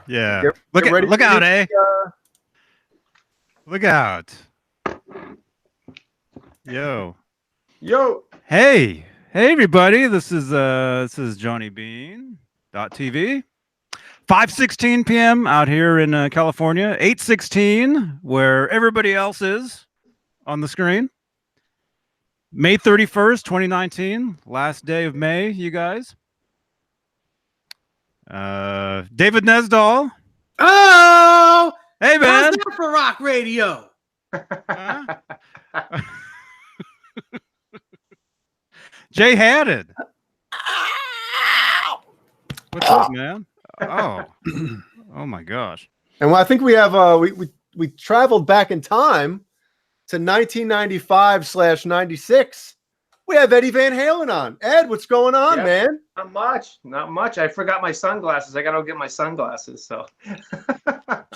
Yeah. Get ready Look for out, this, eh? Look out. Yo. Hey everybody. This is johnnybeanetv. 5:16 p.m. out here in California. 8:16 where everybody else is on the screen. May 31st, 2019. Last day of May, you guys. David Nesdahl. Oh, hey man. How's that for rock radio? Jay Haddon. What's up, man? Oh, oh my gosh! And I think we have we traveled back in time to 1995/96. We have Eddie Van Halen on. Ed, what's going on, man? Not much. I forgot my sunglasses. I gotta go get my sunglasses. So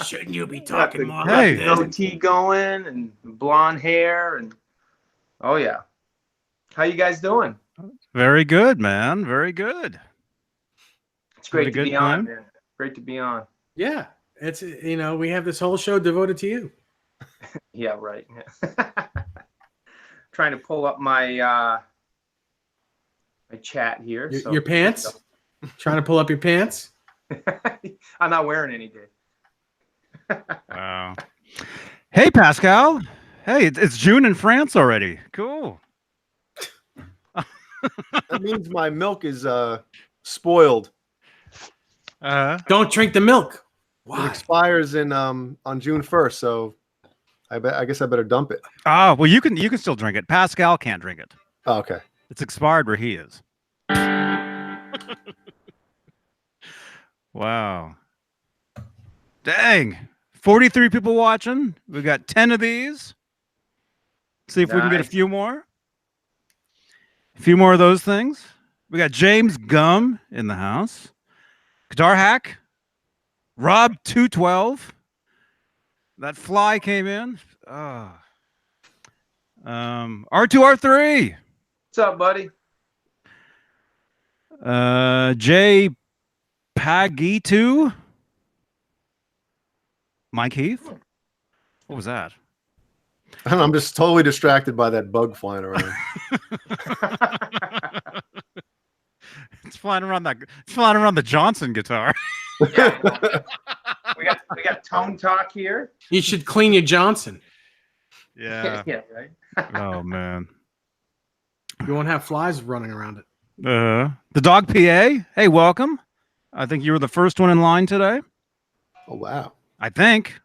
shouldn't you be talking more? Hey, goatee going and blonde hair and oh yeah. How you guys doing? Very good, man. Very good. It's great to be on, man. Great to be on. Yeah, it's we have this whole show devoted to you. Yeah, right. Trying to pull up my my chat here. Your pants? Trying to pull up your pants? I'm not wearing any, Dave. Wow. Hey, Pascal. Hey, it's June in France already. Cool. That means my milk is spoiled. Don't drink the milk. It expires in on June 1st, so I guess I better dump it. Ah, well, you can still drink it. Pascal can't drink it. Oh, okay. It's expired where he is. Wow. Dang. 43 people watching. We got 10 of these. See if we can get a few more. A few more of those things. We got James Gum in the house. Guitar Hack. Rob 212. That fly came in. R2R3. What's up, buddy? J Paggy2. Mike Heath. What was that? I don't know, I'm just totally distracted by that bug flying around. It's flying around the Johnson guitar. Yeah. we got tone talk here. You should clean your Johnson. Yeah. Yeah, right. Oh man. You won't have flies running around it. The dog PA. Hey, welcome. I think you were the first one in line today. Oh wow. I think.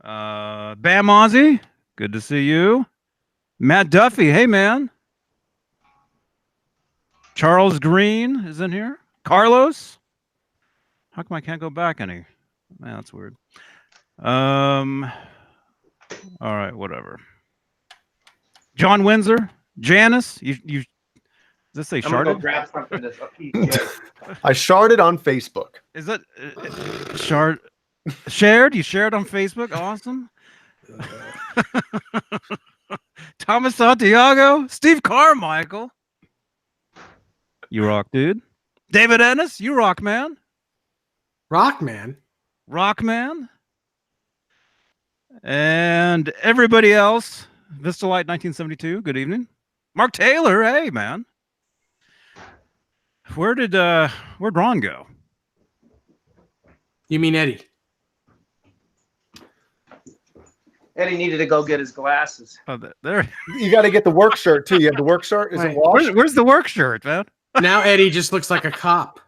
Bam Ozzy. Good to see you. Matt Duffy. Hey man. Charles Green is in here. Carlos. How come I can't go back any? Man, that's weird. All right, whatever. John Windsor. Janice. You does this say sharded? Go grab something that's a piece here. I sharded on Facebook. Is that shared? You shared on Facebook? Awesome. Thomas Santiago. Steve Carmichael. You rock, dude. David Ennis. You rock, man. Rockman. Rockman. And everybody else. Vistalite 1972. Good evening. Mark Taylor. Hey, man. Where'd Ron go? You mean Eddie? Eddie needed to go get his glasses. Oh, there. You got to get the work shirt too. You have the work shirt. Is it washed? Where's the work shirt, man? Now Eddie just looks like a cop.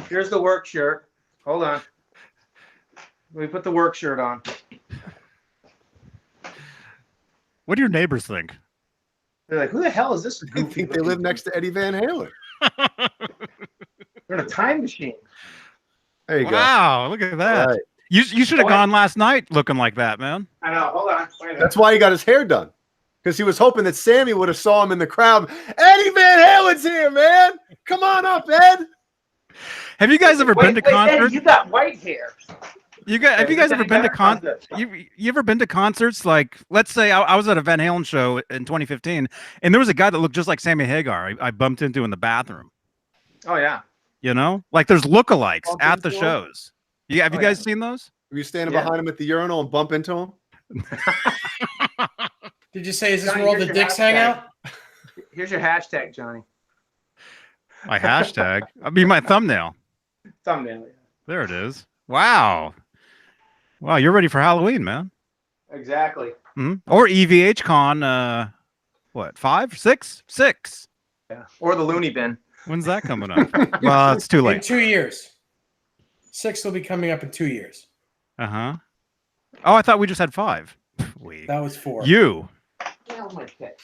Here's the work shirt. Hold on. Let me put the work shirt on. What do your neighbors think? They're like, who the hell is this? I think they live next to Eddie Van Halen. They're in a time machine. There you go. Wow, look at that. Right. You should have gone last night looking like that, man. I know. Hold on. Wait a minute. That's why he got his hair done. Because he was hoping that Sammy would have saw him in the crowd. Eddie Van Halen's here, man. Come on up, Ed. Have you guys ever been to concerts? Eddie, you got white hair. Have you guys ever been to concerts? You ever been to concerts? Like, let's say I was at a Van Halen show in 2015, and there was a guy that looked just like Sammy Hagar. I bumped into in the bathroom. Oh yeah. You know, like there's lookalikes Bump at the into 'em? shows. Yeah, have you guys seen those? Were you standing Yeah. behind him at the urinal and bump into him? Did you say, is this Johnny, where all here's the your dicks hang hashtag. out? Here's your hashtag, Johnny. My hashtag. I mean, my thumbnail. Thumbnail. Yeah. There it is. Wow. Wow, you're ready for Halloween, man. Exactly. Or EVH Con. What? 5, 6, 6. Yeah. Or the loony bin. When's that coming up? Well, it's too In late. 2 years. 6 will be coming up in 2 years. Oh, I thought we just had 5. We. That was 4. You. Get out of my pit.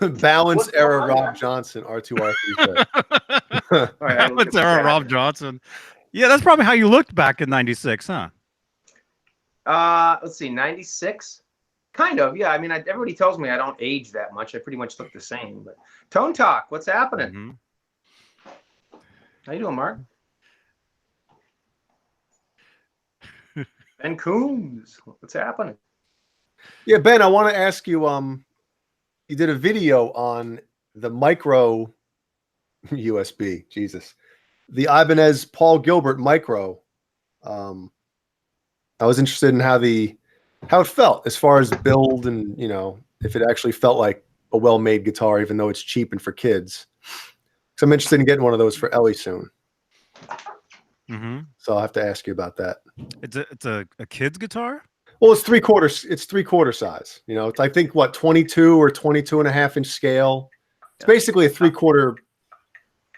Balance What's era going on, Rob man? Johnson, R2R3. All right, What's our Rob Johnson? Yeah, that's probably how you looked back in '96, huh? Let's see, 96. Kind of, yeah. I mean, everybody tells me I don't age that much. I pretty much look the same. But Tone Talk, what's happening? Mhm. How you doing, Mark? BenCoombs, what's happening? Yeah, Ben, I want to ask you. You did a video on the micro USB. Jesus, the Ibanez Paul Gilbert micro. I was interested in how it felt as far as the build, and if it actually felt like a well-made guitar, even though it's cheap and for kids. So I'm interested in getting one of those for Ellie soon. So I'll have to ask you about that. It's a kid's guitar. Well, it's 3/4. It's 3/4 size. It's I think what 22 or 22.5 inch scale. It's basically a 3/4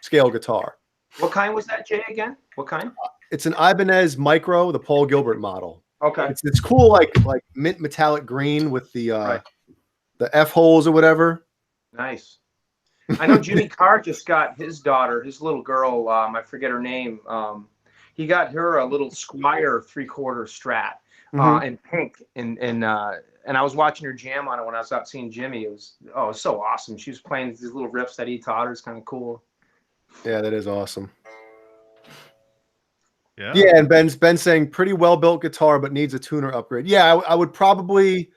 scale guitar. What kind was that, Jay? Again? What kind? It's an Ibanez Micro, the Paul Gilbert model. Okay. It's cool, like mint metallic green with the Right. the F holes or whatever. Nice. I know Jimmy Carr just got his daughter, his little girl. I forget her name. He got her a little Squire 3/4 Strat in pink, and I was watching her jam on it when I was out seeing Jimmy. It was so awesome. She was playing these little riffs that he taught her. It's kind of cool. Yeah, that is awesome. Yeah. Yeah, and Ben's saying pretty well built guitar, but needs a tuner upgrade. Yeah, I would probably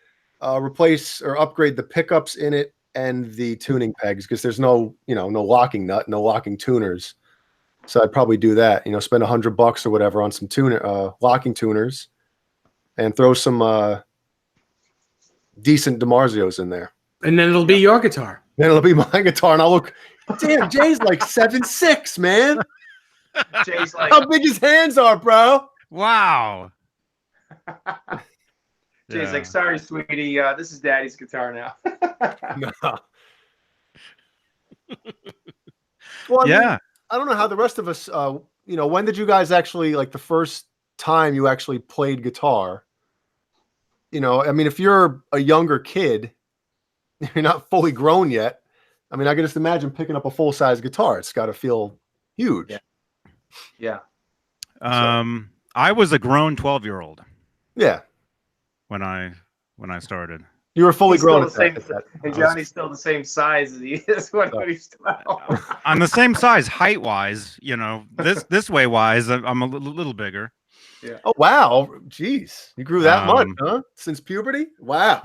replace or upgrade the pickups in it and the tuning pegs, because there's no locking nut, no locking tuners. So I'd probably do that. Spend $100 or whatever on some locking tuners, and throw some decent DiMarzios in there. And then it'll be your guitar. Then it'll be my guitar, and I'll look. Damn, Jay's like 7'6", man. Jay's like, How big his hands are, bro. Wow. Jay's Yeah. like, sorry, sweetie. This is Daddy's guitar now. No. Well, I mean, Yeah. I don't know how the rest of us. When did you guys actually, like, the first time you actually played guitar? I mean, if you're a younger kid, you're not fully grown yet. I mean, I can just imagine picking up a full size guitar. It's got to feel huge. Yeah. I was a grown 12-year-old Yeah. when I started. You were fully He's still grown. the same, at that. and Johnny's still the same size as he is when he's 12. I'm the same size height wise. This way wise, I'm a little bigger. Oh wow, jeez, you grew that much, huh? Since puberty? Wow.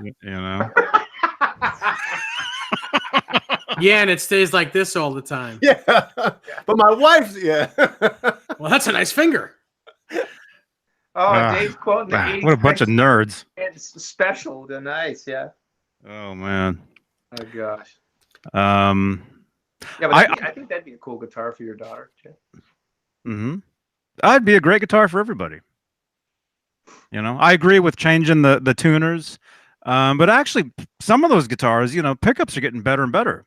Yeah, and it stays like this all the time. Yeah, but my wife's Well, that's a nice finger. Dave's quoting the 80s. What a bunch of nerds. It's special. They're nice, yeah. Oh man. Oh gosh. Yeah, but I think that'd be a cool guitar for your daughter. Jay. I'd be a great guitar for everybody. I agree with changing the tuners, but actually, some of those guitars, pickups are getting better and better.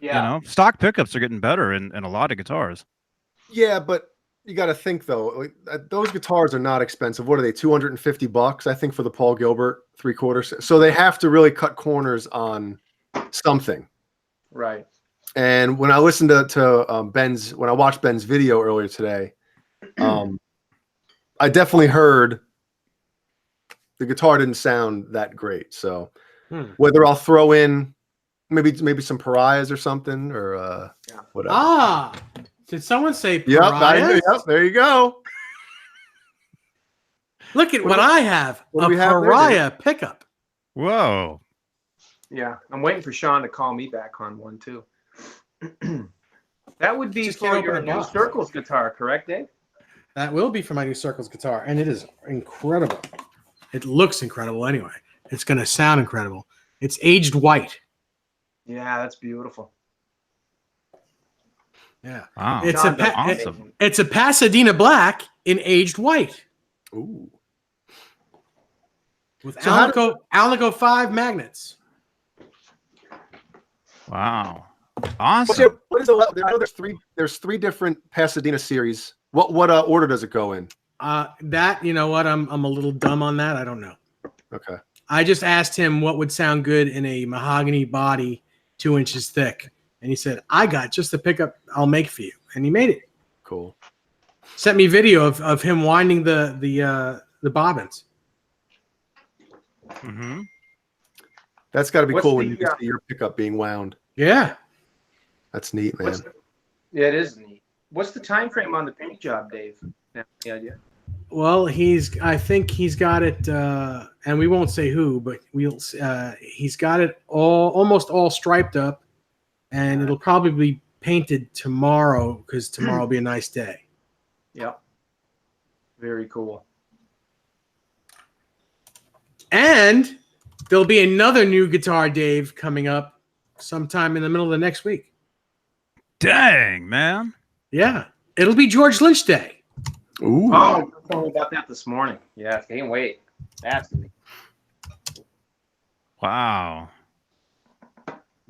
Yeah. Stock pickups are getting better in a lot of guitars. Yeah, but you got to think though, those guitars are not expensive. What are they? $250, I think, for the Paul Gilbert 3/4. So they have to really cut corners on something. Right. And when I listened to when I watched Ben's video earlier today, I definitely heard the guitar didn't sound that great. So whether I'll throw in maybe some pariahs or something, or whatever. Did someone say Yep, pariahs? yep, there you go. Look at what I have. What A do we have there, pariah pickup. Whoa. Yeah, I'm waiting for Sean to call me back on one too. That would be Just for can't your open the new box. Circles guitar, correct, Dave? That will be for my new Circles guitar, and it is incredible. It looks incredible anyway. It's going to sound incredible. It's aged white. Yeah, that's beautiful. Yeah. Wow. It's John, a that's awesome. It's a Pasadena black in aged white Ooh. with So how Alnico 5 magnets. Wow. What Awesome. is the, I know there's three different Pasadena series. What order does it go in? That, you know what? I'm a little dumb on that. I don't know. Okay. I just asked him what would sound good in a mahogany body 2 inches thick. And he said, I got just the pickup I'll make for you. And he made it. Cool. Sent me video of him winding the bobbins. Mm-hmm. That's got to be What's cool when the, you can see your pickup being wound. Yeah. That's neat, man. Yeah, it is neat. What's the time frame on the paint job, Dave? Any idea? Well, I think he's got it, and we won't say who, but he's got it almost all striped up, and it'll probably be painted tomorrow because tomorrow will be a nice day. Yep. Very cool. And there'll be another new guitar, Dave, coming up sometime in the middle of the next week. Dang, man. Yeah, it'll be George Lynch Day. Ooh. Oh, you told me about that this morning. Yeah, can't wait. That's me. Wow.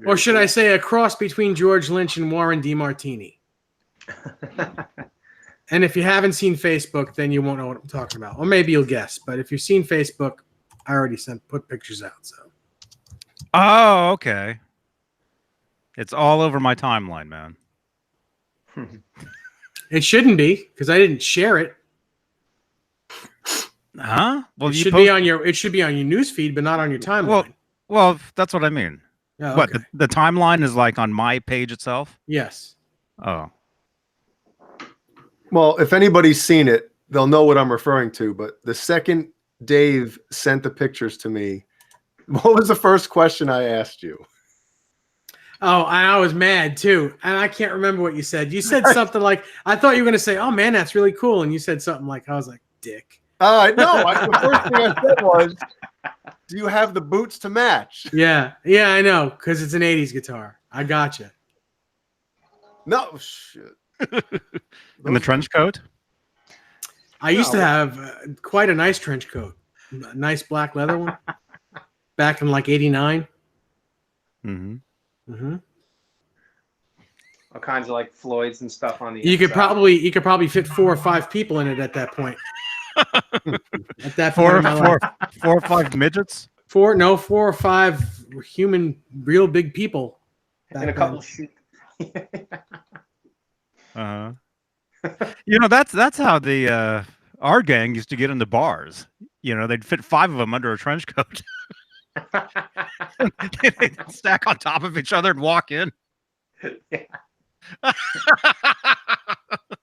Or should I say a cross between George Lynch and Warren DeMartini. And if you haven't seen Facebook, then you won't know what I'm talking about. Or maybe you'll guess. But if you've seen Facebook, I already put pictures out. So Oh, okay. It's all over my timeline, man. it shouldn't be because I didn't share it. Huh? Well, It you should be on your news feed, but not on your timeline. Well, that's what I mean. Oh, What okay. the timeline is like on my page itself? Yes. Oh. Well, if anybody's seen it, they'll know what I'm referring to. But the second Dave sent the pictures to me, what was the first question I asked you? Oh, I was mad too, and I can't remember what you said. You said something like, "I thought you were going to say, oh man, that's really cool," and you said something like, "I was like, dick." No, the first thing I said was, "Do you have the boots to match?" Yeah, I know, because it's an '80s guitar. I gotcha. No, shit. In the trench coat? I used to have quite a nice trench coat, a nice black leather one, back in like '89. Mm-hmm. Mm-hmm. All kinds of like Floyds and stuff on the You could inside. probably fit 4 or 5 people in it at that point. At that point, Four in my life. or 5 midgets? 4 or 5 human, real big people. And a back couple then. sheep. Uh-huh. You know, that's how the our gang used to get into bars. You know, they'd fit 5 of them under a trench coat. They'd stack on top of each other and walk in. Yeah. What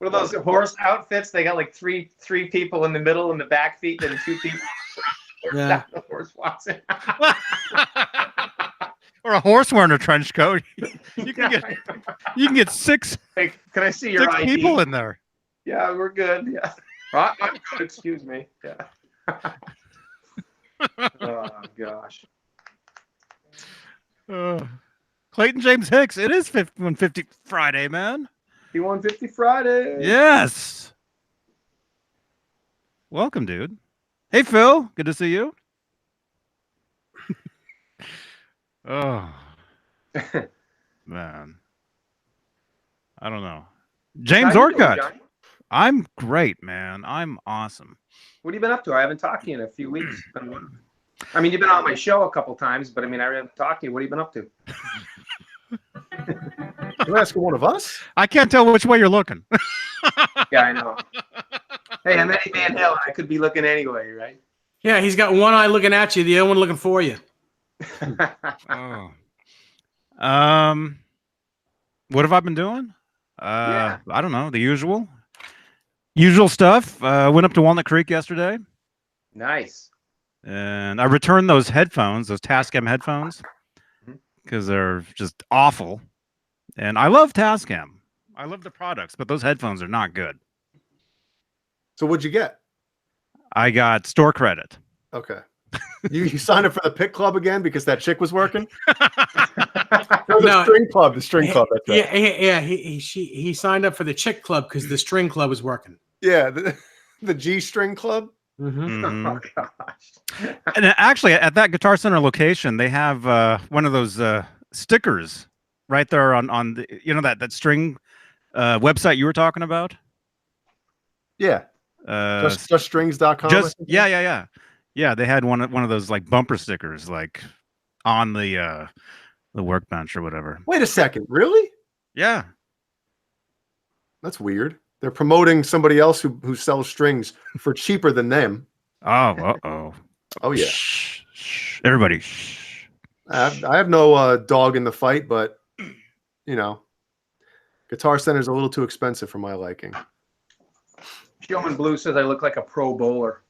are those horse outfits? They got like three people in the middle and the back feet, and 2 people. Yeah. The horse walks in. Or a horse wearing a trench coat. You can get 6 Hey, can I see your ID? people in there. Yeah, we're good. Yeah, I'm good. Excuse me. Yeah. Oh gosh. Clayton James Hicks. It is 150 Friday, man. P150 Friday. Yes. Welcome, dude. Hey, Phil. Good to see you. Oh, man. I don't know. James How you doing, Orcutt. Johnny? I'm great, man. I'm awesome. What have you been up to? I haven't talked to you in a few weeks. I mean, you've been on my show a couple times, but I mean, I haven't talked to you. What have you been up to? You're asking one of us? I can't tell which way you're looking. Yeah, I know. Hey, I'm Eddie Van Halen. I could be looking anyway, right? Yeah, he's got one eye looking at you, the other one looking for you. Oh. What have I been doing? Yeah. I don't know. The usual stuff. Went up to Walnut Creek yesterday, Nice. and I returned those headphones, those Tascam headphones. because they're just awful. And I love Tascam. I love the products, but those headphones are not good. So what'd you get? I got store credit. Okay. You signed up for the pick club again because that chick was working? No, the string club. The string club. That's right. Yeah. He signed up for the chick club because the string club was working. Yeah, the G string club. Mm-hmm. Oh gosh. And actually, at that Guitar Center location, they have one of those stickers right there on the that string website you were talking about. Yeah. Juststrings.com. Yeah. They had one of those like bumper stickers like on the workbench or whatever. Wait a second, really? Yeah. That's weird. They're promoting somebody else who sells strings for cheaper than them. Oh, Oh yeah. Shh. Everybody. Shh. I have no dog in the fight, but Guitar Center's a little too expensive for my liking. Showman Blue says I look like a pro bowler.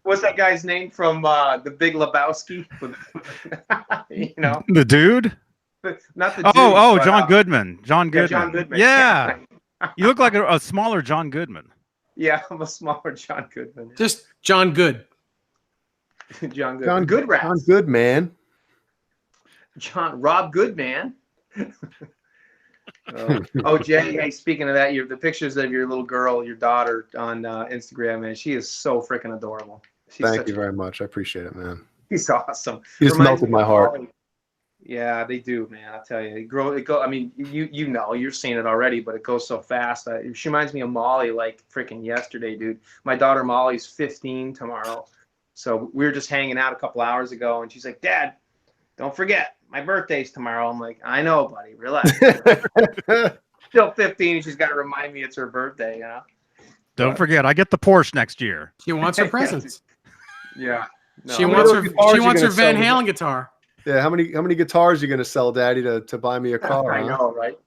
What's that guy's name from The Big Lebowski? The dude? Not the dude. John Goodman. John Goodman. Yeah, John Goodman. Yeah. You look like a smaller John Goodman. Yeah, I'm a smaller John Goodman. Just John Good. John Goodman. Good rap. John Goodman. Rob Goodman. Jay, hey, speaking of that, the pictures of your little girl, your daughter on Instagram, man, she is so freaking adorable. Thank you very much. I appreciate it, man. She's awesome. You just melted my heart. Yeah, they do, man. I'll tell you, I mean, you're seeing it already, but it goes so fast. She reminds me of Molly, like freaking yesterday, dude. My daughter Molly's 15 tomorrow, so we were just hanging out a couple hours ago, and she's like, "Dad, don't forget, my birthday's tomorrow." I'm like, "I know, buddy. Relax." Still 15, and she's got to remind me it's her birthday, you know. Don't forget, I get the Porsche next year. She wants her presents. Yeah. No. She wants her Van Halen guitar. Yeah, how many guitars are you gonna sell, Daddy, to buy me a car? I know, right?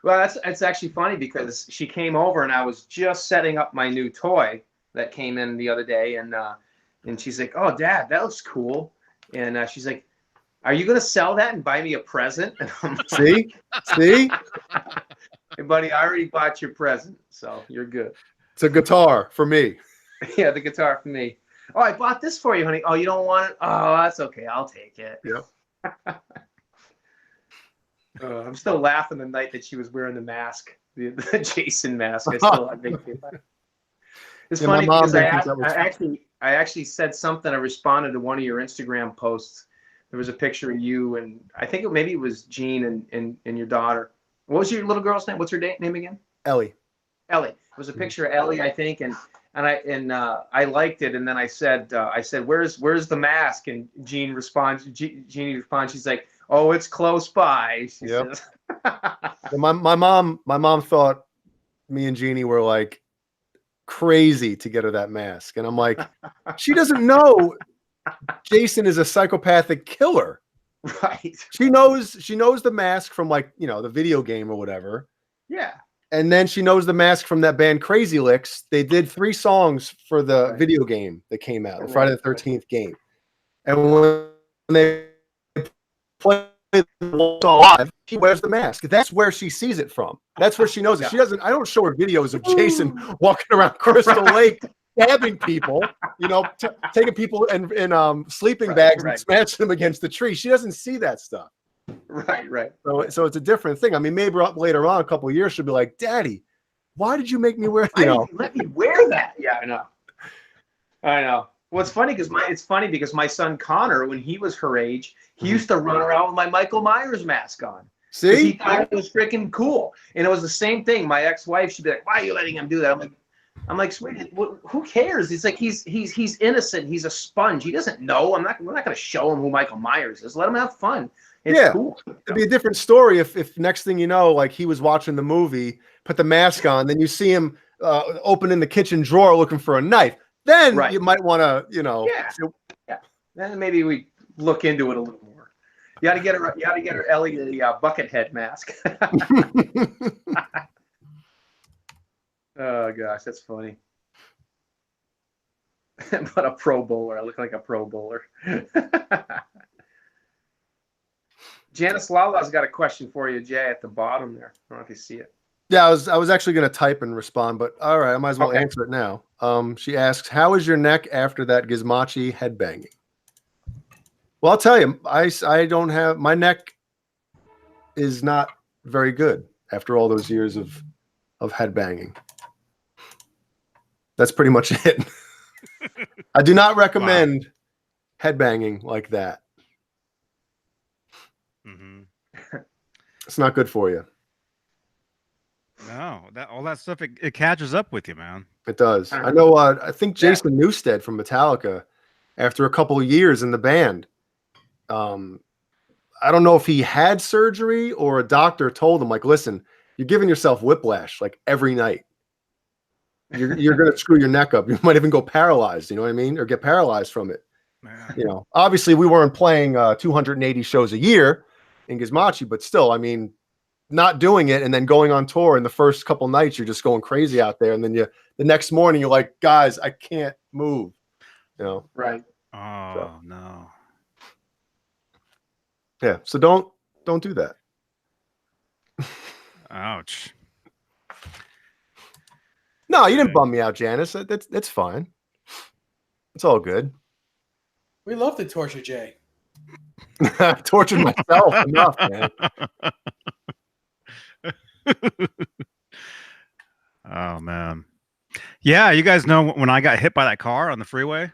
Well, it's actually funny because she came over and I was just setting up my new toy that came in the other day, and she's like, "Oh, Dad, that looks cool," and she's like, "Are you gonna sell that and buy me a present?" And I'm like, See, hey, buddy, I already bought your present, so you're good. It's a guitar for me. Yeah, the guitar for me. Oh, I bought this for you, honey. Oh, you don't want it? Oh, that's okay. I'll take it. Yep. I'm still laughing the night that she was wearing the mask, the Jason mask. It's funny because I actually said something. I responded to one of your Instagram posts. There was a picture of you, and I think maybe it was Jean and your daughter. What was your little girl's name? What's her name again? Ellie. It was a picture of Ellie, I think, and I liked it, and then I said, where's the mask? And Jeannie responds. She's like, "Oh, it's close by." She says. my mom thought me and Jeannie were like crazy to get her that mask, and I'm like, she doesn't know Jason is a psychopathic killer. Right. She knows the mask from the video game or whatever. Yeah. And then she knows the mask from that band Crazy Licks. They did 3 songs for the video game that came out, the Friday the 13th game. And when they play live, she wears the mask. That's where she sees it from. That's where she knows it. She doesn't. I don't show her videos of Jason walking around Crystal Lake, stabbing people, taking people in sleeping bags and smashing them against the tree. She doesn't see that stuff. Right. So it's a different thing. I mean, maybe later on, a couple of years, she'll be like, "Daddy, why did you make me wear? Let me wear that." Yeah, I know. Well, it's funny because my son Connor, when he was her age, he used to run around with my Michael Myers mask on. See, he thought it was freaking cool, and it was the same thing. My ex-wife, she'd be like, "Why are you letting him do that?" I'm like, sweetie, who cares? He's like, he's innocent. He's a sponge. He doesn't know. We're not going to show him who Michael Myers is. Let him have fun. It's cool. It'd be a different story if next thing you know, like he was watching the movie, put the mask on, then you see him opening the kitchen drawer looking for a knife. Then you might want to, Yeah. Then maybe we look into it a little more. You got to get her Ellie the bucket head mask. Oh gosh, that's funny. but a pro bowler. I look like a pro bowler. Janice Lala's got a question for you, Jay, at the bottom there. I don't know if you see it. Yeah, I was actually going to type and respond, but all right, I might as well answer it now. She asks, "How is your neck after that Gizmachi headbanging?" Well, I'll tell you, I don't have, my neck is not very good after all those years of headbanging. That's pretty much it. I do not recommend headbanging like that. It's not good for you. No, all that stuff, it catches up with you, man. It does. I know. I think Jason Newsted from Metallica, after a couple of years in the band, I don't know if he had surgery or a doctor told him, like, listen, you're giving yourself whiplash like every night. You're going to screw your neck up. You might even go paralyzed. You know what I mean? Or get paralyzed from it. Man. You know, obviously we weren't playing 280 shows a year in Gizmachi, but still, I mean, not doing it and then going on tour, and the first couple nights you're just going crazy out there, and then the next morning you're like, guys, I can't move. You know, right? Oh no. Yeah, so don't do that. Ouch. No, you didn't bum me out, Janice. That's fine. It's all good. We love to torture Jay. I tortured myself enough, man. Oh man. Yeah, you guys know when I got hit by that car on the freeway?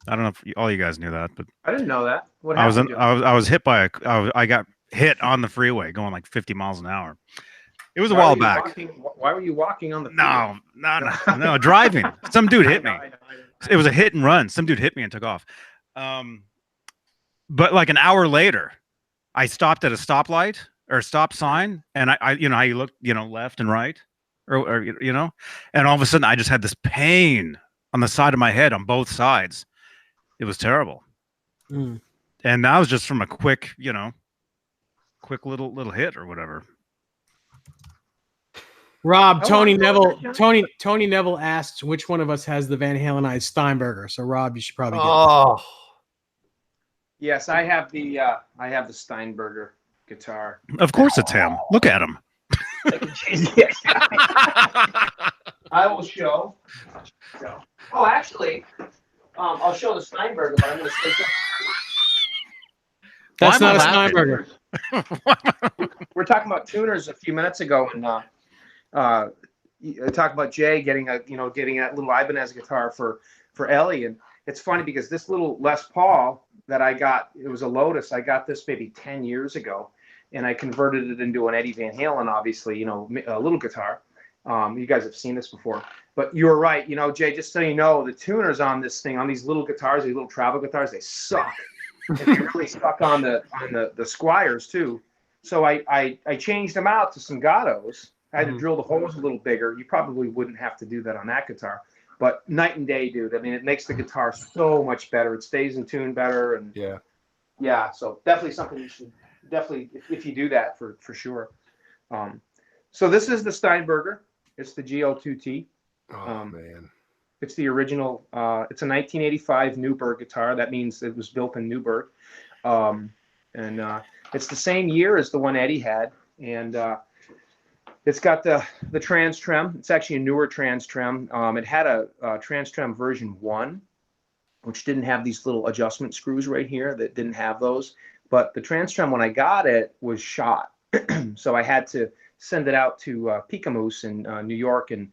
I don't know if all you guys knew that, but I didn't know that. What I was happened? I was hit by I got hit on the freeway going like 50 miles an hour. It was a while back. Why were you walking on the freeway? No, driving. Some dude hit me. I know. It was a hit and run. Some dude hit me and took off. But like an hour later, I stopped at a stoplight or stop sign, and I you know, how you look, you know, left and right, or you know, and all of a sudden I just had this pain on the side of my head on both sides. It was terrible. And that was just from a quick, you know, little hit or whatever. Rob, Tony Neville asks which one of us has the Van Halenized Steinberger. So Rob, you should probably get it. Yes, I have the Steinberger guitar. Of course it's him. Look at him. I will show. Oh, actually, I'll show the Steinberger, but I'm going to say that's not a Steinberger. We're talking about tuners a few minutes ago, and talk about Jay getting that little Ibanez guitar for Ellie, and it's funny because this little Les Paul that I got, it was a Lotus. I got this maybe 10 years ago, and I converted it into an Eddie Van Halen, obviously, you know, a little guitar. You guys have seen this before, but you were right. You know, Jay, just so you know, the tuners on this thing, on these little guitars, these little travel guitars, they suck. And they really suck on the Squires too. So I changed them out to some Gattos. I had to drill the holes a little bigger. You probably wouldn't have to do that on that guitar, but night and day, dude. I mean, it makes the guitar so much better. It stays in tune better, and yeah. So definitely something you should if you do that for sure. So this is the Steinberger. It's the GL2T. Oh man. It's the original. It's a 1985 Newburgh guitar. That means it was built in Newburgh, and it's the same year as the one Eddie had, and it's got the trans trem. It's actually a newer trans trem. It had a trans trem version 1, which didn't have these little adjustment screws right here. That didn't have those. But the trans trem, when I got it, was shot, so I had to send it out to Pikamoose in New York, and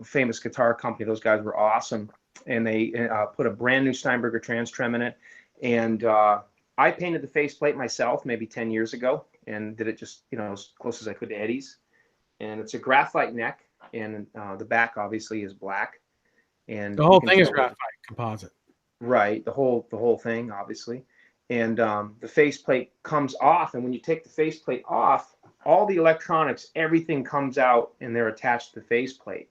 famous guitar company. Those guys were awesome, and they put a brand new Steinberger trans trem in it, and I painted the faceplate myself maybe 10 years ago, and did it just, you know, as close as I could to Eddie's. And it's a graphite neck, and the back obviously is black, and the whole thing is graphite composite. Right, the whole thing obviously, and the faceplate comes off, and when you take the faceplate off, all the electronics, everything comes out, and they're attached to the faceplate.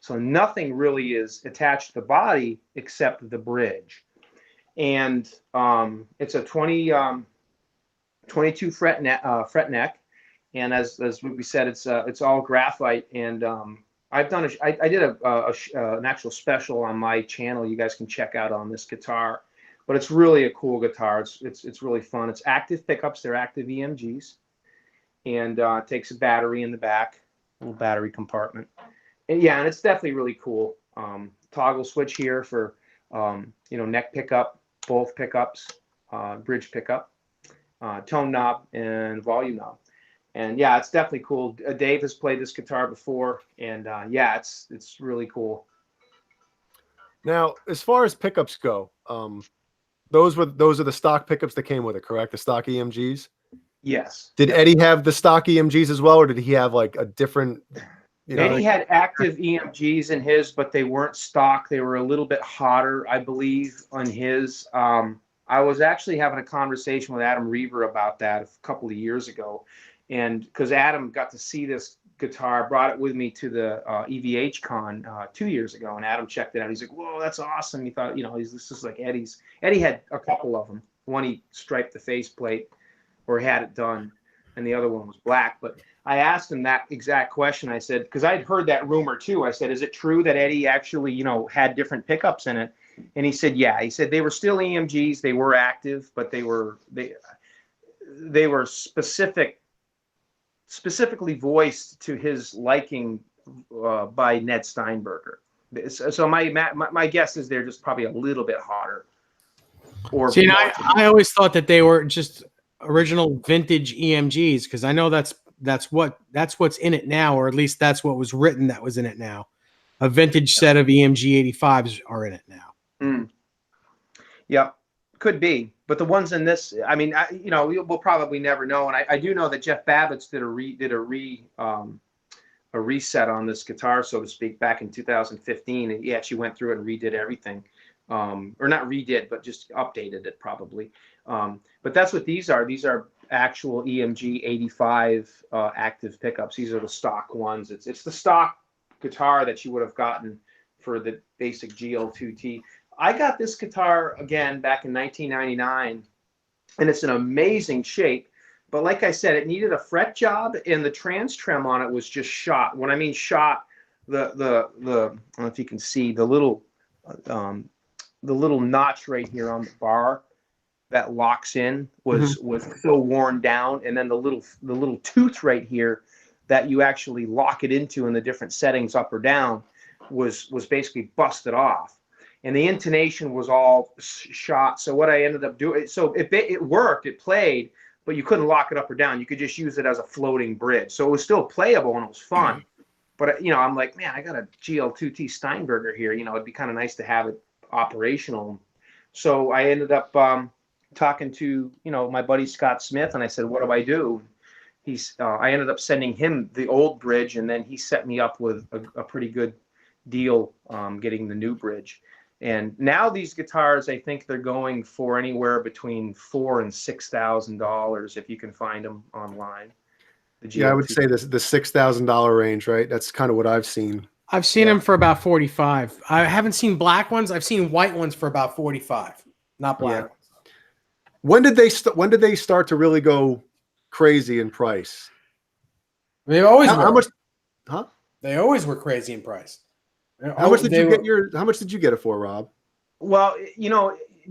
So nothing really is attached to the body except the bridge. And it's a 22 fret neck. And as we said, it's all graphite. And I've done I did an actual special on my channel. You guys can check out on this guitar, but it's really a cool guitar. It's really fun. It's active pickups. They're active EMGs, and it takes a battery in the back, little battery compartment. And yeah, and it's definitely really cool. Toggle switch here for neck pickup, both pickups, bridge pickup, tone knob, and volume knob. And yeah, it's definitely cool. Dave has played this guitar before, and yeah, it's really cool. Now, as far as pickups go, those are the stock pickups that came with it, correct? The stock EMGs. Yes. Did Eddie have the stock EMGs as well, or did he have like a different? Eddie had active EMGs in his, but they weren't stock. They were a little bit hotter, I believe, on his. I was actually having a conversation with Adam Reaver about that a couple of years ago. And because Adam got to see this guitar, brought it with me to the EVH Con 2 years ago, and Adam checked it out. He's like, "Whoa, that's awesome!" He thought, this is like Eddie's. Eddie had a couple of them. One he striped the faceplate, or had it done, and the other one was black. But I asked him that exact question. I said, because I'd heard that rumor too. I said, "Is it true that Eddie actually, had different pickups in it?" And he said, "Yeah." He said they were still EMGs. They were active, but they were specifically voiced to his liking by Ned Steinberger. So my guess is they're just probably a little bit hotter. Or see, I always thought that they were just original vintage EMGs, because I know that's what's in it now, or at least that's what was written that was in it now. A vintage set of EMG 85s are in it now. Yeah, could be. But the ones in this, I mean, we'll probably never know. And I do know that Jeff Babbitt's did a reset on this guitar, so to speak, back in 2015. And he actually went through it and redid everything, or not redid, but just updated it probably. But that's what these are. These are actual EMG 85 active pickups. These are the stock ones. It's the stock guitar that you would have gotten for the basic GL2T. I got this guitar again back in 1999, and it's in amazing shape. But like I said, it needed a fret job, and the trans trem on it was just shot. When I mean shot, the I don't know if you can see the little notch right here on the bar that locks in was so worn down, and then the little tooth right here that you actually lock it into in the different settings up or down was basically busted off. And the intonation was all shot. So what I ended up doing, so it worked, it played, but you couldn't lock it up or down. You could just use it as a floating bridge. So it was still playable and it was fun. But, I'm like, man, I got a GL2T Steinberger here. It'd be kind of nice to have it operational. So I ended up talking to, my buddy Scott Smith, and I said, what do I do? I ended up sending him the old bridge, and then he set me up with a pretty good deal getting the new bridge. And now these guitars, I think they're going for anywhere between $4,000 and $6,000 if you can find them online. Yeah, I would say the $6,000 range, right? That's kind of what I've seen. I've seen them for about 45. I haven't seen black ones. I've seen white ones for about 45, not black ones. When did they start to really go crazy in price? They always were. How much? Huh? They always were crazy in price. How much did you get it for, Rob? Well,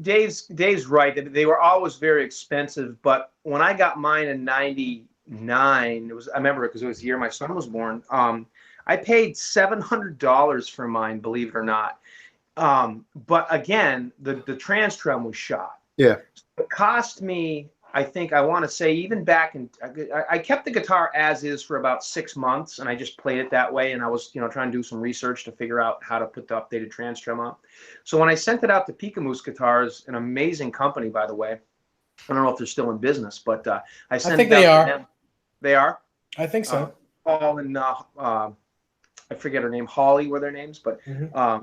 Dave's right. They were always very expensive, but when I got mine in 99, I remember it because it was the year my son was born. I paid $700 for mine, believe it or not. But again, the trans trem was shot. Yeah. It cost me, I think, I want to say, even back in, I kept the guitar as is for about 6 months, and I just played it that way. And I was, trying to do some research to figure out how to put the updated trans trem on. So when I sent it out to Pikamoose Guitars, an amazing company, by the way, I don't know if they're still in business, but I sent it out to them. They are? I think so. Paul and I forget her name, Holly were their names, but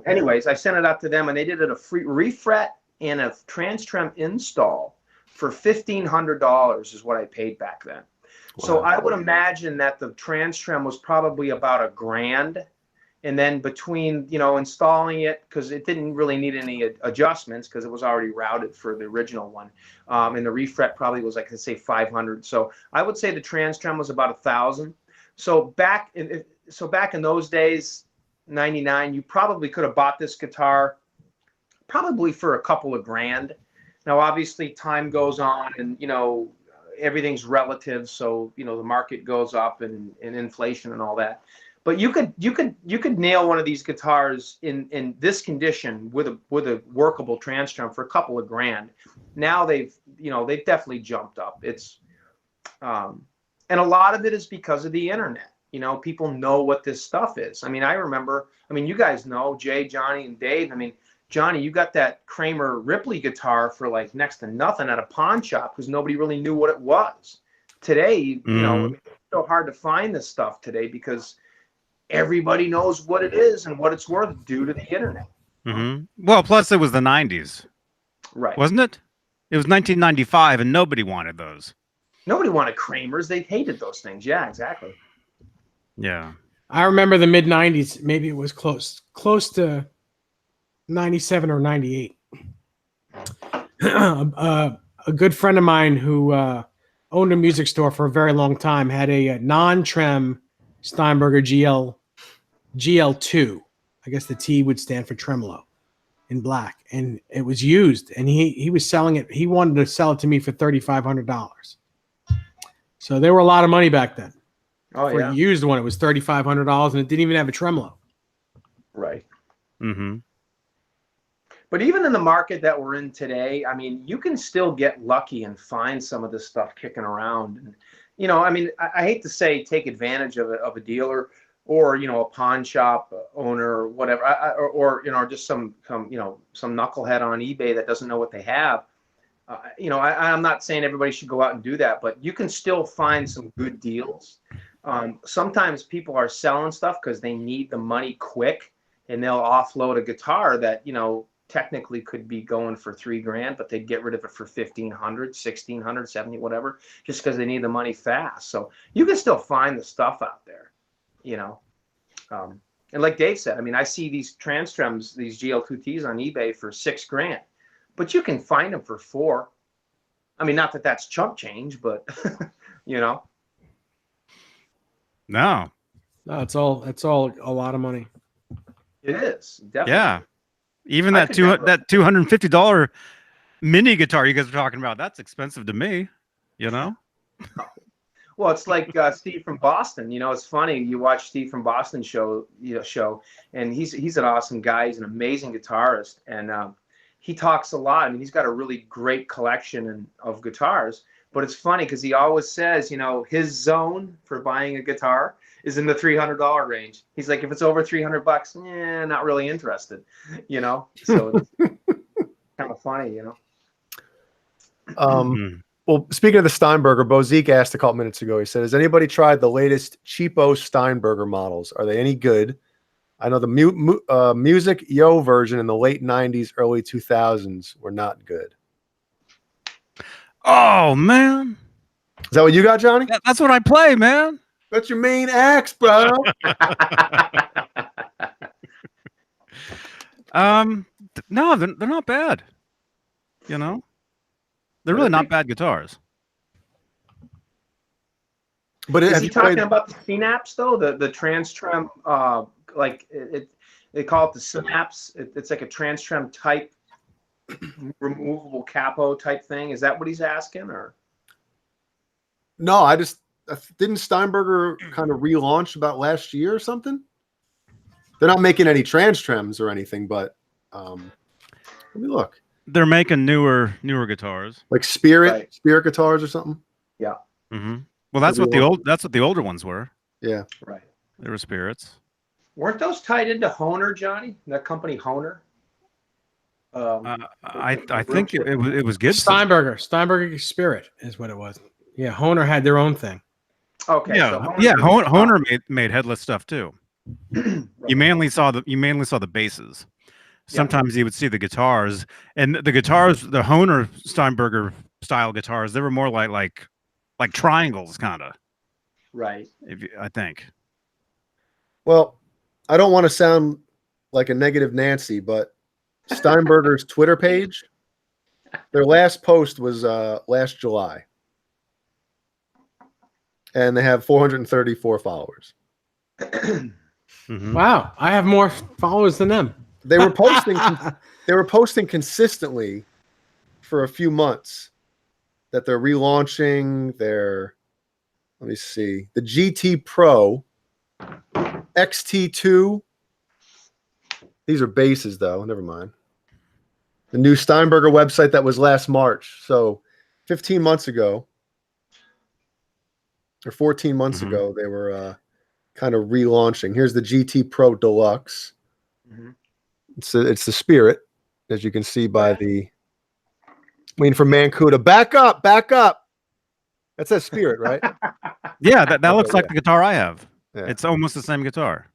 anyways, I sent it out to them, and they did it a free refret and a trans trem install for $1,500 is what I paid back then. Wow. So I would imagine that the trans trem was probably about $1,000, and then between installing it, because it didn't really need any adjustments because it was already routed for the original one, and the refret probably was like, let's say $500. So I would say the trans trem was about $1,000. So back in those days, $99, you probably could have bought this guitar probably for a couple of grand. Now, obviously, time goes on, and everything's relative. So the market goes up, and inflation and all that. But you could nail one of these guitars in this condition with a workable Transstrum for a couple of grand. Now they've definitely jumped up. It's and a lot of it is because of the internet. People know what this stuff is. I mean, I remember. I mean, you guys know Jay, Johnny, and Dave. I mean, Johnny, you got that Kramer Ripley guitar for like next to nothing at a pawn shop because nobody really knew what it was. Today, it's so hard to find this stuff today because everybody knows what it is and what it's worth due to the internet. Well, plus it was the 90s. Right. Wasn't it? It was 1995 and nobody wanted those. Nobody wanted Kramers. They hated those things. Yeah, exactly. Yeah. I remember the mid 90s. Maybe it was close to 97 or 98. A good friend of mine who owned a music store for a very long time had a non-trem Steinberger GL2. I guess the T would stand for tremolo in black, and it was used, and he was selling it. He wanted to sell it to me for $3,500. So they were a lot of money back then. Oh, for yeah. a used one, it was $3,500, and it didn't even have a tremolo. Right. Mm-hmm. But even in the market that we're in today, I mean, you can still get lucky and find some of this stuff kicking around. And, I mean, I hate to say take advantage of a dealer or, a pawn shop owner or whatever, or just some knucklehead on eBay that doesn't know what they have. I'm not saying everybody should go out and do that, but you can still find some good deals. Sometimes people are selling stuff because they need the money quick, and they'll offload a guitar that, technically could be going for $3,000, but they get rid of it for $1,500, $1,600, $70, whatever, just because they need the money fast. So you can still find the stuff out there, and like Dave said, I mean, I see these Transstrems, these GL2Ts on eBay for $6,000, but you can find them for $4,000. I mean, not that that's chump change, but No. No, it's all a lot of money. it is definitely. Yeah. Even I that could never- $250 mini guitar you guys are talking about, that's expensive to me, Well, it's like Steve from Boston. It's funny. You watch Steve from Boston show, and he's an awesome guy. He's an amazing guitarist, and he talks a lot. I mean, he's got a really great collection of guitars. But it's funny because he always says, his zone for buying a guitar is in the $300 range. He's like, if it's over $300, not really interested, So it's kind of funny, Well, speaking of the Steinberger, Bo Zeke asked a couple minutes ago. He said, "Has anybody tried the latest cheapo Steinberger models? Are they any good? I know the Music Yo version in the late '90s, early 2000s were not good." Oh, man. Is that what you got, Johnny? That's what I play, man. That's your main axe, bro. No, they're not bad. They're really not bad guitars. But Is have he you talking played? about the Synapse though? The Transtrem, like they call it the Synapse. It's like a Transtrem type removable capo type thing. Is that what he's asking, or? No, didn't Steinberger kind of relaunch about last year or something? They're not making any Transtrems or anything, but let me look. They're making newer guitars. Like Spirit Right. guitars or something. Yeah. Mm-hmm. Well, that's what the older ones were. Yeah. Right. They were Spirits. Weren't those tied into Hohner, Johnny? That company Hohner? I think it was Gibson. Steinberger Spirit is what it was. Yeah, Hohner had their own thing. Okay. Yeah, so Hohner made headless stuff too. Right. You mainly saw the basses. Sometimes you would see the guitars, and the guitars, the Hohner Steinberger style guitars, they were more like triangles, kind of. Right. I think. Well, I don't want to sound like a negative Nancy, but Steinberger's Twitter page, their last post was last July. And they have 434 followers. Mhm. Wow, I have more followers than them. They were posting. They were posting consistently for a few months that they're relaunching their. Let me see, the GT Pro, XT2. These are bases, though. Never mind. The new Steinberger website that was last March. So 15 months ago, or 14 months ago, they were kind of relaunching. Here's the GT Pro Deluxe. It's the Spirit, as you can see by the. Waiting for Mancuda. Back up, back up. That's that Spirit, right? Yeah, that looks like the guitar I have. Yeah. It's almost the same guitar.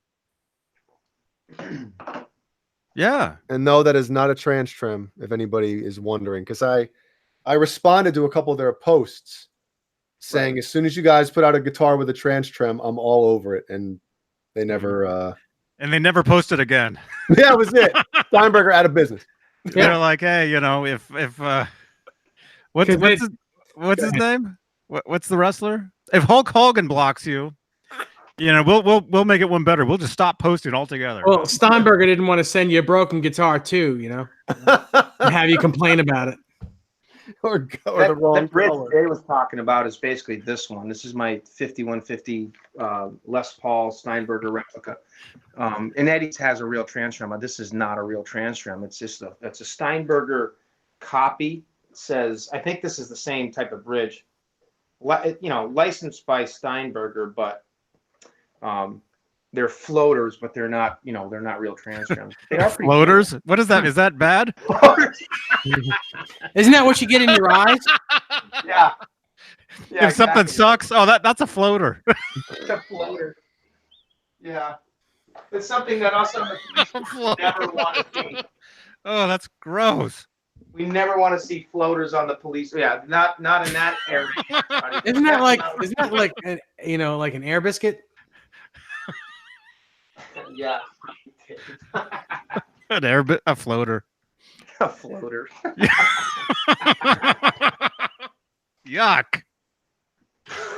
Yeah. And no, that is not a trans trim, if anybody is wondering, because I responded to a couple of their posts saying, as soon as you guys put out a guitar with a trans trim, I'm all over it. And they never And they never posted again. yeah, that was it. Steinberger out of business. They're like, hey, you know, if what's his name? What's the wrestler? If Hulk Hogan blocks you, you know, we'll make it one better. We'll just stop posting altogether. Well, Steinberger didn't want to send you a broken guitar too, you know, and have you complain about it. or the wrong that bridge color. Jay was talking about is basically this one. This is my 5150 Les Paul Steinberger replica. And Eddie's has a real trans trim. This is not a real trans trim. It's just it's a Steinberger copy. It says, I think this is the same type of bridge. You know, licensed by Steinberger, but they're floaters, but they're not, you know, they're not real trans trims. They are pretty Floaters? cool. What is that? Is that bad? Isn't that what you get in your eyes? Yeah. If something sucks, oh, that's a floater. It's a floater. Yeah. It's something that us on the police never want to see. Oh, that's gross. We never want to see floaters on the police. Yeah, not in that area. Isn't that like an, you know, like an air biscuit? Yeah. A floater. A floater. Yuck.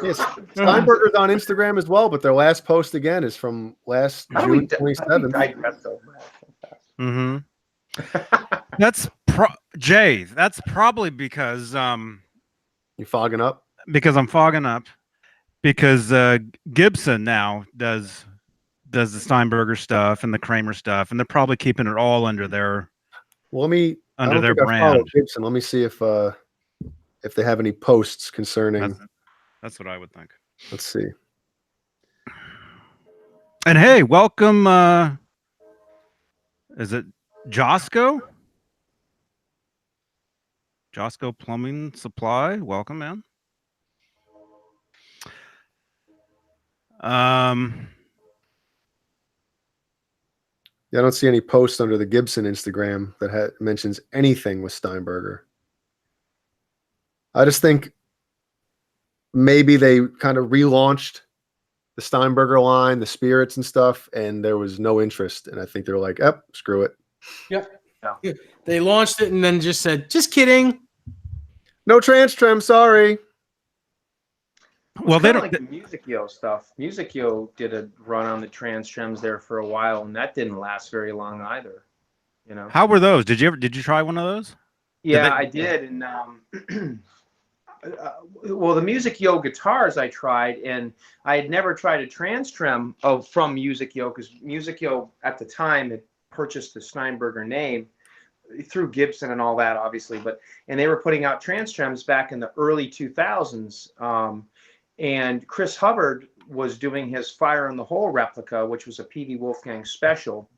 Yes, Steinberger's on Instagram as well, but their last post again is from last June 27th. Mm-hmm. That's Jay. That's probably because You fogging up? Because I'm fogging up. Because Gibson now does the Steinberger stuff and the Kramer stuff, and they're probably keeping it all under their under their brand. Gibson. Let me see if they have any posts concerning. That's what I would think. Let's see. And hey, welcome. Is it Josco? Josco Plumbing Supply. Welcome, man. Yeah, I don't see any posts under the Gibson Instagram that mentions anything with Steinberger. I just think maybe they kind of relaunched the Steinberger line, the Spirits and stuff, and there was no interest. And I think they're like, "Yep, screw it." Yep. Yeah. They launched it and then just said, "Just kidding. No trans trim, sorry." Well, they don't like the Music Yo stuff. Music Yo did a run on the trans trims there for a while, and that didn't last very long either. You know. How were those? Did you try one of those? Yeah, I did, and well, the Music Yo guitars I tried, and I had never tried a trans trim from Music Yo because Music Yo at the time had purchased the Steinberger name through Gibson and all that, obviously, and they were putting out trans trims back in the early 2000s. And Chris Hubbard was doing his Fire in the Hole replica, which was a P.D. Wolfgang special.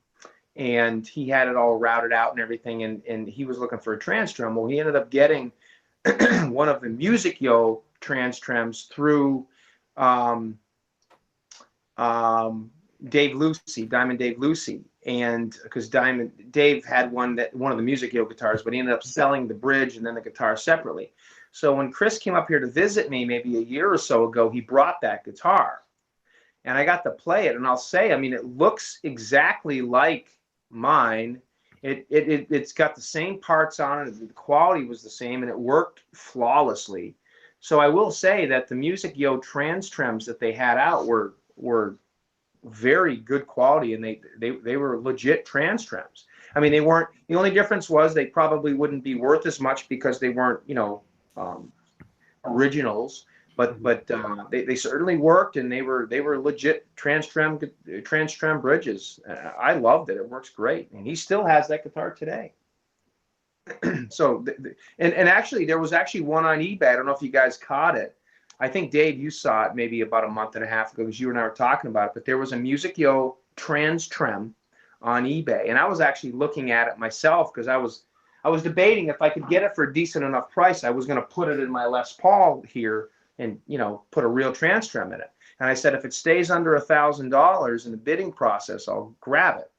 And he had it all routed out and everything. And he was looking for a trans trim. Well, he ended up getting one of the Music Yo trans trims through Diamond Dave Lucy. And because Dave had one of the Music Yo guitars, but he ended up selling the bridge and then the guitar separately. So when Chris came up here to visit me maybe a year or so ago, he brought that guitar and I got to play it. And I'll say, I mean, it looks exactly like mine. It's got the same parts on it. The quality was the same and it worked flawlessly. So I will say that the Music Yo trans trims that they had out were very good quality, and they were legit trans trems. I mean, they weren't. The only difference was they probably wouldn't be worth as much because they weren't, originals. But they certainly worked, and they were legit trans trem bridges. I loved it. It works great, and he still has that guitar today. So, and actually, there was actually one on eBay. I don't know if you guys caught it. I think, Dave, you saw it maybe about a month and a half ago because you and I were talking about it. But there was a Music Yo trans trem on eBay, and I was actually looking at it myself because I was debating if I could get it for a decent enough price. I was going to put it in my Les Paul here and put a real trans trem in it. And I said, if it stays under $1,000 in the bidding process, I'll grab it.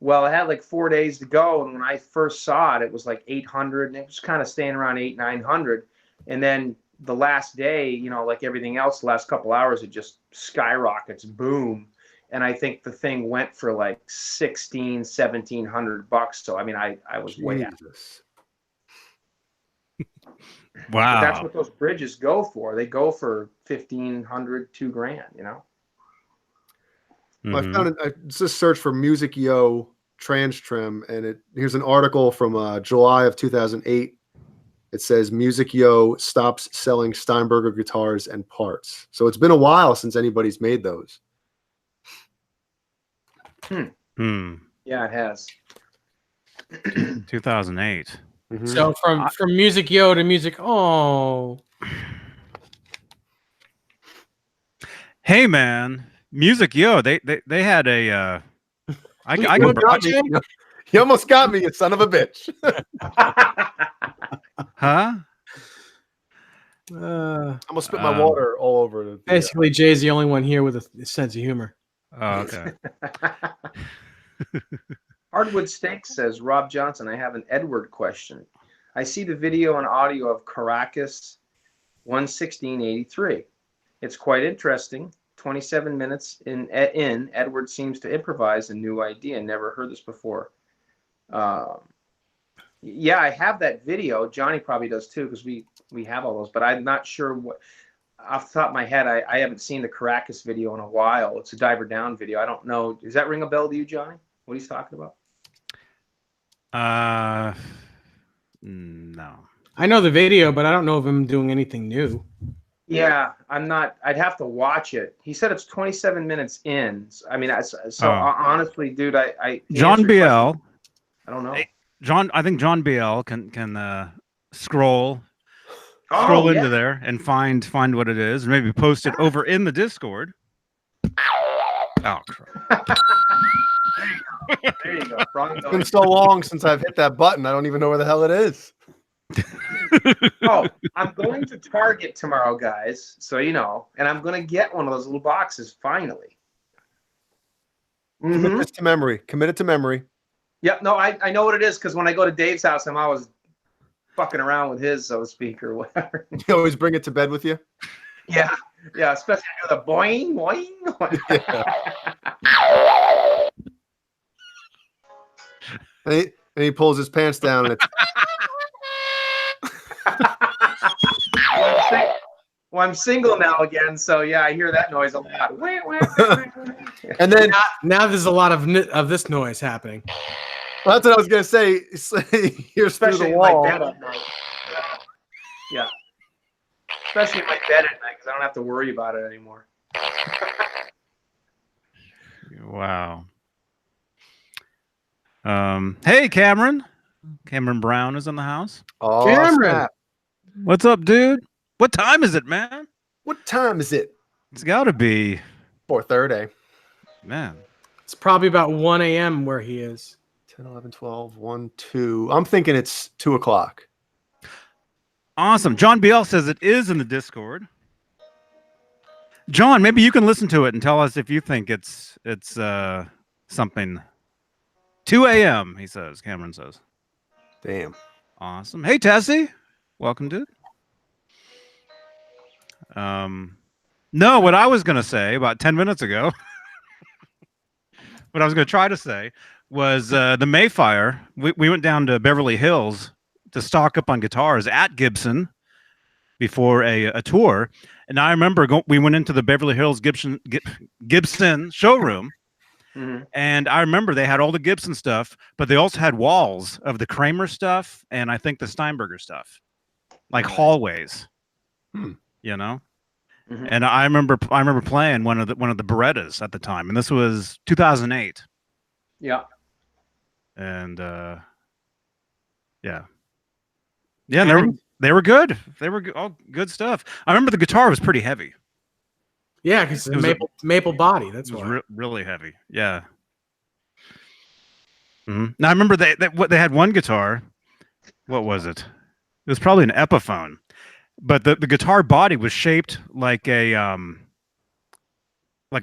Well, I had like 4 days to go, and when I first saw it, it was like 800, and it was kind of staying around 800-900. And then the last day, like everything else, the last couple hours, it just skyrockets, boom. And I think the thing went for like $1,700. So I mean, I was way out. Wow. But that's what those bridges go for. They go for $1,500, $2,000. I found it. I just searched for Music Yo trans trim, and here's an article from July of 2008. It says Music Yo stops selling Steinberger guitars and parts. So it's been a while since anybody's made those. Yeah, it has. 2008. Mm-hmm. So from Music Yo to Music, oh. Hey man, Music Yo, they had a You almost got me, you son of a bitch. huh? I'm gonna spit my water all over the Basically, Jay's the only one here with a sense of humor. Oh, okay. Hardwood Steak says, Rob Johnson, I have an Edward question. I see the video and audio of Caracas 11683. It's quite interesting. 27 minutes in, Edward seems to improvise a new idea. Never heard this before. Yeah, I have that video. Johnny probably does too, because we have all those, but I'm not sure what. Off the top of my head, I haven't seen the Caracas video in a while. It's a Diver Down video. I don't know. Does that ring a bell to you, Johnny? What he's talking about? No. I know the video, but I don't know if I'm doing anything new. Yeah, I'm not. I'd have to watch it. He said it's 27 minutes in. I mean, honestly, dude, John BL. I don't know. I think John BL can scroll into there and find what it is, and maybe post it over in the Discord. Oh, crap. There you go. It's been so long since I've hit that button. I don't even know where the hell it is. I'm going to Target tomorrow, guys. So and I'm going to get one of those little boxes finally. Commit this to memory. Commit it to memory. Yep. No, I know what it is because when I go to Dave's house, I'm always fucking around with his, so to speak, or whatever. You always bring it to bed with you? Yeah, especially with a boing, boing. And he pulls his pants down, and it's... Well, I'm single now again, so yeah, I hear that noise a lot. And then now there's a lot of this noise happening. Well, that's what I was gonna say. Here's Especially through the wall. in my bed at night. Yeah, especially in my bed at night because I don't have to worry about it anymore. Wow. Hey, Cameron. Cameron Brown is in the house. Oh, Cameron. snap. What's up, dude? What time is it, man? What time is it? It's got to be 4:30. Man. It's probably about 1 a.m. where he is. 10, 11, 12, 1, 2. I'm thinking it's 2 o'clock. Awesome. John BL says it is in the Discord. John, maybe you can listen to it and tell us if you think it's something. 2 a.m. he says. Cameron says. Damn. Awesome. Hey, Tessie. Welcome, dude. No, what I was going to say about 10 minutes ago, what I was going to try to say was the Mayfire. We went down to Beverly Hills to stock up on guitars at Gibson. before a tour. And I remember we went into the Beverly Hills Gibson showroom. Mhm. And I remember they had all the Gibson stuff, but they also had walls of the Kramer stuff and I think the Steinberger stuff, like hallways, you know. Mhm. And I remember playing one of the Berettas at the time, and this was 2008. Yeah. And yeah, they were good. They were all good stuff. I remember the guitar was pretty heavy. Yeah, because it's a maple body. That's why. Really heavy. Yeah. Now I remember they had one guitar. What was it? It was probably an Epiphone, but the guitar body was shaped like a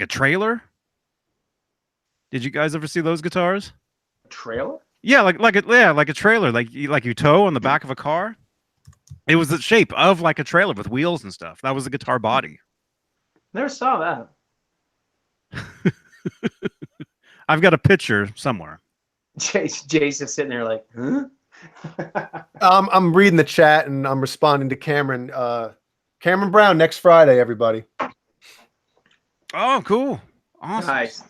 trailer. Did you guys ever see those guitars? Trailer? Yeah, like a trailer, like you tow on the back of a car. It was the shape of like a trailer with wheels and stuff. That was the guitar body. Never saw that. I've got a picture somewhere. Jay's just sitting there like, huh? I'm reading the chat and I'm responding to Cameron. Cameron Brown next Friday, everybody. Oh, cool. Awesome. Nice.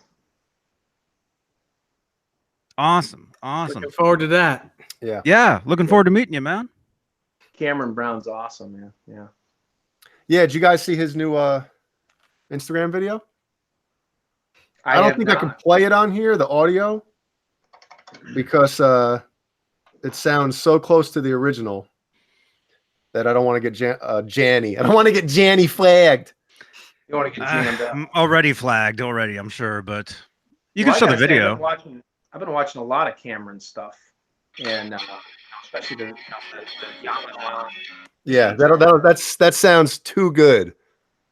Awesome. Looking forward to that. Yeah. Yeah. Looking forward to meeting you, man. Cameron Brown's awesome, man. Yeah. Yeah. Did you guys see his new Instagram video? I don't think I can play it on here, the audio, because it sounds so close to the original that I don't want to get Janny. I don't want to get Janny flagged. You want to get jammed up? I'm already flagged already, I'm sure, but you can show the video. I've been watching a lot of Cameron stuff, and especially the Yamaha. Yeah, that sounds too good.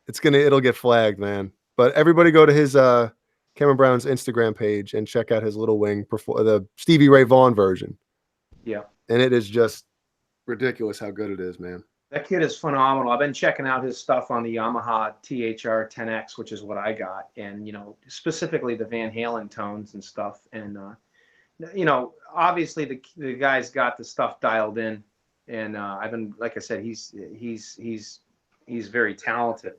It'll get flagged, man. But everybody go to his Cameron Brown's Instagram page and check out his Little Wing the Stevie Ray Vaughan version. Yeah, and it is just ridiculous how good it is, man. That kid is phenomenal. I've been checking out his stuff on the Yamaha THR 10X, which is what I got, and specifically the Van Halen tones and stuff. And obviously the guy's got the stuff dialed in, and I've been, like I said, he's very talented,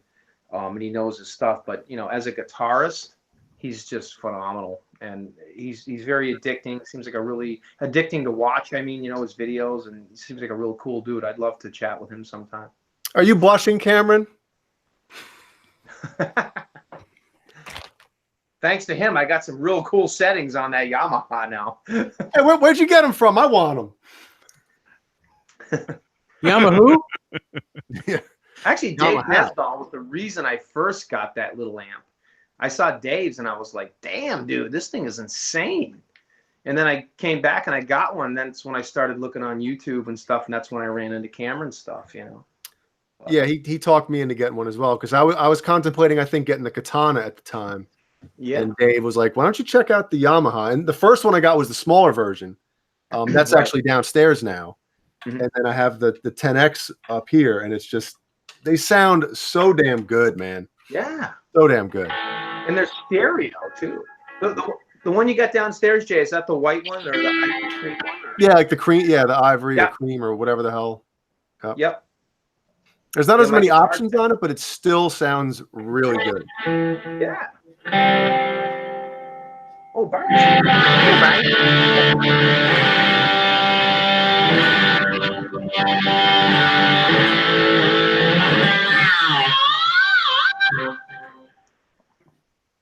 and he knows his stuff. But as a guitarist, he's just phenomenal, and he's very addicting. Seems like a really addicting to watch. I mean, his videos, and he seems like a real cool dude. I'd love to chat with him sometime. Are you blushing, Cameron? Thanks to him, I got some real cool settings on that Yamaha now. Hey, where'd you get them from? I want them. Yamaha? Yeah. Actually, Dave Nesbitt was the reason I first got that little amp. I saw Dave's and I was like, damn, dude, this thing is insane. And then I came back and I got one. That's when I started looking on YouTube and stuff. And that's when I ran into Cameron's stuff, Yeah, he talked me into getting one as well, because I was contemplating, I think, getting the Katana at the time. Yeah. And Dave was like, why don't you check out the Yamaha? And the first one I got was the smaller version. That's actually downstairs now. Mm-hmm. And then I have the 10X up here, and it's just, they sound so damn good, man. Yeah. So damn good. And they're stereo, too. The one you got downstairs, Jay, is that the white one or the ivory cream one? Yeah, like the cream, the ivory or cream or whatever the hell. Yep. There's not as many options on it, but it still sounds really good. Yeah. Oh, Barney. Hey, Barney.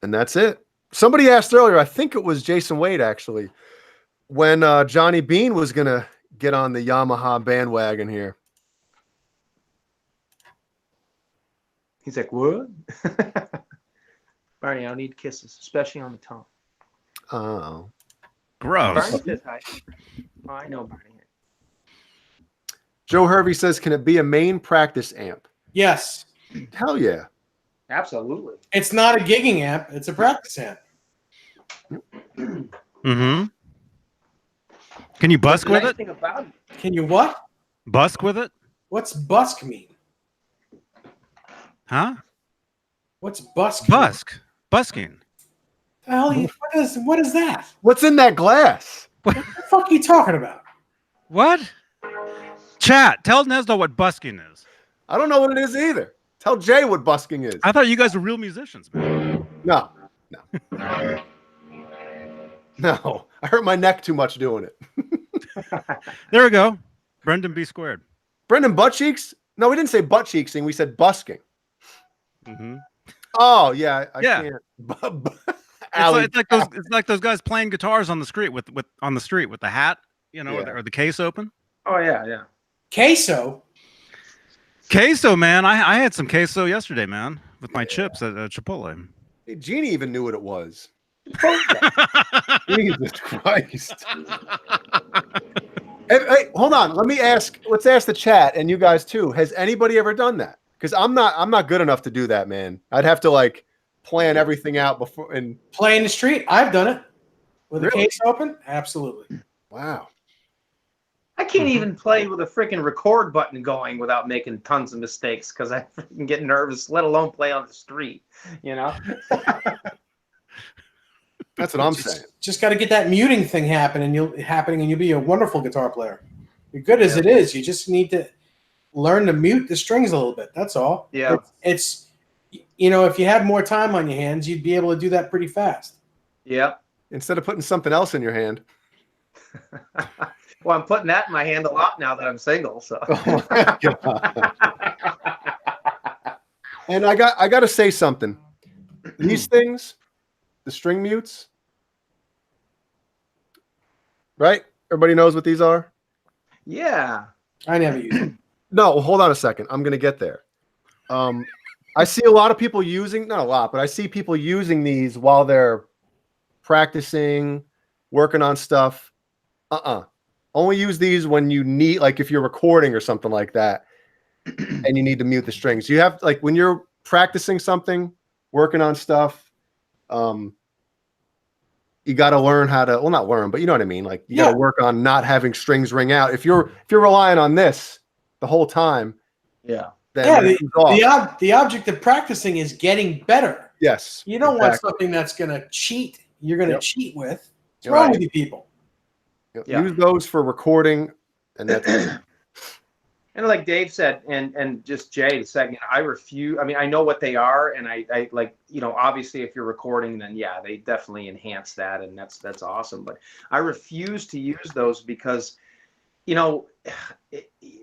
And that's it. Somebody asked earlier, I think it was Jason Wade actually, when Johnny Beane was going to get on the Yamaha bandwagon here. He's like, what? Barney, I don't need kisses, especially on the tongue. Oh. Gross. Barney says hi. Oh, I know Barney. Joe Hervey says, can it be a main practice amp? Yes. Hell yeah. Absolutely. It's not a gigging amp. It's a practice amp. Mm-hmm. Can you busk with it? Can you what? Busk with it? What's busk mean? Huh? What's busk? Busk. Busking. The hell? What is that? What's in that glass? What the fuck are you talking about? What? Chat. Tell Nesdo what busking is. I don't know what it is either. Tell Jay what busking is. I thought you guys were real musicians, man. No. No. I hurt my neck too much doing it. There we go. Brendan B squared. Brendan butt cheeks? No, we didn't say butt cheeksing. We said busking. Mm-hmm. Oh yeah, I can't. It's like those guys playing guitars on the street with the hat, you know, or the case open. Oh yeah. Queso. Queso, man. I had some queso yesterday, man, with my chips at Chipotle. Hey, Jeannie even knew what it was. Jesus Christ. Hey, hold on. Let's ask the chat and you guys too. Has anybody ever done that? Because I'm not good enough to do that, man. I'd have to like plan everything out before and play in the street. I've done it with Really? a case open. Absolutely. Wow. I can't even play with a freaking record button going without making tons of mistakes because I freaking get nervous, let alone play on the street, you know? That's what I'm saying. Just got to get that muting thing happening, and you'll be a wonderful guitar player. You're good as it is. You just need to learn to mute the strings a little bit. That's all. Yeah. It's if you had more time on your hands, you'd be able to do that pretty fast. Yeah. Instead of putting something else in your hand. Well, I'm putting that in my hand a lot now that I'm single. So. Oh my God. And I got to say something. These things, the string mutes, right? Everybody knows what these are? Yeah. I never use it. No, hold on a second. I'm going to get there. I see a lot of people using, not a lot, but I see people using these while they're practicing, working on stuff. Only use these when you need, like if you're recording or something like that, and you need to mute the strings. You have, like when you're practicing something, working on stuff, you got to learn how to, well, not learn, but you know what I mean? Like you got to work on not having strings ring out. If you're relying on this the whole time, then the object of practicing is getting better. Yes. You don't want something that's going to cheat. You're going to cheat with. What's wrong with you people? Use those for recording, and that's it. And like Dave said, and just Jay, the second, I refuse. I mean, I know what they are, and I like, obviously if you're recording, then they definitely enhance that, and that's awesome. But I refuse to use those because,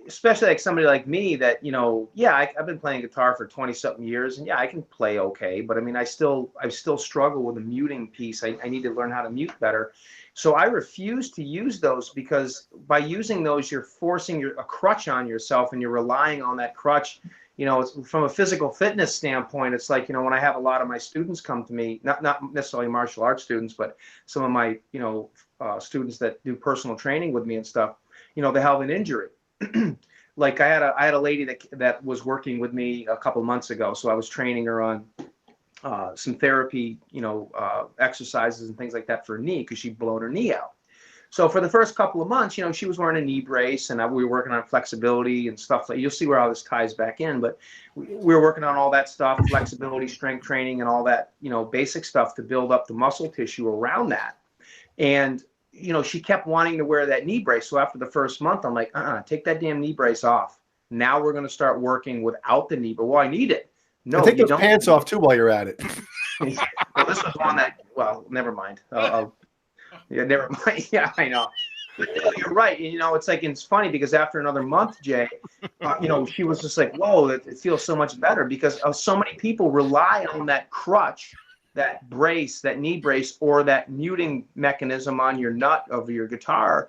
especially like somebody like me that, I've been playing guitar for 20-something years, and I can play okay, but I mean, I still struggle with the muting piece. I need to learn how to mute better. So I refuse to use those because by using those, you're forcing a crutch on yourself, and you're relying on that crutch. It's, from a physical fitness standpoint, it's like, when I have a lot of my students come to me, not necessarily martial arts students, but some of my, students that do personal training with me and stuff, they have an injury. Like I had a lady that was working with me a couple months ago. So I was training her on some therapy, exercises and things like that for her knee, because she'd blown her knee out. So for the first couple of months, she was wearing a knee brace, and we were working on flexibility and stuff. Like, you'll see where all this ties back in, but we were working on all that stuff, flexibility, strength training, and all that, basic stuff to build up the muscle tissue around that. And, she kept wanting to wear that knee brace. So after the first month, I'm like, take that damn knee brace off. Now we're going to start working without the knee. But I need it. No, take those pants off too while you're at it. Well, this was one that, never mind. Never mind. Yeah, I know. But you're right. It's like, it's funny because after another month, Jay, she was just like, whoa, it feels so much better, because so many people rely on that crutch, that brace, that knee brace, or that muting mechanism on your nut of your guitar,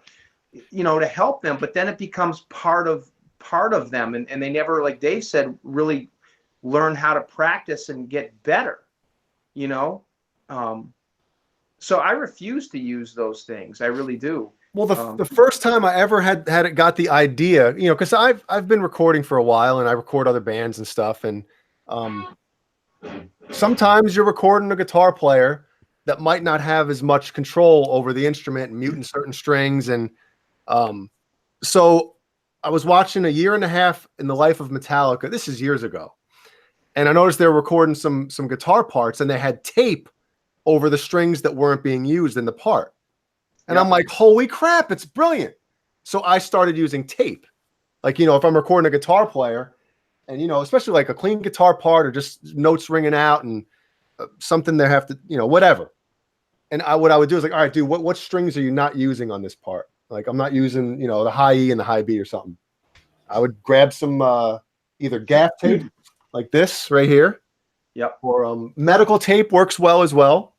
to help them. But then it becomes part of them. And they never, like Dave said, really learn how to practice and get better, so I refuse to use those things. I really do. Well, the first time I ever got the idea, because I've been recording for a while, and I record other bands and stuff, and sometimes you're recording a guitar player that might not have as much control over the instrument and muting certain strings, and so I was watching 1.5 years in the life of Metallica. This is years ago. And I noticed they were recording some guitar parts, and they had tape over the strings that weren't being used in the part. And I'm like, holy crap, it's brilliant. So I started using tape. Like, if I'm recording a guitar player and especially like a clean guitar part or just notes ringing out and something they have to, whatever. And what I would do is like, all right, dude, what strings are you not using on this part? Like, I'm not using, the high E and the high B or something. I would grab some either gaff tape like this right here. Yep. Or medical tape works well as well.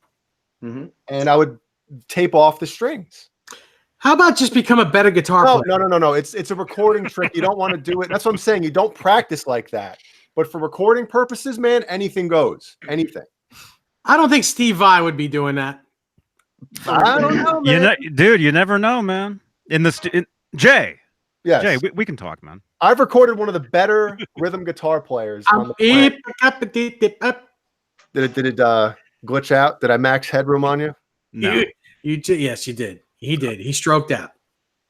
Mm-hmm. And I would tape off the strings. How about just become a better guitar player? No. It's a recording trick. You don't want to do it. That's what I'm saying. You don't practice like that. But for recording purposes, man, anything goes. Anything. I don't think Steve Vai would be doing that. I don't know, man. Dude, you never know, man. Jay. Yes. Jay, we can talk, man. I've recorded one of the better rhythm guitar players on the planet. Did it glitch out? Did I max headroom on you? No. Yes, you did. He did. He stroked out.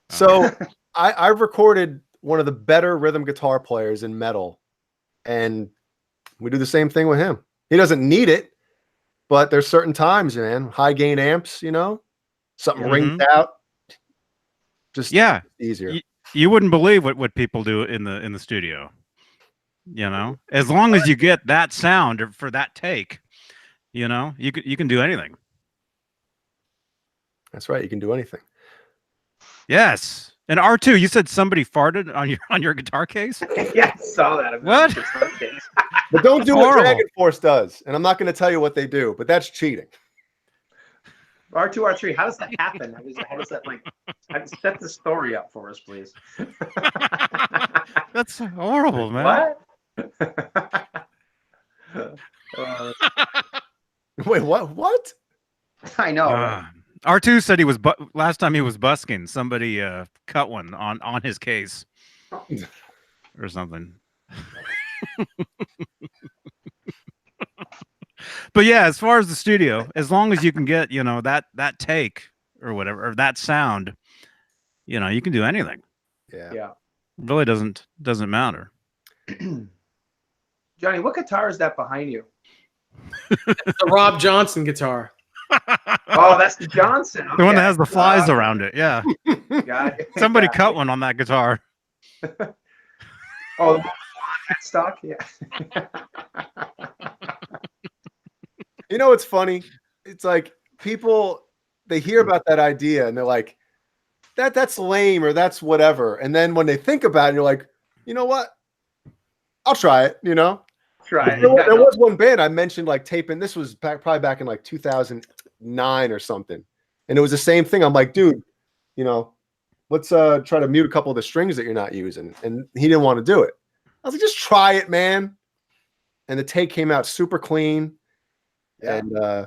So I've recorded one of the better rhythm guitar players in metal, and we do the same thing with him. He doesn't need it, but there's certain times, man, high gain amps, something rings out. Just easier. You wouldn't believe what people do in the studio. As long as you get that sound for that take, you can do anything. That's right. You can do anything. Yes. And R2, you said somebody farted on your guitar case? Yeah, I saw that. What? But don't do what Dragon Force does. And I'm not going to tell you what they do, but that's cheating. R2, R3, how does that happen? How does that set the story up for us, please? That's horrible, man. What? Wait, what? I know. R2 said he was last time he was busking. Somebody cut one on his case or something. But yeah, as far as the studio, as long as you can get that take or whatever, or that sound, you can do anything. Yeah. It really doesn't matter. Johnny, what guitar is that behind you? It's the RobJohnson guitar. Oh, that's the Johnson. Okay. The one that has the flies around it. Yeah. Got it. Somebody cut one on that guitar. Oh, the stock? Yeah. It's funny. It's like people, they hear about that idea and they're like, that's lame or that's whatever. And then when they think about it, you're like, you know what? I'll try it, Try it. There was one band I mentioned like taping. This was probably back in like 2009 or something. And it was the same thing. I'm like, dude, let's try to mute a couple of the strings that you're not using. And he didn't want to do it. I was like, just try it, man. And the take came out super clean. Yeah.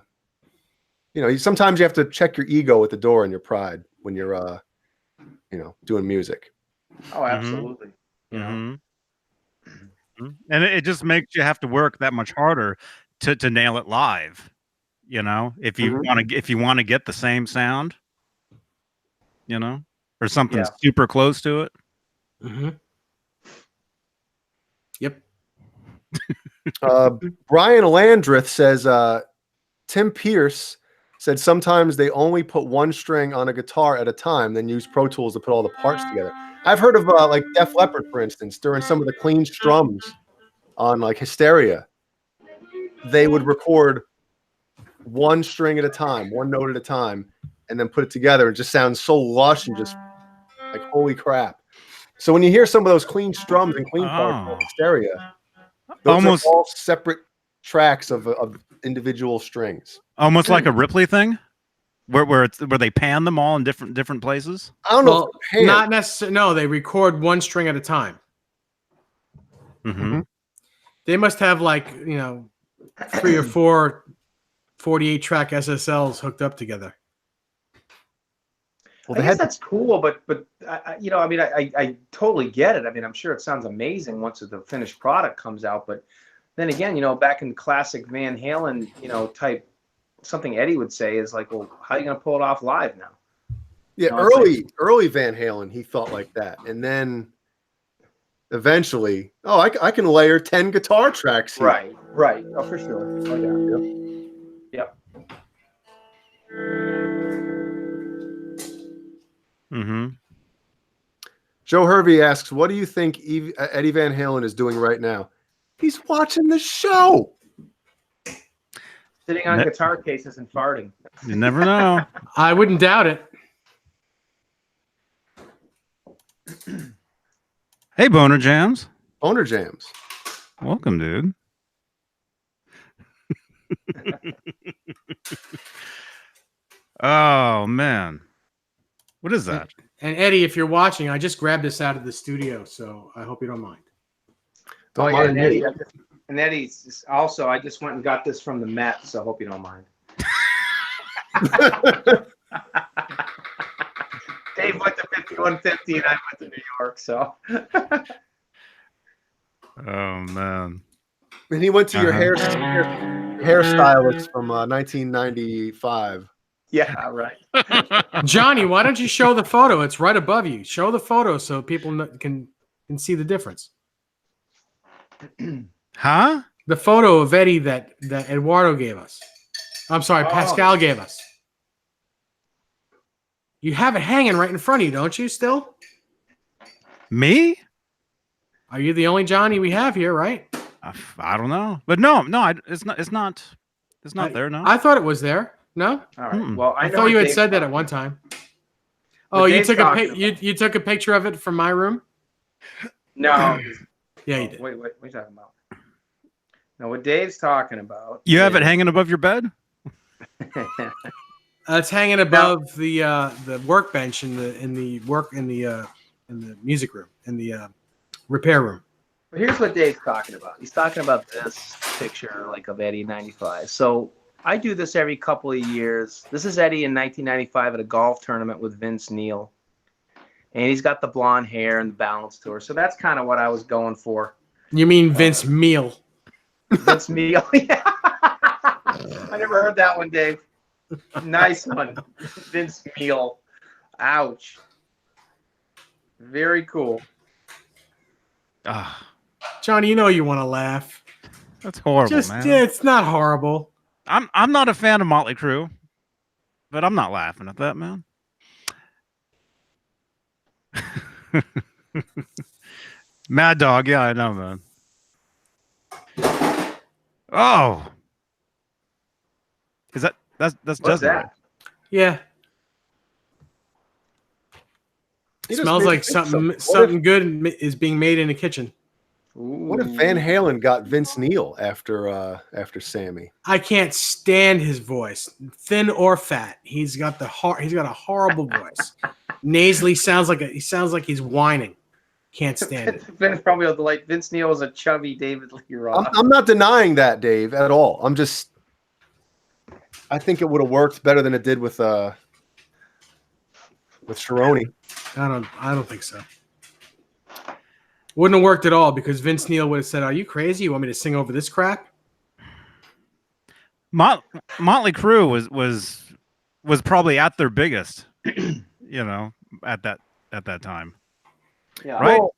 And, sometimes you have to check your ego at the door and your pride when you're, doing music. Oh, absolutely. And it just makes you have to work that much harder to nail it live. If you want to get the same sound, or something super close to it. Yep. Brian Landreth says Tim Pierce said sometimes they only put one string on a guitar at a time, then use Pro Tools to put all the parts together. I've heard of like Def Leppard, for instance, during some of the clean strums on like Hysteria, they would record one string at a time, one note at a time, and then put it together. It just sounds so lush and just like holy crap. So when you hear some of those clean strums and clean parts on Hysteria, those are all separate tracks of individual strings. Almost like a Ripley thing, where they pan them all in different places. I don't know. Not necessarily. No, they record one string at a time. They must have like 3 or 4 48-track SSLs hooked up together. Well, I guess that's cool, but I totally get it. I mean, I'm sure it sounds amazing once the finished product comes out, but then again, back in classic Van Halen, type something Eddie would say is like, well, how are you going to pull it off live now? Yeah, early Van Halen, he thought like that, and then eventually, I can layer 10 guitar tracks here. Right. Oh, for sure. Oh, yeah. Yep. Joe Hervey asks, what do you think Eddie Van Halen is doing right now? He's watching the show. Sitting on guitar cases and farting. You never know. I wouldn't doubt it. Hey, Boner Jams. Boner Jams. Welcome, dude. Oh, man. What is that? And Eddie, if you're watching, I just grabbed this out of the studio, so I hope you don't mind. Don't Oh, yeah, mind and me. Eddie's also, I just went and got this from the Met, so I hope you don't mind. Dave went to 5150 and I went to New York, so. Oh, man. And he went to your hairstylist from 1995. Yeah, right. Johnny, why don't you show the photo? It's right above you. Show the photo so people can see the difference. Huh? The photo of Eddie that Eduardo gave us. I'm sorry, Pascal gave us. You have it hanging right in front of you, don't you, still? Me? Are you the only Johnny we have here, right? I don't know. But no, it's not there, no. I thought it was there. No? All right. Well, I know thought you had Dave's said that at talking one about. time. What Oh, you Dave's took talking you took a picture of it from my room? No. Yeah, you did. Wait, what are you talking about? No, what Dave's talking about. You have it is- hanging above your bed? It's hanging above the workbench in the music room, in the repair room. But here's what Dave's talking about. He's talking about this picture, like of Eddie in '95. So I do this every couple of years. This is Eddie in 1995 at a golf tournament with Vince Neil, and he's got the blonde hair and the balance tour. So that's kind of what I was going for. You mean Vince Meal? Vince Neil. Yeah. I never heard that one, Dave. Nice one, Vince Neil. Ouch. Very cool. Ah, Johnny, you know you want to laugh. that's horrible, man. Yeah, it's not horrible. I'm not a fan of Motley Crue, but I'm not laughing at that, man. Mad Dog, yeah, I know, man. Oh, is that's What's Justin? that? Right? Yeah, He just smells made like a pizza. something good is being made in the kitchen. What if Van Halen got Vince Neil after Sammy? I can't stand his voice, thin or fat. He's got a horrible voice. Nasally he sounds like he's whining. Can't stand it. Vince probably like Vince Neil was a chubby David Lee Roth. I'm not denying that, Dave, at all. I think it would have worked better than it did with Sharoni. I don't think so. Wouldn't have worked at all because Vince Neil would have said, "Are you crazy? You want me to sing over this crap?" Motley Crue was probably at their biggest, at that time. Yeah. Right? Well,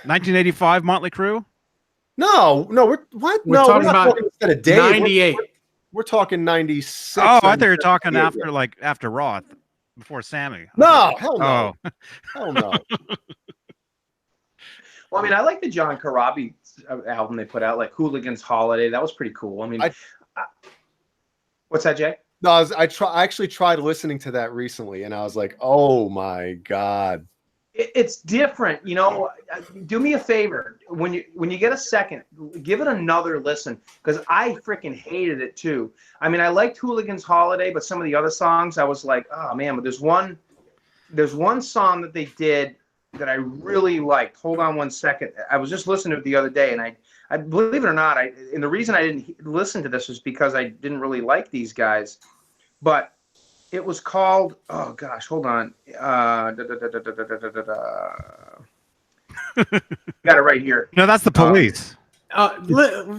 1985 Motley Crue? no, we're talking not about talking instead of Dave. 98. We're talking 96. Oh, I thought you were talking 97. after Roth, before Sammy. No, hell no. Oh, Hell no. Well, I mean, I like the John Corabi album they put out, like Hooligan's Holiday. That was pretty cool. I mean, what's that, Jay? No, I actually tried listening to that recently, and I was like, "Oh my god!" It's different, Do me a favor when you get a second, give it another listen because I freaking hated it too. I mean, I liked Hooligan's Holiday, but some of the other songs I was like, oh man. But there's one song that they did that I really liked. Hold on one second. I was just listening to it the other day, and I believe it or not, and the reason I didn't listen to this was because I didn't really like these guys, but it was called, oh gosh, hold on. Got it right here. no, that's the Police.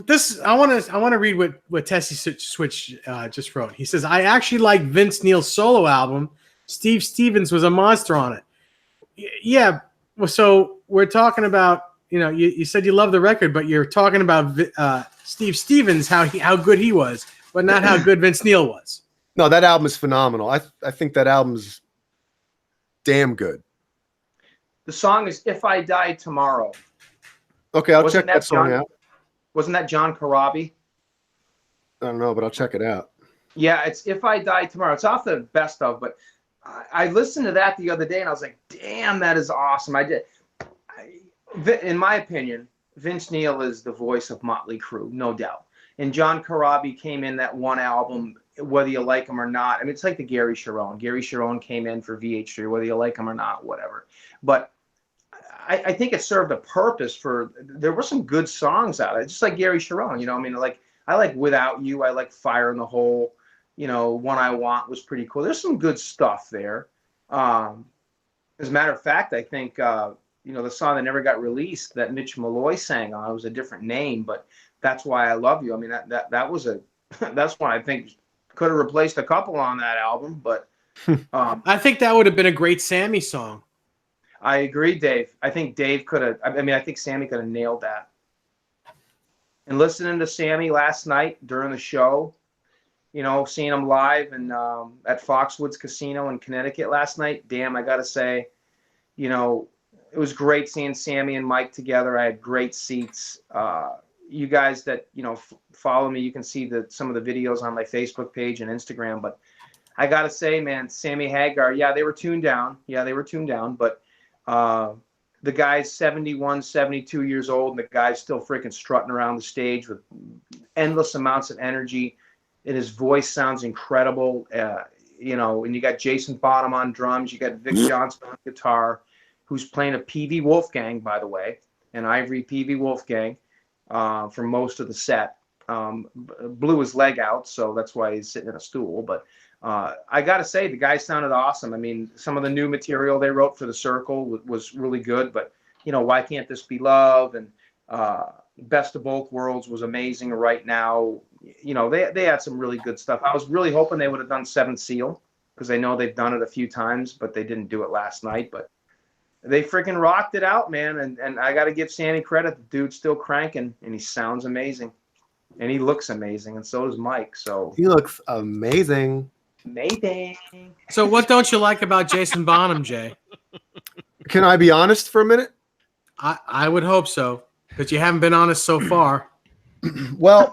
This I want to read what Tessie Switch just wrote. He says, "I actually like Vince Neil's solo album. Steve Stevens was a monster on it." Yeah. Well, so we're talking about, you said you love the record, but you're talking about Steve Stevens, how good he was, but not how good Vince Neil was. No, that album is phenomenal. I think that album's damn good. The song is "If I Die Tomorrow." Okay, I'll Wasn't check that song John- out. Wasn't that John Corabi? I don't know, but I'll check it out. Yeah, it's "If I Die Tomorrow." It's off the best of, but I listened to that the other day and I was like, damn, that is awesome. In my opinion, Vince Neil is the voice of Motley Crue, no doubt. And John Corabi came in that one album, whether you like him or not. I mean, it's like the Gary Sharon. Gary Sharon came in for VH3, whether you like him or not, whatever. But I think it served a purpose there were some good songs out of it, just like Gary Sharon, you know. I mean, like, I like Without You, I like Fire in the Hole, you know, One I Want was pretty cool. There's some good stuff there. As a matter of fact, I think, you know, the song that never got released that Mitch Malloy sang on, it was a different name, but That's Why I Love You. I mean, that was that's one I think could have replaced a couple on that album, but I think that would have been a great Sammy song. I agree, Dave. I think Dave could have. I mean, I think Sammy could have nailed that. And listening to Sammy last night during the show, you know, seeing him live and at Foxwoods Casino in Connecticut last night. Damn, I gotta say, you know, it was great seeing Sammy and Mike together. I had great seats. You guys that, you know, follow me, you can see some of the videos on my Facebook page and Instagram. But I gotta say, man, Sammy Hagar, yeah, they were tuned down. But the guy's 71, 72 years old, and the guy's still freaking strutting around the stage with endless amounts of energy, and his voice sounds incredible. You know, and you got Jason Bonham on drums, you got Vic Johnson on guitar, who's playing a PV Wolfgang, by the way, an Ivory PV Wolfgang for most of the set. Blew his leg out, so that's why he's sitting in a stool. But I got to say, the guy sounded awesome. I mean, some of the new material they wrote for the Circle was really good. But, you know, Why Can't This Be Love? And Best of Both Worlds was amazing right now. You know, they had some really good stuff. I was really hoping they would have done Seventh Seal, because I know they've done it a few times, but they didn't do it last night. But they freaking rocked it out, man. And I got to give Sammy credit. The dude's still cranking, and he sounds amazing. And he looks amazing, and so does Mike. So He looks amazing. amazing. So what don't you like about Jason Bonham, Jay? Can I be honest for a minute? I would hope so, because you haven't been honest so far. Well,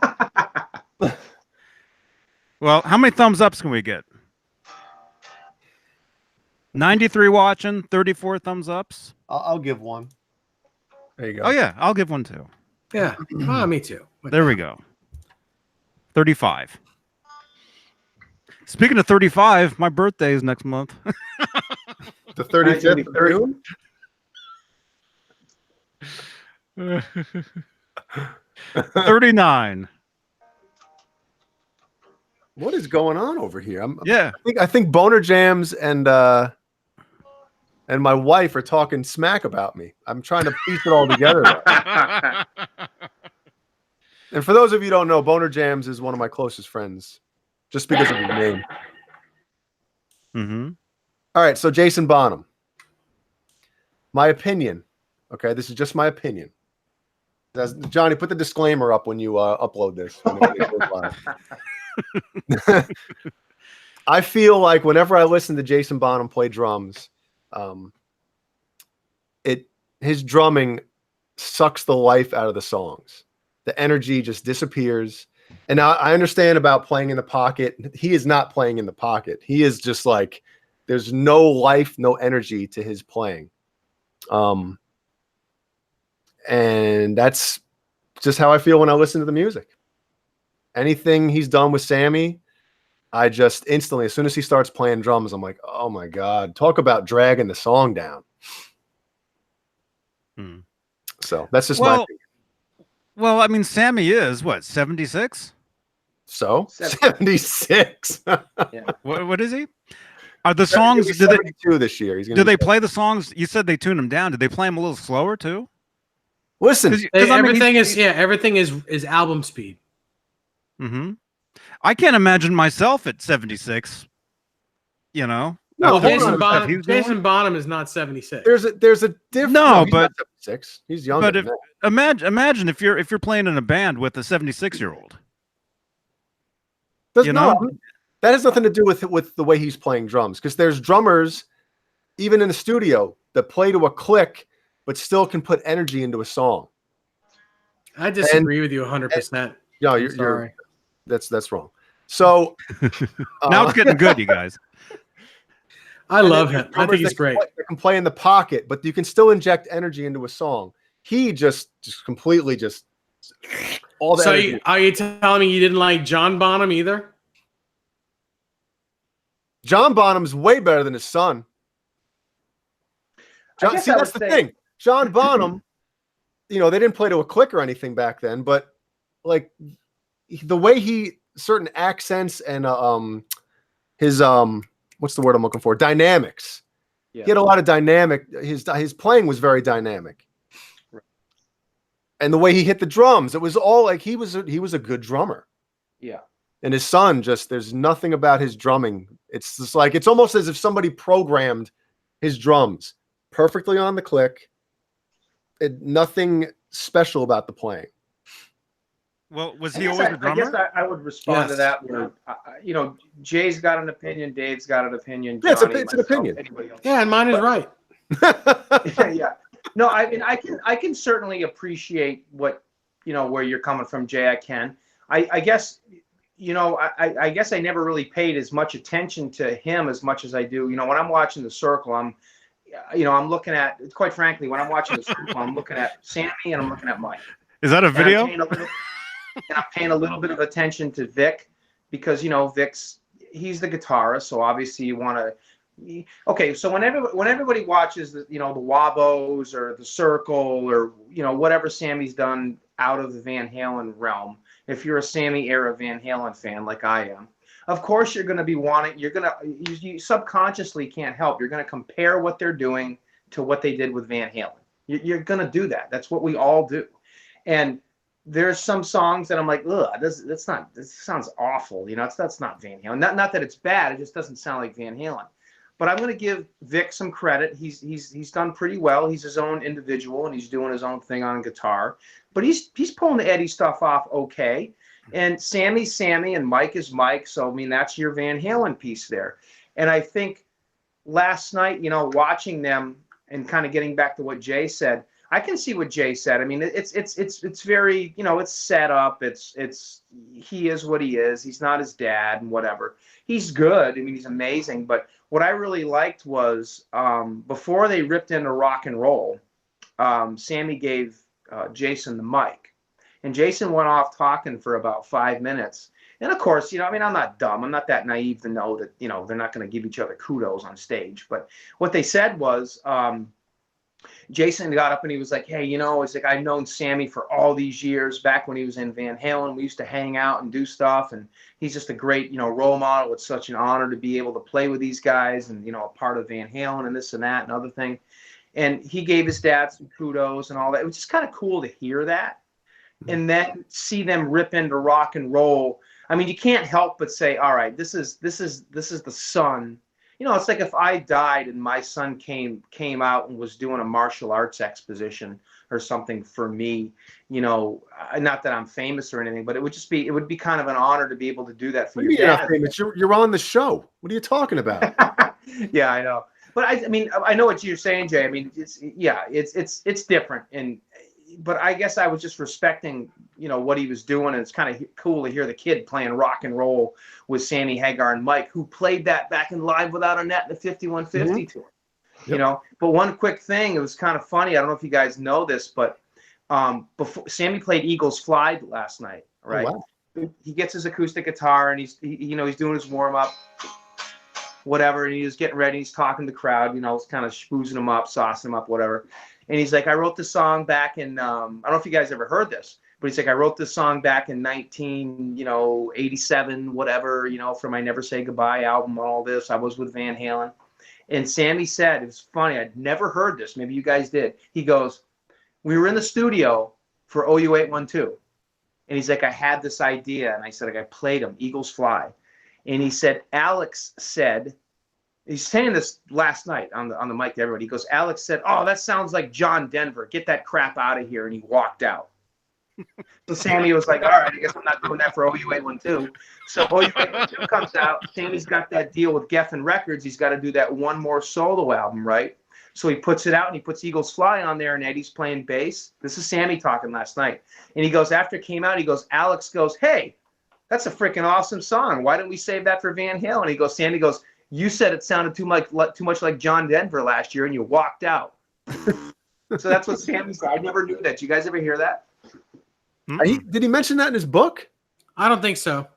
Well, how many thumbs ups can we get? 93 watching, 34 thumbs ups. I'll give one. There you go. Oh yeah, I'll give one too. Yeah, me too. There we go. 35. Speaking of 35, my birthday is next month. The 35th of June? 39. What is going on over here? Yeah. I think Boner Jams and my wife are talking smack about me. I'm trying to piece it all together. And for those of you who don't know, Boner Jams is one of my closest friends, just because of his name. Mm-hmm. All right, so Jason Bonham. My opinion. Okay, this is just my opinion. Johnny, put the disclaimer up when you upload this. I feel like whenever I listen to Jason Bonham play drums, his drumming sucks the life out of the songs. The energy just disappears. And now I understand about playing in the pocket. He is not playing in the pocket. He is just like, there's no life, no energy to his playing. And that's just how I feel when I listen to the music. Anything he's done with Sammy, I just instantly, as soon as he starts playing drums, I'm like, oh my God, talk about dragging the song down. So that's just my opinion. Well, I mean, Sammy is what, 76? So 76. Yeah. What is he? Are the songs? He's 72 this year? Do they play the songs? You said they tune them down. Did they play them a little slower too? Listen, everything is album speed. Mm-hmm. I can't imagine myself at 76. You know. No, Jason Bonham is not 76. There's a difference. No, but 76. He's younger. But imagine if you're playing in a band with a 76-year-old. That has nothing to do with the way he's playing drums. Because there's drummers, even in the studio, that play to a click, but still can put energy into a song. I disagree with you 100%. No, you're that's wrong. So now it's getting good, you guys. I love him. I think he's great. They can play in the pocket, but you can still inject energy into a song. He just completely just all the energy. Are you telling me you didn't like John Bonham either? John Bonham's way better than his son. See, that's the thing. John Bonham, you know, they didn't play to a click or anything back then, but like the way certain accents and his what's the word I'm looking for? Dynamics. Yeah. He had a lot of dynamic. His playing was very dynamic. Right. And the way he hit the drums, it was all like he was a good drummer. Yeah. And his son there's nothing about his drumming. It's just like, it's almost as if somebody programmed his drums perfectly on the click. Nothing special about the playing. Well, was he always a drummer? I guess I would respond to that. Where, you know, Jay's got an opinion, Dave's got an opinion. Yeah, Johnny, it's an opinion. Yeah, and mine is right. Yeah. No, I mean, I can certainly appreciate what, you know, where you're coming from, Jay. I can. I guess, you know, I guess I never really paid as much attention to him as much as I do. You know, when I'm watching the Circle, I'm looking at, quite frankly, when I'm watching the Circle, I'm looking at Sammy and I'm looking at Mike. Is that a video? And I'm paying a little bit of attention to Vic because, you know, he's the guitarist. So obviously you want to, okay. So when everybody watches the, you know, the Wabos or the Circle or, you know, whatever Sammy's done out of the Van Halen realm, if you're a Sammy era Van Halen fan, like I am, of course you're going to be you subconsciously can't help. You're going to compare what they're doing to what they did with Van Halen. You're going to do that. That's what we all do. And there's some songs that I'm like, ugh, this sounds awful. You know, that's not Van Halen. Not that it's bad. It just doesn't sound like Van Halen. But I'm going to give Vic some credit. He's done pretty well. He's his own individual and he's doing his own thing on guitar. But he's pulling the Eddie stuff off okay. And Sammy's Sammy and Mike is Mike. So I mean, that's your Van Halen piece there. And I think last night, you know, watching them and kind of getting back to what Jay said, I can see what Jay said. I mean, it's very, you know, it's set up. He is what he is. He's not his dad and whatever. He's good. I mean, he's amazing. But what I really liked was before they ripped into rock and roll, Sammy gave Jason the mic, and Jason went off talking for about 5 minutes. And of course, you know, I mean, I'm not dumb. I'm not that naive to know that, you know, they're not going to give each other kudos on stage. But what they said was, Jason got up and he was like, hey, you know, it's like, I've known Sammy for all these years. Back when he was in Van Halen, we used to hang out and do stuff. And he's just a great, you know, role model. It's such an honor to be able to play with these guys and, you know, a part of Van Halen and this and that and other thing. And he gave his dad some kudos and all that. It was just kind of cool to hear that. And then see them rip into rock and roll. I mean, you can't help but say, all right, this is the son. You know, it's like if I died and my son came out and was doing a martial arts exposition or something for me, you know, not that I'm famous or anything, but it would be kind of an honor to be able to do that for you. You're not famous. You're on the show. What are you talking about? Yeah, I know. But I mean, I know what you're saying, Jay. I mean, it's different. But I guess I was just respecting, you know, what he was doing. And it's kind of cool to hear the kid playing rock and roll with Sammy Hagar and Mike, who played that back in Live Without a Net in the 5150 tour. Yep. You know, but one quick thing, it was kind of funny. I don't know if you guys know this, but before Sammy played Eagles Fly last night, right? Oh, wow. He gets his acoustic guitar and he's doing his warm up, whatever. And he was getting ready. He's talking to the crowd, you know, kind of schmoozing him up, saucing him up, whatever. And he's like, I wrote this song back in, I don't know if you guys ever heard this, but he's like, I wrote this song back in 1987, whatever, you know, for my Never Say Goodbye album, all this. I was with Van Halen. And Sammy said, it was funny, I'd never heard this. Maybe you guys did. He goes, we were in the studio for OU 812. And he's like, I had this idea. And I said, like, I played him, Eagles Fly. And he said, Alex said, he's saying this last night on the mic to everybody. He goes, Alex said, oh, that sounds like John Denver. Get that crap out of here. And he walked out. So Sammy was like, all right, I guess I'm not doing that for OU 812. So OU 812 comes out. Sammy's got that deal with Geffen Records. He's got to do that one more solo album, right? So he puts it out and he puts Eagles Fly on there, and Eddie's playing bass. This is Sammy talking last night. And he goes, after it came out, he goes, Alex goes, hey, that's a freaking awesome song. Why didn't we save that for Van Halen? He goes, Sammy goes, you said it sounded too much like John Denver last year, and you walked out. So that's what Sammy said. I never knew that. You guys ever hear that? Did he mention that in his book? I don't think so.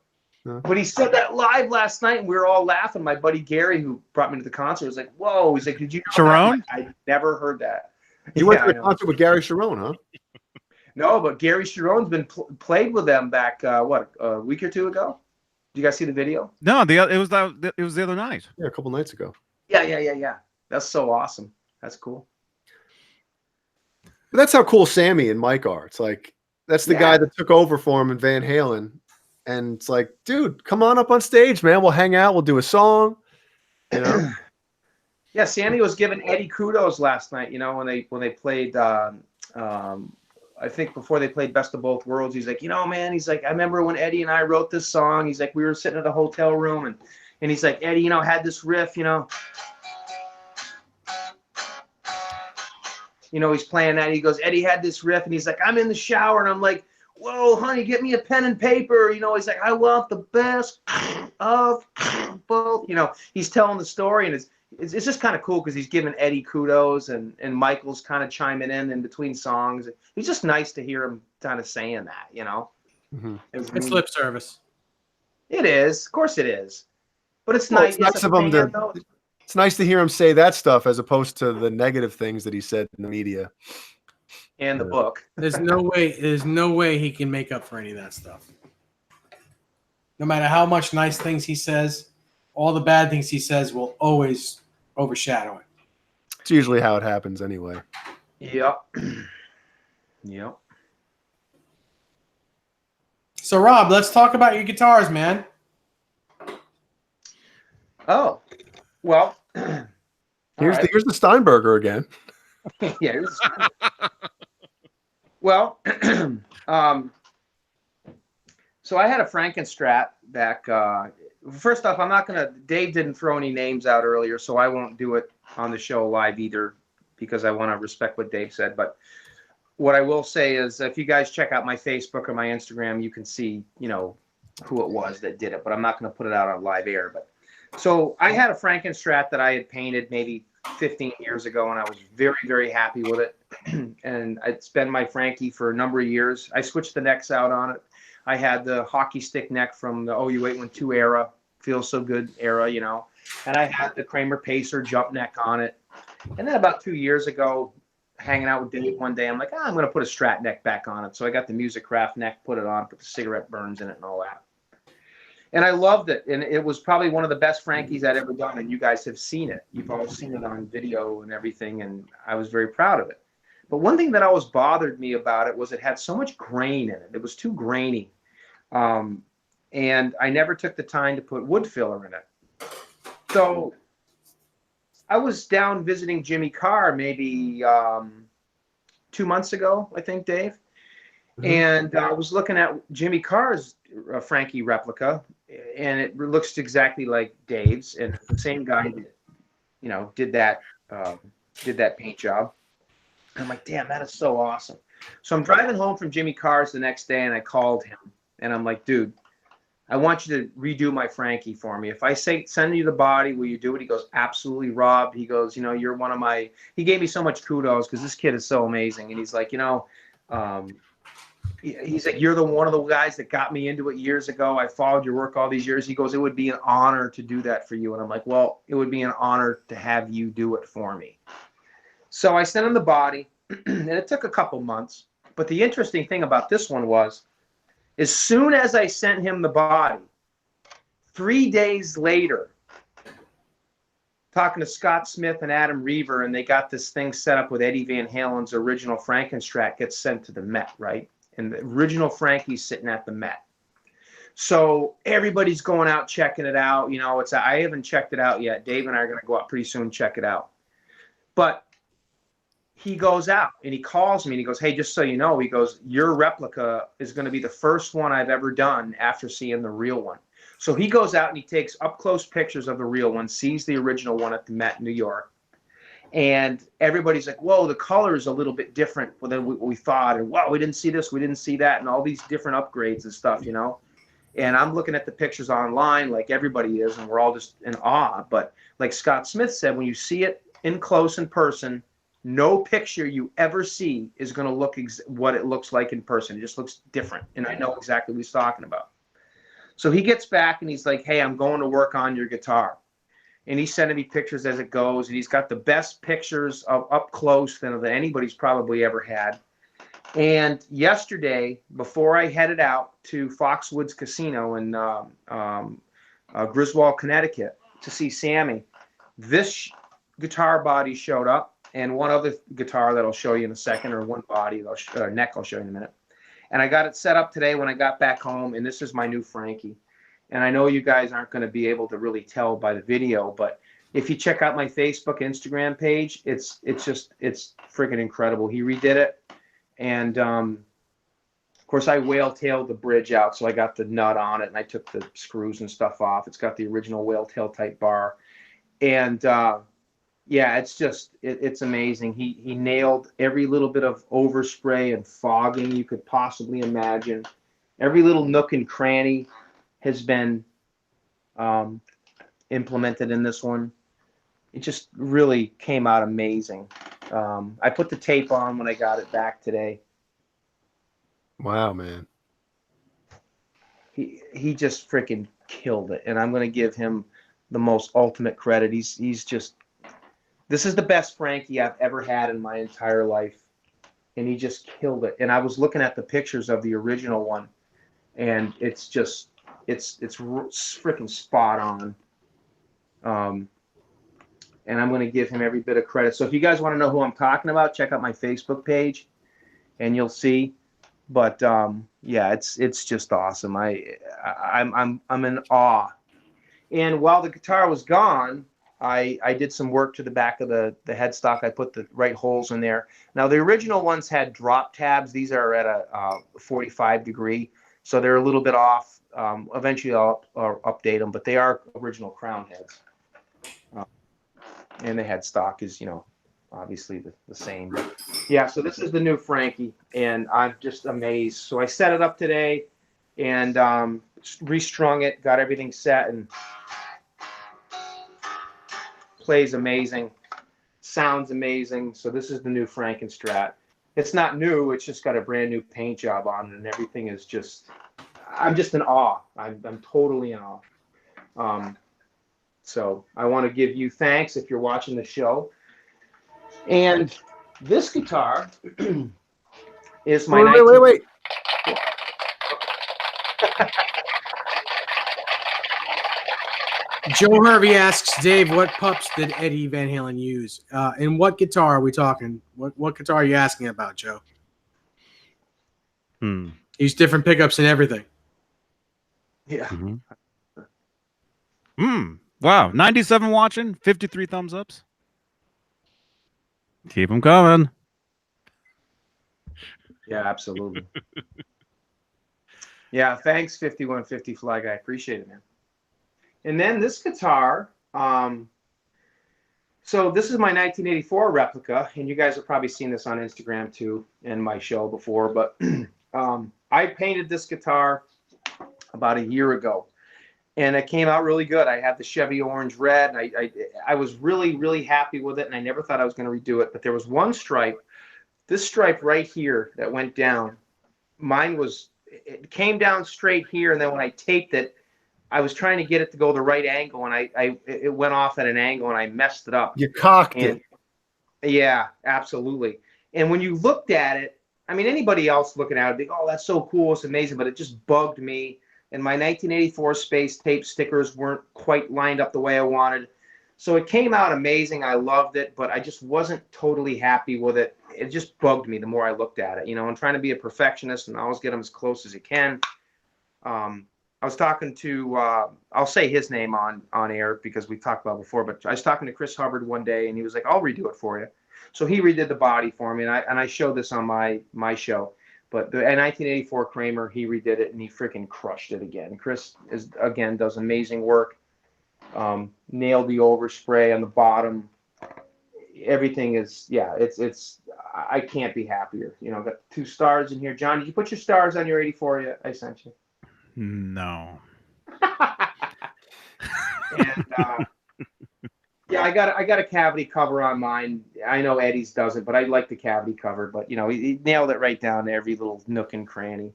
But he said that live last night, and we were all laughing. My buddy Gary, who brought me to the concert, was like, whoa. He's like, did you know Sharon? that? I never heard that. You went to a concert with Gary Sharon, huh? No, but Gary Sharon's been played with them back, a week or two ago? Did you guys see the video? No, it was the other night. Yeah, a couple nights ago. Yeah. That's so awesome. That's cool. But that's how cool Sammy and Mike are. It's like, that's the guy that took over for him in Van Halen. And it's like, dude, come on up on stage, man. We'll hang out. We'll do a song. You know? Yeah, Sammy was giving Eddie kudos last night, you know, when they played, I think before they played Best of Both Worlds. He's like, you know, man, he's like, I remember when Eddie and I wrote this song. He's like, we were sitting at a hotel room, and he's like, Eddie, you know, had this riff, you know. You know, he's playing that. He goes, Eddie had this riff, and he's like, I'm in the shower, and I'm like, whoa, honey, get me a pen and paper. You know, he's like, I want the best of both. You know, he's telling the story, and it's just kind of cool because he's giving Eddie kudos, and Michael's kind of chiming in between songs. It's just nice to hear him kind of saying that, you know. Mm-hmm. It's lip service. It is. Of course it is. But it's Well, nice. it's nice of him to... It's nice to hear him say that stuff as opposed to the negative things that he said in the media and the book. There's no way he can make up for any of that stuff. No matter how much nice things he says, all the bad things he says will always overshadow it. It's usually how it happens anyway. Yep. Yep. So Rob, let's talk about your guitars, man. Oh, well. Here's the Steinberger again. Yeah. Well, so I had a Frankenstrat back. First off, I'm not gonna. Dave didn't throw any names out earlier, so I won't do it on the show live either because I want to respect what Dave said. But what I will say is, if you guys check out my Facebook or my Instagram, you can see, you know, who it was that did it. But I'm not going to put it out on live air. But so I had a Frankenstrat that I had painted maybe 15 years ago, and I was very, very happy with it. And it's been my Frankie for a number of years. I switched the necks out on it. I had the hockey stick neck from the OU812 era, Feels So Good era, you know. And I had the Kramer Pacer jump neck on it. And then about 2 years ago, hanging out with Dave one day, I'm like, I'm going to put a Strat neck back on it. So I got the Music Craft neck, put it on, put the cigarette burns in it and all that. And I loved it. And it was probably one of the best Frankies I'd ever done. And you guys have seen it. You've all seen it on video and everything. And I was very proud of it. But one thing that always bothered me about it was it had so much grain in it. It was too grainy. And I never took the time to put wood filler in it. So I was down visiting Jimmy Carr maybe 2 months ago, I think, Dave. Mm-hmm. And I was looking at Jimmy Carr's Frankie replica, and it looks exactly like Dave's. And the same guy that, you know, did that paint job. And I'm like, damn, that is so awesome. So I'm driving home from Jimmy Carr's the next day, and I called him. And I'm like, dude, I want you to redo my Frankie for me. If I say send you the body, will you do it? He goes, absolutely, Rob. He goes, you know, you're one of my. He gave me so much kudos because this kid is so amazing. And he's like, you know, he's like, you're one of the guys that got me into it years ago. I followed your work all these years. He goes, it would be an honor to do that for you. And I'm like, well, it would be an honor to have you do it for me. So I sent him the body, and it took a couple months. But the interesting thing about this one was, as soon as I sent him the body, 3 days later, talking to Scott Smith and Adam Reaver, and they got this thing set up with Eddie Van Halen's original Frankenstrat gets sent to the Met, right? And the original Frankie's sitting at the Met. So everybody's going out checking it out. You know, I haven't checked it out yet. Dave and I are going to go out pretty soon and check it out. But he goes out and he calls me and he goes, hey, just so you know, he goes, your replica is going to be the first one I've ever done after seeing the real one. So he goes out and he takes up close pictures of the real one, sees the original one at the Met in New York. And everybody's like, whoa, the color is a little bit different than what we thought. And wow, we didn't see this, we didn't see that, and all these different upgrades and stuff, you know. And I'm looking at the pictures online like everybody is, and we're all just in awe. But like Scott Smith said, when you see it in close in person, no picture you ever see is going to look what it looks like in person. It just looks different. And I know exactly what he's talking about. So he gets back and he's like, hey, I'm going to work on your guitar. And he's sending me pictures as it goes. And he's got the best pictures of up close than anybody's probably ever had. And yesterday, before I headed out to Foxwoods Casino in Griswold, Connecticut, to see Sammy, this guitar body showed up, and one other guitar that I'll show you in a second, or one body, neck I'll show you in a minute. And I got it set up today when I got back home, and this is my new Frankie. And I know you guys aren't going to be able to really tell by the video, but if you check out my Facebook, Instagram page, it's freaking incredible. He redid it. And of course, I whale-tailed the bridge out, so I got the nut on it, and I took the screws and stuff off. It's got the original whale-tail type bar. And yeah, it's amazing. He nailed every little bit of overspray and fogging you could possibly imagine. Every little nook and cranny has been implemented in this one. It just really came out amazing. I put the tape on when I got it back today. Wow, man. He just freaking killed it, and I'm going to give him the most ultimate credit. He's just, this is the best Frankie I've ever had in my entire life, and he just killed it. And I was looking at the pictures of the original one, and it's just it's freaking spot on. And I'm going to give him every bit of credit. So if you guys want to know who I'm talking about, check out my Facebook page, and you'll see. But yeah, it's just awesome. I'm in awe. And while the guitar was gone, I did some work to the back of the headstock. I put the right holes in there. Now the original ones had drop tabs. These are at a 45 degree, so they're a little bit off. Eventually I'll update them, but they are original crown heads. And the headstock is, you know, obviously the same. But yeah, so this is the new Frankie, and I'm just amazed. So I set it up today and restrung it, got everything set, and plays amazing, sounds amazing. So this is the new Frankenstrat. It's not new, it's just got a brand new paint job on it, and everything is just, I'm just in awe. I'm totally in awe. So I want to give you thanks if you're watching the show. And this guitar is my wait. Joe Harvey asks Dave, what pups did Eddie Van Halen use? And what guitar are we talking? What guitar are you asking about, Joe? Use different pickups and everything. Yeah. Wow. 97 watching, 53 thumbs ups. Keep them coming. Yeah, absolutely. Yeah, thanks, 5150 Flag. I appreciate it, man. And then this guitar, so this is my 1984 replica, and you guys have probably seen this on Instagram too, and my show before, but I painted this guitar about a year ago, and it came out really good. I had the Chevy orange red, and I was really, really happy with it, and I never thought I was going to redo it, but there was one stripe, this stripe right here that went down. Mine was, it came down straight here, and then when I taped it, I was trying to get it to go the right angle, and it went off at an angle, and I messed it up. You cocked it. Yeah, absolutely. And when you looked at it, I mean, anybody else looking at it, they go, oh, that's so cool, it's amazing, but it just bugged me. And my 1984 space tape stickers weren't quite lined up the way I wanted. So it came out amazing. I loved it, but I just wasn't totally happy with it. It just bugged me the more I looked at it. You know, I'm trying to be a perfectionist and always get them as close as you can. I was talking to, I'll say his name on air because we've talked about it before, but I was talking to Chris Hubbard one day, and he was like, I'll redo it for you. So he redid the body for me, and I showed this on my show. But the 1984 Kramer, he redid it, and he freaking crushed it again. Chris does amazing work. Nailed the overspray on the bottom. everything is, yeah, it's, I can't be happier. You know, got 2 stars in here. John, did you put your stars on your 84 yet? I sent you. No. And yeah, I got a cavity cover on mine. I know Eddie's doesn't, but I like the cavity cover. But you know, he nailed it right down to every little nook and cranny.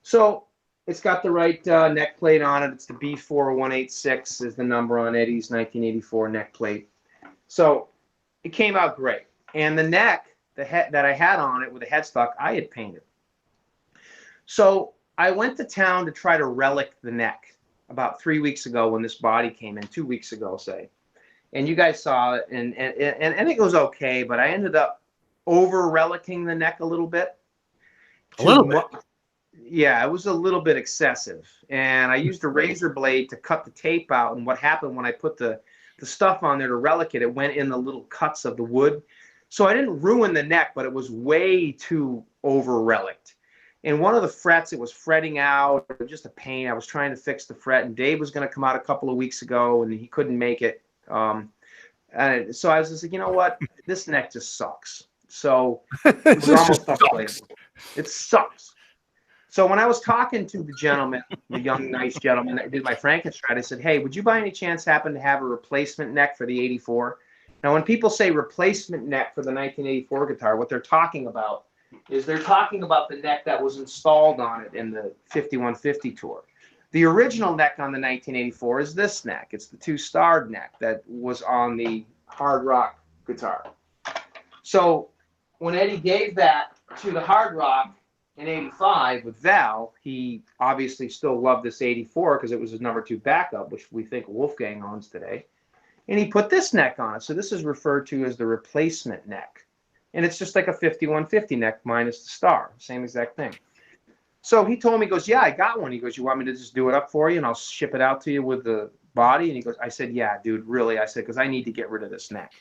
So it's got the right neck plate on it. It's the B4186 is the number on Eddie's 1984 neck plate. So it came out great. And the neck, the head that I had on it with the headstock, I had painted. So I went to town to try to relic the neck about 3 weeks ago when this body came in, 2 weeks ago, say. And you guys saw it, and it was okay, but I ended up over relicking the neck a little bit. A little bit? Yeah, it was a little bit excessive. And I used a razor blade to cut the tape out. And what happened when I put the stuff on there to relic it, it went in the little cuts of the wood. So I didn't ruin the neck, but it was way too over reliced. And one of the frets, it was fretting out, it was just a pain. I was trying to fix the fret, and Dave was going to come out a couple of weeks ago, and he couldn't make it. And so I was just like, you know what? This neck just sucks. So it was almost unplayable. It sucks. So when I was talking to the gentleman, the young, nice gentleman that did my Frankenstrat, I said, hey, would you by any chance happen to have a replacement neck for the 84? Now, when people say replacement neck for the 1984 guitar, what they're talking about is they're talking about the neck that was installed on it in the 5150 tour. The original neck on the 1984 is this neck. It's the 2-starred neck that was on the Hard Rock guitar. So when Eddie gave that to the Hard Rock in 85 with Val, he obviously still loved this 84 because it was his number 2 backup, which we think Wolfgang owns today. And he put this neck on it. So this is referred to as the replacement neck. And it's just like a 5150 neck minus the star, same exact thing. So he told me, he goes, yeah, I got one. He goes, you want me to just do it up for you and I'll ship it out to you with the body? And he goes, I said, yeah, dude, really? I said, because I need to get rid of this neck.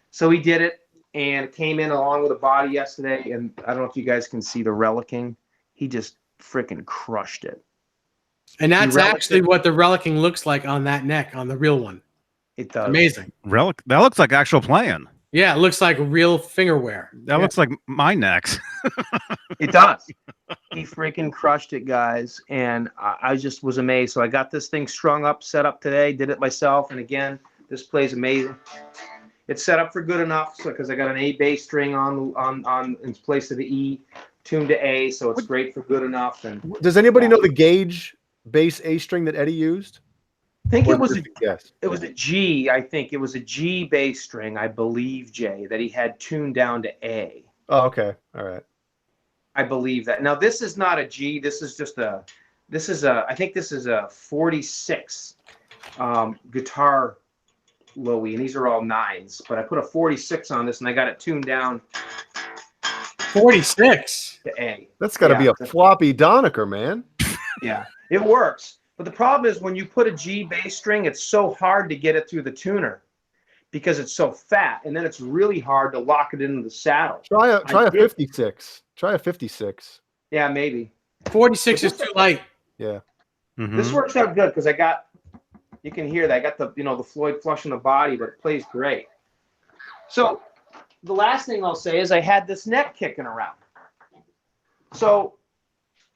So he did it, and it came in along with the body yesterday. And I don't know if you guys can see the relicking. He just freaking crushed it. And that's actually what the relicking looks like on that neck, on the real one. It does. Amazing. Relic. That looks like actual playing. Yeah, it looks like real finger wear. That looks like my necks. It does. He freaking crushed it, guys. And I just was amazed. So I got this thing strung up, set up today, did it myself. And again, this plays amazing. It's set up for good enough. So because I got an A bass string on in place of the E, tuned to A. So it's great for good enough. And does anybody know the gauge bass A string that Eddie used? I think it was a G. I think it was a G bass string, I believe, Jay, that he had tuned down to A. Oh, okay. All right. I believe that. Now this is not a G. This is just a. I think this is a 46 guitar lowy, and these are all 9s. But I put a 46 on this, and I got it tuned down. 46 to A. That's got to be a floppy Doniker, man. Yeah, it works. But the problem is when you put a G bass string, it's so hard to get it through the tuner because it's so fat, and then it's really hard to lock it into the saddle. Try a 56. Try a 56. Yeah, maybe. 46 is too light. Yeah. Mm-hmm. This works out good because you can hear that. I got the Floyd flush in the body, but it plays great. So the last thing I'll say is I had this neck kicking around. So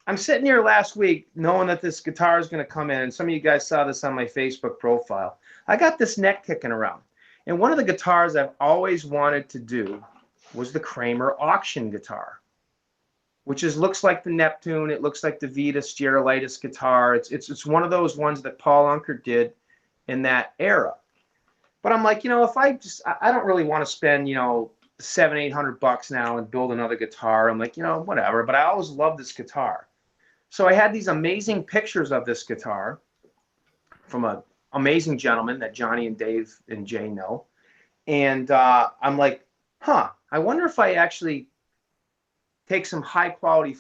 I'm sitting here last week knowing that this guitar is going to come in, and some of you guys saw this on my Facebook profile. I got this neck kicking around. And one of the guitars I've always wanted to do was the Kramer auction guitar, which looks like the Neptune. It looks like the Vita Stereolitis guitar. It's one of those ones that Paul Unkert did in that era. But I'm like, if I don't really want to spend, $700-800 now and build another guitar. I'm like, whatever. But I always loved this guitar. So I had these amazing pictures of this guitar from an amazing gentleman that Johnny and Dave and Jay know. And I'm like, I wonder if I actually take some high quality,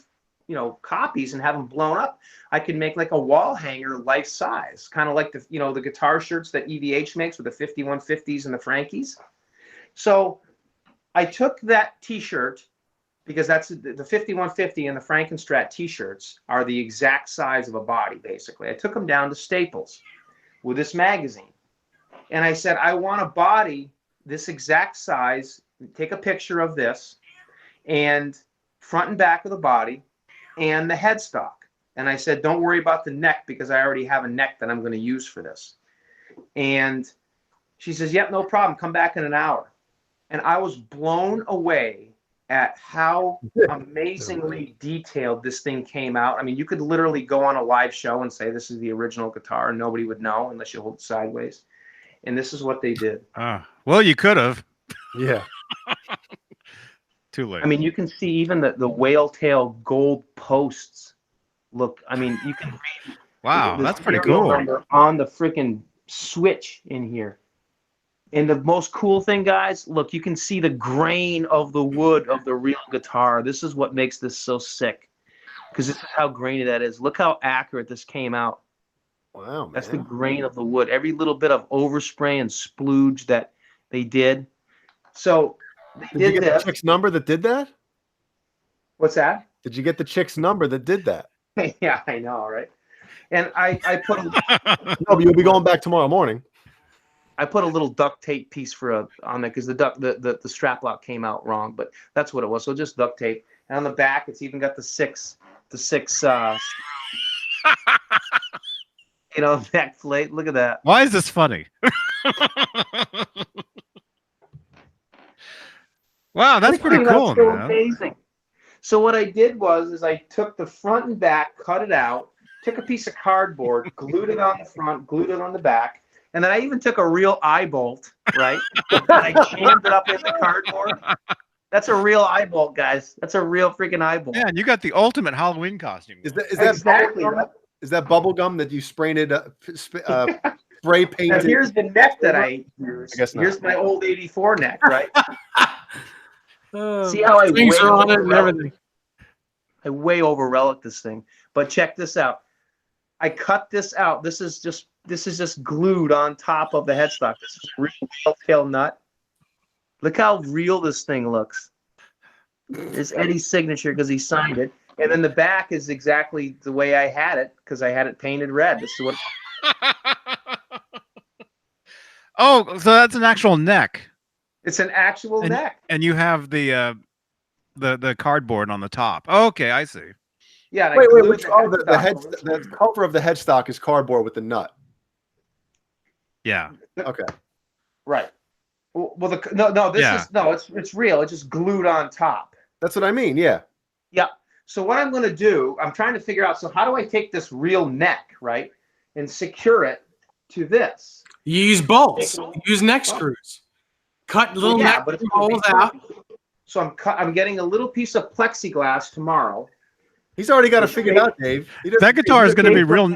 copies and have them blown up. I could make like a wall hanger life size, kind of like the guitar shirts that EVH makes with the 5150s and the Frankies. So I took that t-shirt, because that's the 5150 and the Frankenstrat t-shirts are the exact size of a body, basically. I took them down to Staples with this magazine. And I said, I want a body this exact size, take a picture of this, and front and back of the body, and the headstock. And I said, don't worry about the neck because I already have a neck that I'm going to use for this. And she says, yep, no problem. Come back in an hour. And I was blown away at how amazingly detailed this thing came out. I mean, you could literally go on a live show and say this is the original guitar and nobody would know unless you hold it sideways. And this is what they did. Well, you could have. Yeah. Too late. I mean, you can see even the whale tail gold posts. Look, I mean, you can read. Wow, the that's pretty serial cool. number on the freaking switch in here. And the most cool thing, guys, look, you can see the grain of the wood of the real guitar. This is what makes this so sick, because this is how grainy that is. Look how accurate this came out. Wow, man. That's the grain of the wood. Every little bit of overspray and splooge that they did. So they Did you did get this. the chick's number that did that? What's that? Did you get the chick's number that did that? Yeah, I know, right? And I put No, but you'll be going back tomorrow morning. I put a little duct tape piece on there because the strap lock came out wrong, but that's what it was. So just duct tape. And on the back, it's even got the six neck plate. Look at that. Why is this funny? Wow, that's pretty cool, so man. amazing. So what I did was I took the front and back, cut it out, took a piece of cardboard, glued it on the front, glued it on the back, and then I even took a real eye bolt, right? And I jammed it up in the cardboard. That's a real eye bolt, guys. That's a real freaking eye bolt. Yeah, and you got the ultimate Halloween costume. Is that exactly bubble gum? Is that bubble gum that you sprayed it, spray painted? Now here's the neck that I use. I guess not. Here's my old 84 neck, right? See how how I things way are on it and over-relic- everything. I way over relic this thing. But check this out. I cut this out. This is just glued on top of the headstock. This is a real tail nut. Look how real this thing looks. It's Eddie's signature because he signed it. And then the back is exactly the way I had it because I had it painted red. This is what. Oh, so that's an actual neck. It's an actual neck. And you have the cardboard on the top. Okay, I see. Yeah. and I Wait, glued which headstock. the cover of the headstock is cardboard with the nut. Yeah. Okay. Right. Well, it's real. It's just glued on top. That's what I mean. Yeah. Yeah. So what I'm going to do, I'm trying to figure out. So how do I take this real neck, right, and secure it to this? You use bolts. You use neck screws. Cut little neck but it's holes out. So I'm getting a little piece of plexiglass tomorrow. He's already got it figured out, Dave. That guitar is going to be real.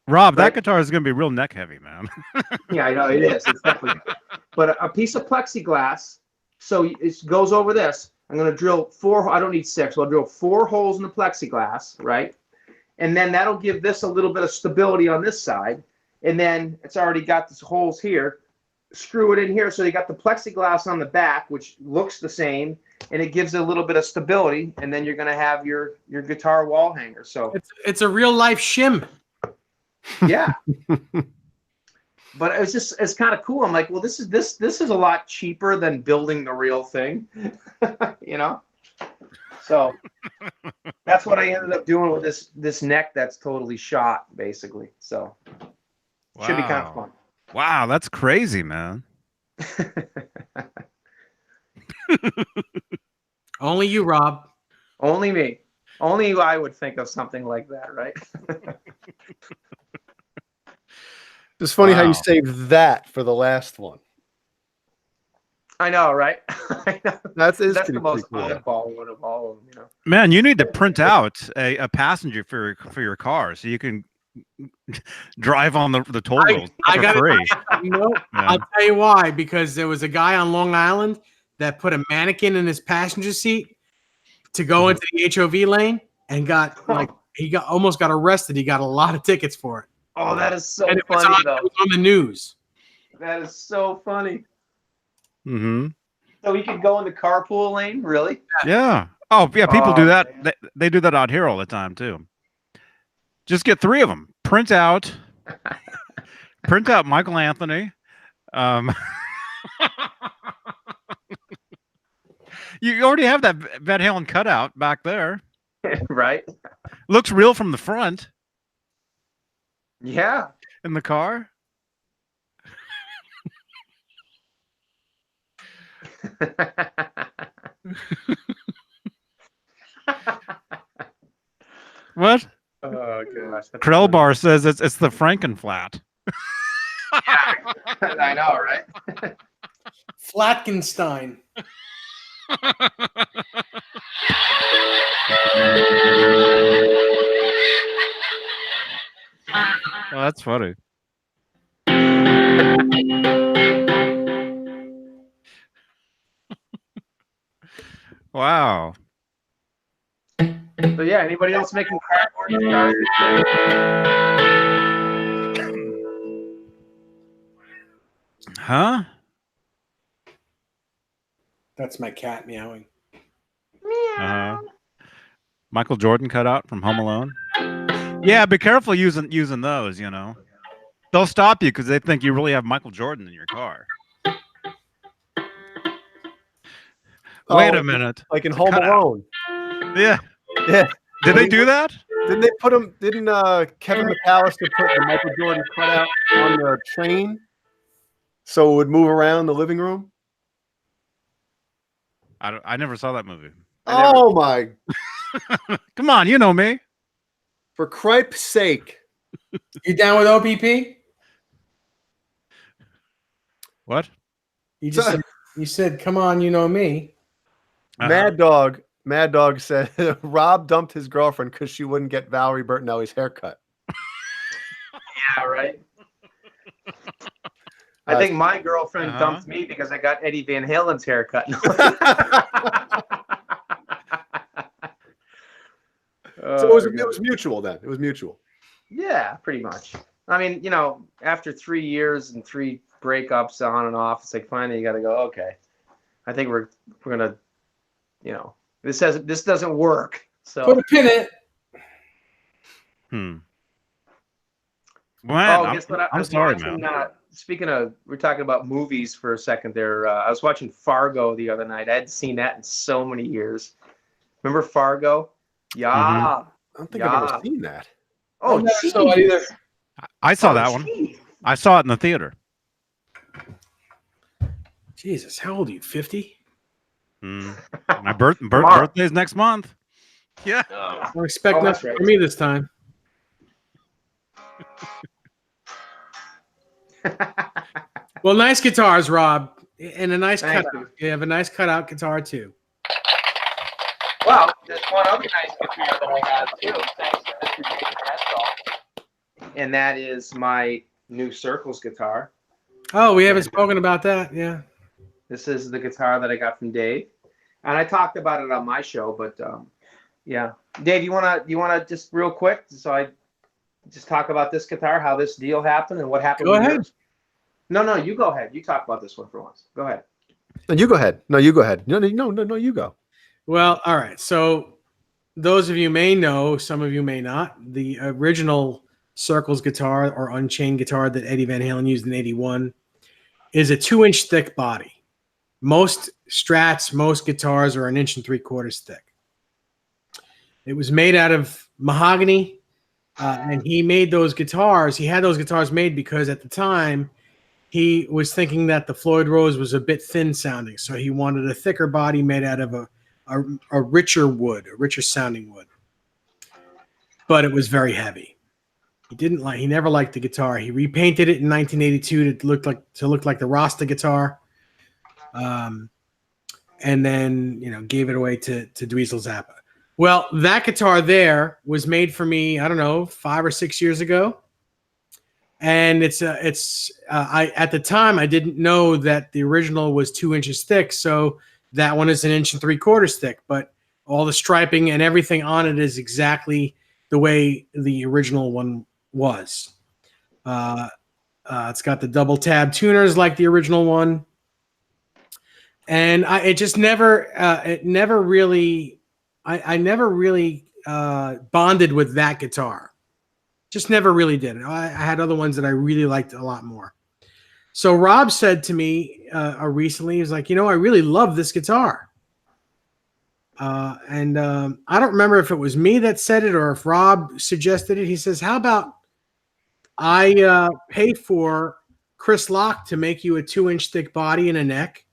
Rob, Right. that guitar is going to be real neck heavy, man. Yeah, I know it is. It's definitely. But a piece of plexiglass. So it goes over this. I'm going to drill 4. I don't need 6. I'll drill 4 holes in the plexiglass, right? And then that'll give this a little bit of stability on this side. And then it's already got these holes here. Screw it in here. So you got the plexiglass on the back, which looks the same, and it gives it a little bit of stability. And then you're going to have your guitar wall hanger. So It's a real life shim. yeah. But it's kind of cool. I'm like, well, this is a lot cheaper than building the real thing, you know. So that's what I ended up doing with this neck that's totally shot, basically. So should be kind of fun. Wow, that's crazy, man. Only you, Rob. Only me. Only I would think of something like that, right? It's funny how Wow. you saved that for the last one. I know, right? I know. That's The most oddball one of all of them, you know. Man, you need to print out a passenger for your car so you can drive on the toll road I for got free. No, Yeah. I'll tell you why. Because there was a guy on Long Island that put a mannequin in his passenger seat to go into the HOV lane and almost got arrested. He got a lot of tickets for it. Oh, that is so And it was funny, on, though. it was on the news. That is so funny. Mm-hmm. So he could go in the carpool lane, really? Yeah. Oh, yeah. People do Oh, that. man. They do that out here all the time too. Just get 3 of them. Print out Michael Anthony. You already have that Van Halen cutout back there. Right? Looks real from the front Yeah. in the car. What? Oh gosh. Krellbar says it's the Frankenflat. I know, right? Flatkenstein. Oh, that's funny. Wow. So yeah, anybody else making cardboard guitars? Huh? That's my cat meowing. Michael Jordan cutout from Home Alone. Yeah, be careful using those. You know, they'll stop you because they think you really have Michael Jordan in your car. Wait a minute. Like in Home cutout. Alone. Yeah. Yeah. Did they do that? Didn't they put him? Didn't Kevin McAllister put the Michael Jordan cutout on the train so it would move around the living room? I never saw that movie. Oh my! Come on, you know me. For cripe's sake! You down with OPP? What? You said, "Come on, you know me." Mad Dog said Rob dumped his girlfriend because she wouldn't get Valerie Bertinelli's haircut. Yeah, right. I think my girlfriend dumped me because I got Eddie Van Halen's haircut. So it was mutual then. It was mutual. Yeah, pretty much. I mean, you know, after 3 years and 3 breakups on and off, it's like finally you got to go. Okay, I think we're gonna, you know, this doesn't work. So put a pin in it. Well, guess what? I'm sorry, man. Speaking of, we're talking about movies for a second there. I was watching Fargo the other night. I hadn't seen that in so many years. Remember Fargo? Yeah. I don't think I've ever seen that. Oh, I never saw it either. I saw that one. I saw it in the theater. Jesus, how old are you? 50? My birthday's next month. Yeah. Don't expect nothing from me this time. Well, nice guitars, Rob, and a nice cutout. You have a nice cutout guitar too. Well, there's one other nice guitar that I have too, thanks to Mr. David Hessel. And that is my new Circles guitar. Oh, we haven't spoken about that. Yeah. This is the guitar that I got from Dave, and I talked about it on my show. But yeah, Dave, you wanna just real quick, so I just talk about this guitar, how this deal happened, and what happened. Go ahead. Yours? No, you go ahead. You talk about this one for once. Go ahead. No, you go ahead. No, you go ahead. No, you go. Well, all right. So those of you may know, some of you may not. The original Circles guitar or Unchained guitar that Eddie Van Halen used in '81 is a 2-inch thick body. Most Strats, most guitars are 1 3/4 inches thick. It was made out of mahogany, and he made those guitars. He had those guitars made because at the time he was thinking that the Floyd Rose was a bit thin sounding, so he wanted a thicker body made out of a richer wood, a richer sounding wood. But it was very heavy. He never liked the guitar. He repainted it in 1982 to look like the Rasta guitar. And then, gave it away to Dweezil Zappa. Well, that guitar there was made for me, I don't know, 5 or 6 years ago. And at the time I didn't know that the original was 2 inches thick. So that one is 1 3/4 inches thick, but all the striping and everything on it is exactly the way the original one was. It's got the double tab tuners like the original one. And I never really bonded with that guitar. Just never really did. I had other ones that I really liked a lot more. So Rob said to me recently, he was like, I really love this guitar. And I don't remember if it was me that said it or if Rob suggested it. He says, how about I pay for Chris Lock to make you a 2-inch thick body and a neck,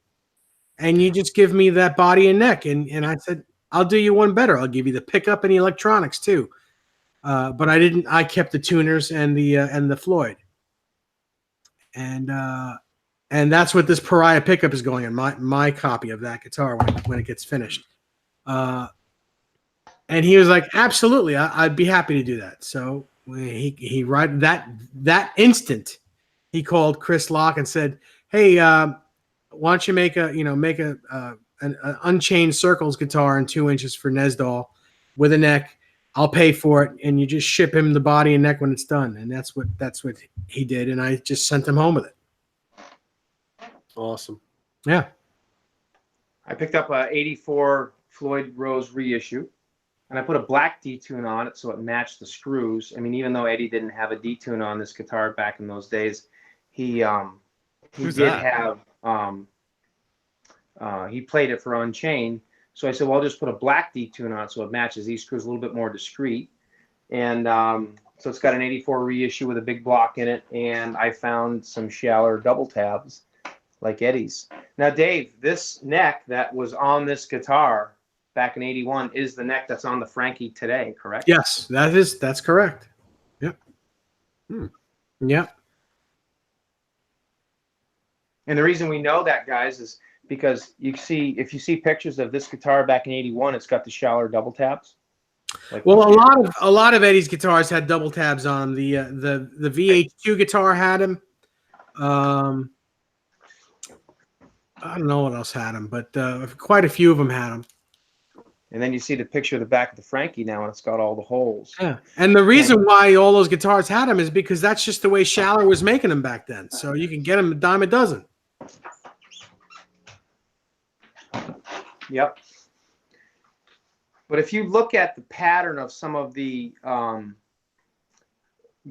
and you just give me that body and neck. And I said, I'll do you one better. I'll give you the pickup and the electronics too. But I didn't. I kept the tuners and the Floyd. And that's what this Pariah pickup is going in. My copy of that guitar when it gets finished. And he was like, absolutely, I'd be happy to do that. So he right that instant, he called Chris Lock and said, hey, why don't you make an Unchained Circles guitar in 2 inches for Nesdal with a neck. I'll pay for it, and you just ship him the body and neck when it's done. And that's what he did, and I just sent him home with it. Awesome. Yeah. I picked up a 84 Floyd Rose reissue, and I put a black D-tune on it so it matched the screws. I mean, even though Eddie didn't have a D-tune on this guitar back in those days, he did have he played it for Unchained. So I said, well, I'll just put a black D-tune on it so it matches. These screws a little bit more discreet. And so it's got an 84 reissue with a big block in it. And I found some Schaller double tabs like Eddie's. Now, Dave, this neck that was on this guitar back in 81 is the neck that's on the Frankie today, correct? Yes, that's correct. Yep. Yep. And the reason we know that, guys, is because if you see pictures of this guitar back in 81, it's got the Schaller double tabs. Well, a lot of Eddie's guitars had double tabs on them. The VH2 guitar had them. I don't know what else had them, but quite a few of them had them. And then you see the picture of the back of the Frankie now, and it's got all the holes. Yeah, and the reason why all those guitars had them is because that's just the way Schaller was making them back then. So you can get them a dime a dozen. Yep. But if you look at the pattern of some of the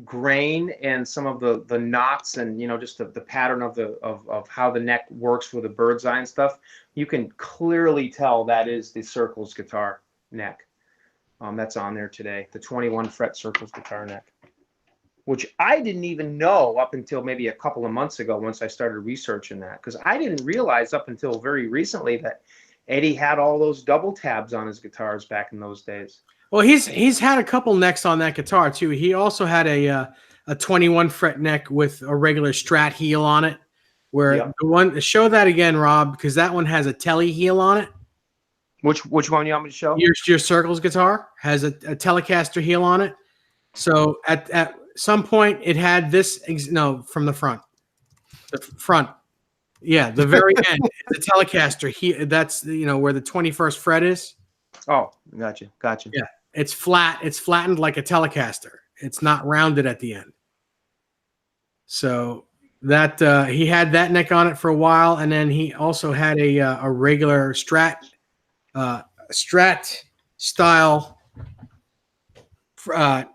grain and some of the knots and just the pattern of how the neck works with the bird's eye and stuff, you can clearly tell that is the Circles guitar neck that's on there today, the 21 fret Circles guitar neck, which I didn't even know up until maybe a couple of months ago once I started researching that, because I didn't realize up until very recently that Eddie had all those double tabs on his guitars back in those days. Well, he's had a couple necks on that guitar too. He also had a 21 fret neck with a regular Strat heel on it. Where the one, show that again, Rob, because that one has a Tele heel on it. Which one you want me to show? Your Circles guitar has a Telecaster heel on it. So at some point it had this from the front. The front. Yeah, the very end. The Telecaster heel, that's where the 21st fret is. Oh, gotcha. Yeah. It's flat. It's flattened like a Telecaster. It's not rounded at the end. So that he had that neck on it for a while, and then he also had a regular Strat style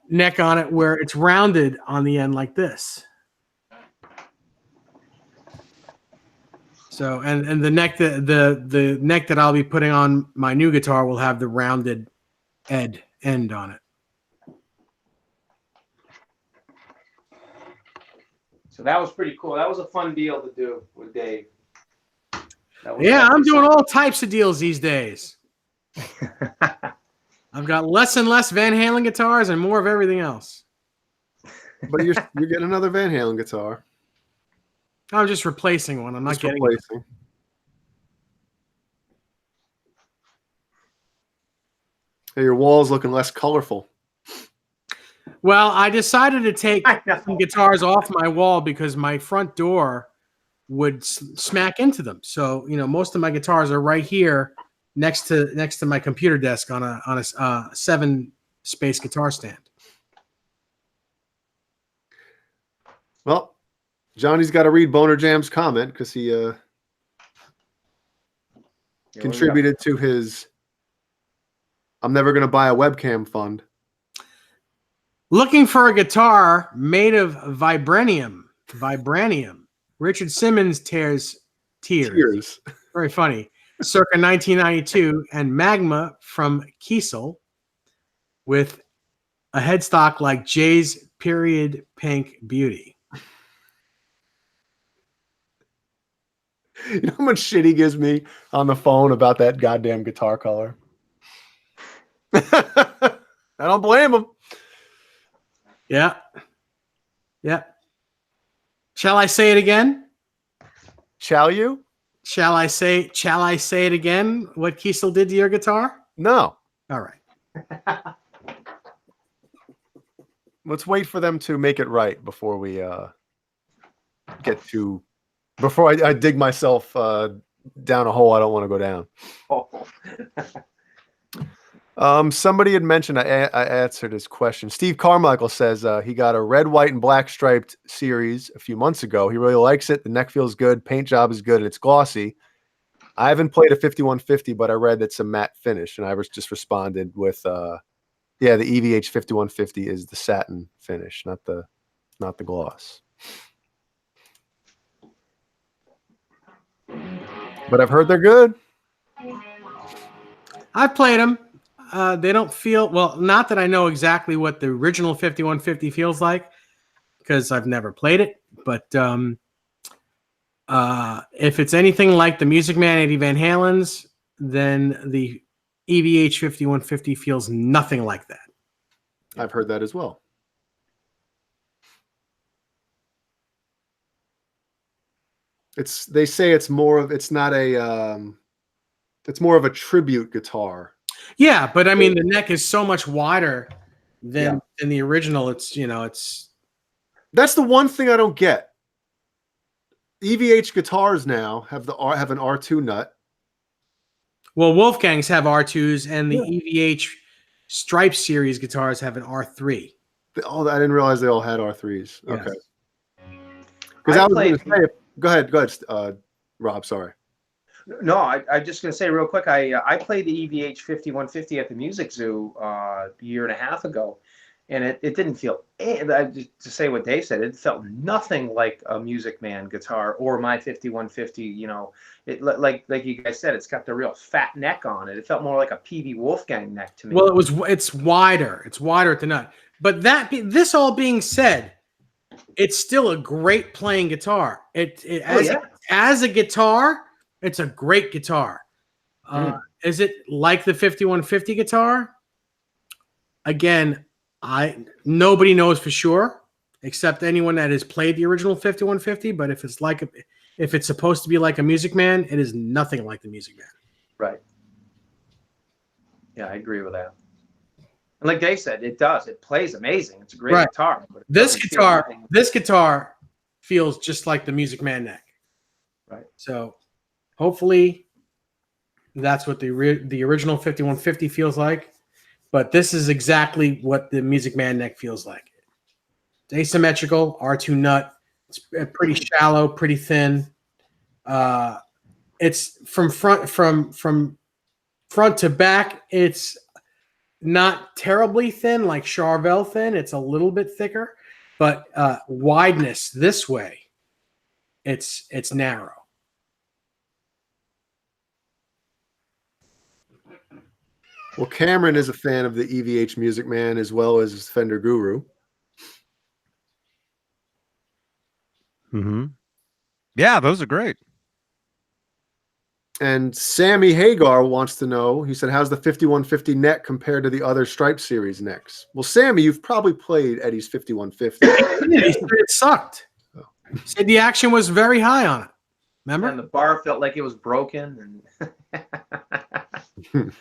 neck on it where it's rounded on the end like this. So and the neck the neck that I'll be putting on my new guitar will have the rounded end on it. So that was pretty cool. That was a fun deal to do with Dave. Yeah, I'm doing all types of deals these days. I've got less and less Van Halen guitars and more of everything else. But you're getting another Van Halen guitar. I'm just replacing one. I'm not getting replacing. Hey, your wall's looking less colorful. Well, I decided to take some guitars off my wall because my front door would smack into them. So, most of my guitars are right here next to my computer desk on a 7-space guitar stand. Well, Johnny's got to read Boner Jam's comment because he contributed to his "I'm never going to buy a webcam" fund. Looking for a guitar made of vibranium. Richard Simmons tears. Very funny. circa 1992, and Magma from Kiesel with a headstock like Jay's period pink beauty. You know how much shit he gives me on the phone about that goddamn guitar color? I don't blame him. Yeah. Yeah. Shall I say it again? Shall you? Shall I say it again? What Kiesel did to your guitar? No. All right. Let's wait for them to make it right before we before I dig myself down a hole I don't want to go down. Somebody had mentioned, I answered his question. Steve Carmichael says he got a red, white, and black striped series a few months ago. He really likes it. The neck feels good. Paint job is good, and it's glossy. I haven't played a 5150, but I read that's a matte finish, and I just responded with, yeah, the EVH 5150 is the satin finish, not the gloss. But I've heard they're good. I've played them. They don't feel, well, not that I know exactly what the original 5150 feels like, because I've never played it. But if it's anything like the Music Man Eddie Van Halen's, then the EVH 5150 feels nothing like that. I've heard that as well. They say it's more of it's more of a tribute guitar. Yeah, but I mean the neck is so much wider than in the original. It's That's the one thing I don't get. EVH guitars now have an R2 nut. Well, Wolfgang's have R2s, and the EVH Stripe series guitars have an R3. Oh, I didn't realize they all had R3s. Yes. Okay. Because I was going to say, go ahead, Rob. Sorry. No, I'm just going to say real quick. I played the EVH 5150 at the Music Zoo a year and a half ago, and it didn't feel. To say what Dave said, it felt nothing like a Music Man guitar or my 5150. You know, like you guys said, it's got the real fat neck on it. It felt more like a PV Wolfgang neck to me. Well, it's wider. It's wider at the nut. But this all being said, it's still a great playing guitar. As a guitar, it's a great guitar. Is it like the 5150 guitar? Again, nobody knows for sure except anyone that has played the original 5150. But if it's supposed to be like a Music Man, it is nothing like the Music Man. Right. Yeah, I agree with that. And like Dave said, it does. It plays amazing. It's a great guitar. But this guitar feels just like the Music Man neck. Right. So hopefully that's what the original 5150 feels like. But this is exactly what the Music Man neck feels like. It's asymmetrical, R2 nut. It's pretty shallow, pretty thin. It's from front to back. It's not terribly thin like Charvel thin. It's a little bit thicker, but wideness this way, it's narrow. Well, Cameron is a fan of the EVH Music Man as well as Fender Guru. Mm-hmm. Yeah, those are great. And Sammy Hagar wants to know, he said, how's the 5150 neck compared to the other Stripe series necks? Well, Sammy, you've probably played Eddie's 5150. He said it sucked. He said the action was very high on it. Remember? And the bar felt like it was broken. And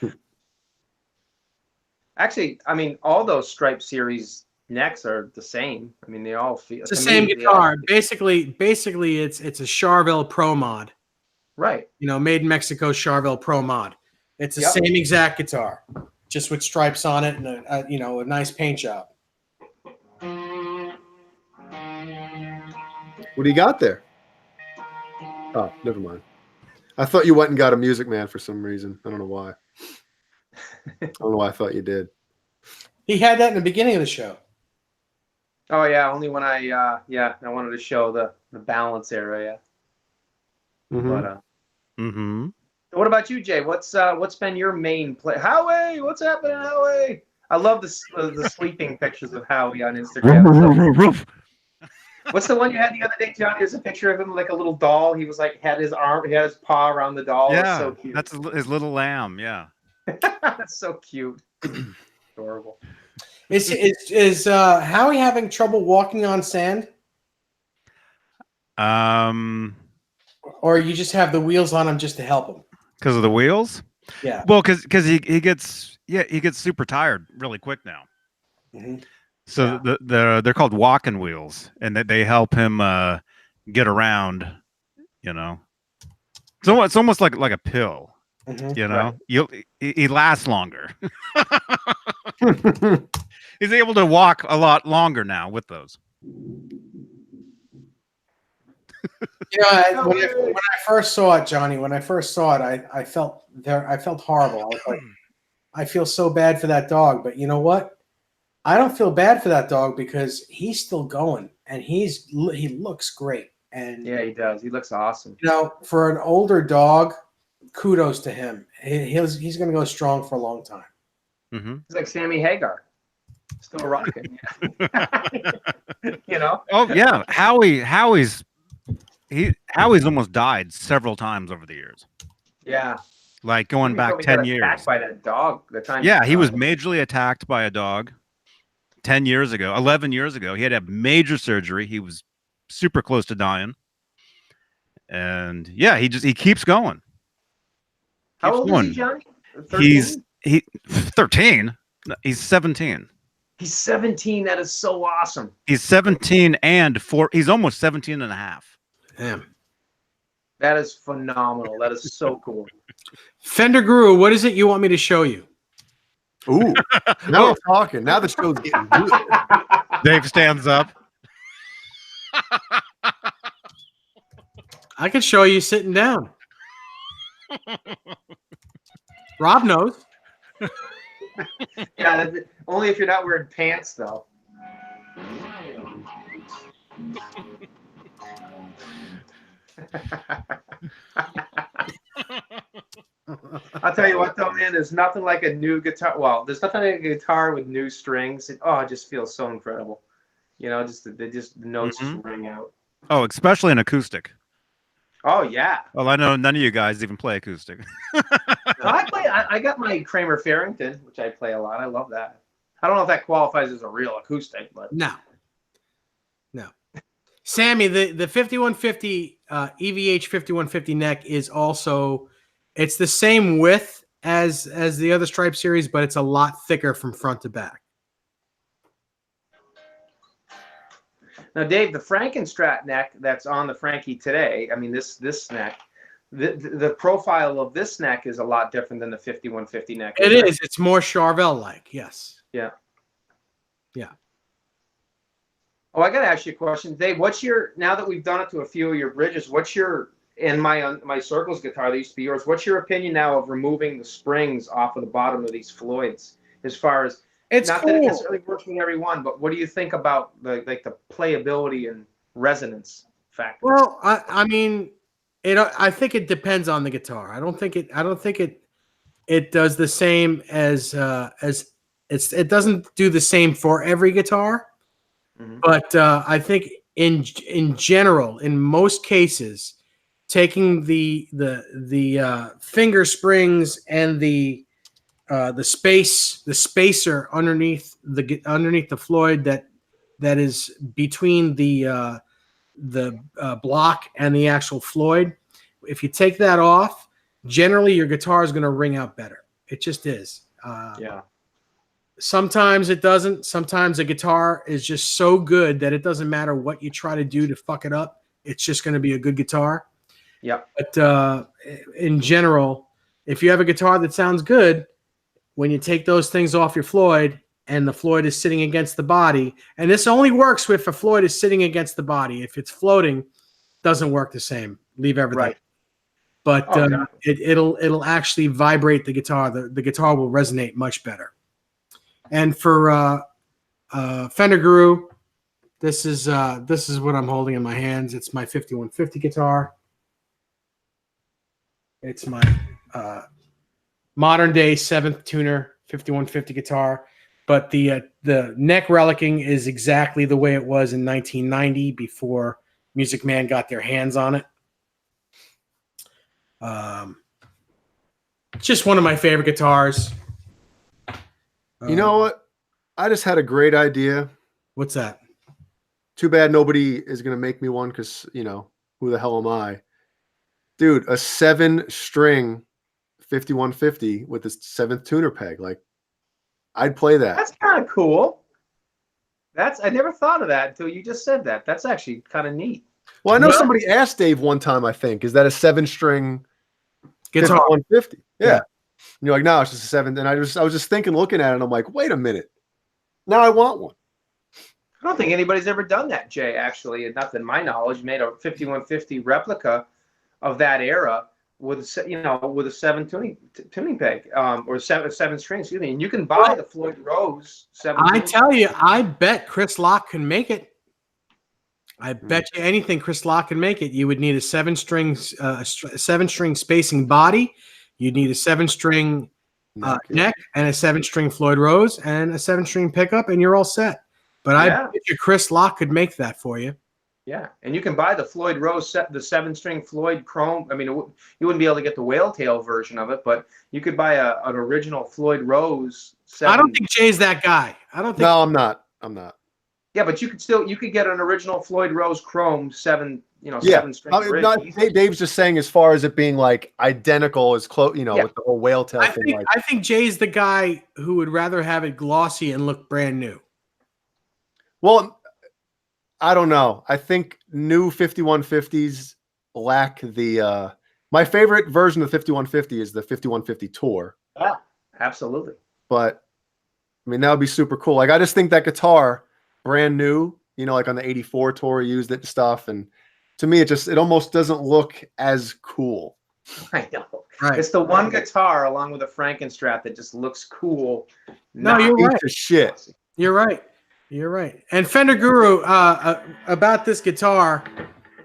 actually, I mean, all those Stripe series necks are the same. I mean, they all feel. It's the same guitar. Basically, it's a Charvel Pro mod. Right. Made in Mexico Charvel Pro mod. It's the same exact guitar, just with stripes on it and a nice paint job. What do you got there? Oh, never mind. I thought you went and got a Music Man for some reason. I don't know why. I don't know why I thought you did. He had that in the beginning of the show. Oh yeah, only when I wanted to show the balance area. Mm-hmm. But What about you, Jay? What's been your main play? Howie, what's happening, Howie? I love the sleeping pictures of Howie on Instagram. What's the one you had the other day, Johnny? There's a picture of him like a little doll. He was like had his paw around the doll. Yeah, it's so cute. that's his little lamb. Yeah, that's so cute. Adorable. Is Howie having trouble walking on sand? Or you just have the wheels on him just to help him? Because of the wheels. Yeah. Well, because he gets super tired really quick now. Mm-hmm. So they're called walking wheels, and they help him get around. You know, so it's almost like a pill. Mm-hmm. You know, he lasts longer. He's able to walk a lot longer now with those. You know, when I first saw it, Johnny, I felt horrible. I was like, I feel so bad for that dog. But you know what? I don't feel bad for that dog because he's still going and he looks great. And yeah, he does. He looks awesome. You know, for an older dog, kudos to him. He's going to go strong for a long time. Mm-hmm. He's like Sammy Hagar, still rocking. You know? Oh yeah, Howie's almost died several times over the years. Yeah. Like going back 10 years. Attacked by that dog. The time. Yeah, he was majorly attacked by a dog 10 years ago, 11 years ago. He had to have major surgery. He was super close to dying. And yeah, he keeps going. How old is he, Johnny? 13? He's 13. No, he's 17. He's 17. That is so awesome. He's 17 and 4. He's almost 17 and a half. Damn. That is phenomenal. That is so cool. Fender Guru, what is it you want me to show you? Ooh, now we're talking. Now the show's getting good. Dave stands up. I could show you sitting down. Rob knows. Yeah, only if you're not wearing pants, though. I'll tell you what, though, man. There's nothing like a new guitar. Well, there's nothing like a guitar with new strings. It just feels so incredible. You know, the notes just ring out. Oh, especially an acoustic. Oh yeah. Well, I know none of you guys even play acoustic. I got my Kramer Farrington, which I play a lot. I love that. I don't know if that qualifies as a real acoustic, but no. Sammy, the 5150 EVH 5150 neck is also, it's the same width as the other Stripe series, but it's a lot thicker from front to back. Now, Dave, the Frankenstrat neck that's on the Frankie today, I mean, this neck, the profile of this neck is a lot different than the 5150 neck. It is. It's more Charvel-like, yes. Yeah. Yeah. Oh, I got to ask you a question. Dave, now that we've done it to a few of your bridges, in my Circles guitar that used to be yours, what's your opinion now of removing the springs off of the bottom of these Floyds? As far as, it's not cool. that it necessarily works with every one, but what do you think about the playability and resonance factor? Well, I mean, I think it depends on the guitar. I don't think it does the same as it doesn't do the same for every guitar. Mm-hmm. But I think in general, in most cases, taking the finger springs and the spacer underneath the Floyd that is between the block and the actual Floyd, if you take that off, generally your guitar is going to ring out better. It just is. Yeah. Sometimes it doesn't. Sometimes a guitar is just so good that it doesn't matter what you try to do to fuck it up. It's just going to be a good guitar. Yeah. But in general, if you have a guitar that sounds good, when you take those things off your Floyd and the Floyd is sitting against the body, and this only works if a Floyd is sitting against the body. If it's floating, doesn't work the same. Leave everything. Right. But it'll actually vibrate the guitar. The guitar will resonate much better. And for Fender Guru, this is what I'm holding in my hands. It's my 5150 guitar. It's my modern day 7th tuner 5150 guitar, but the neck relicking is exactly the way it was in 1990 before Music Man got their hands on it. Just one of my favorite guitars. You know what? I just had a great idea. What's that? Too bad nobody is going to make me one because, you know, who the hell am I? Dude, a 7-string 5150 with a 7th tuner peg. Like, I'd play that. That's kind of cool. I never thought of that until you just said that. That's actually kind of neat. Well, I know somebody asked Dave one time, I think, is that a 7-string Guitar 5150? Yeah. And you're like, no, it's just a 7. And I was just thinking, looking at it, and I'm like, wait a minute. Now I want one. I don't think anybody's ever done that, Jay, actually. Not that my knowledge, made a 5150 replica of that era with a 7 tuning peg, or 7 strings, excuse me. And you can buy the Floyd Rose 7. I tell you, I bet Chris Locke can make it. I bet you anything Chris Locke can make it. You would need a 7-string spacing body. You'd need a 7-string neck and a 7-string Floyd Rose and a 7-string pickup, and you're all set. But I bet you Chris Locke could make that for you. Yeah, and you can buy the Floyd Rose set, the 7-string Floyd Chrome. I mean, you wouldn't be able to get the whale tail version of it, but you could buy an original Floyd Rose 7. I don't think Jay's that guy. I don't think. No, I'm not. I'm not. Yeah, but you could get an original Floyd Rose Chrome 7, Yeah. 7-string. Dave's just saying as far as it being like identical as close, with the whole whale tail thing. I think Jay's the guy who would rather have it glossy and look brand new. Well, I don't know. I think new 5150s lack the my favorite version of the 5150 is the 5150 Tour. Yeah, absolutely. But I mean, that would be super cool. Like, I just think that guitar, brand new, like on the 84 tour, he used it and stuff. And to me, it almost doesn't look as cool. I know. Right. It's the one guitar along with a Frankenstrat that just looks cool. No, you're right. Shit. You're right. You're right. And Fender Guru, about this guitar,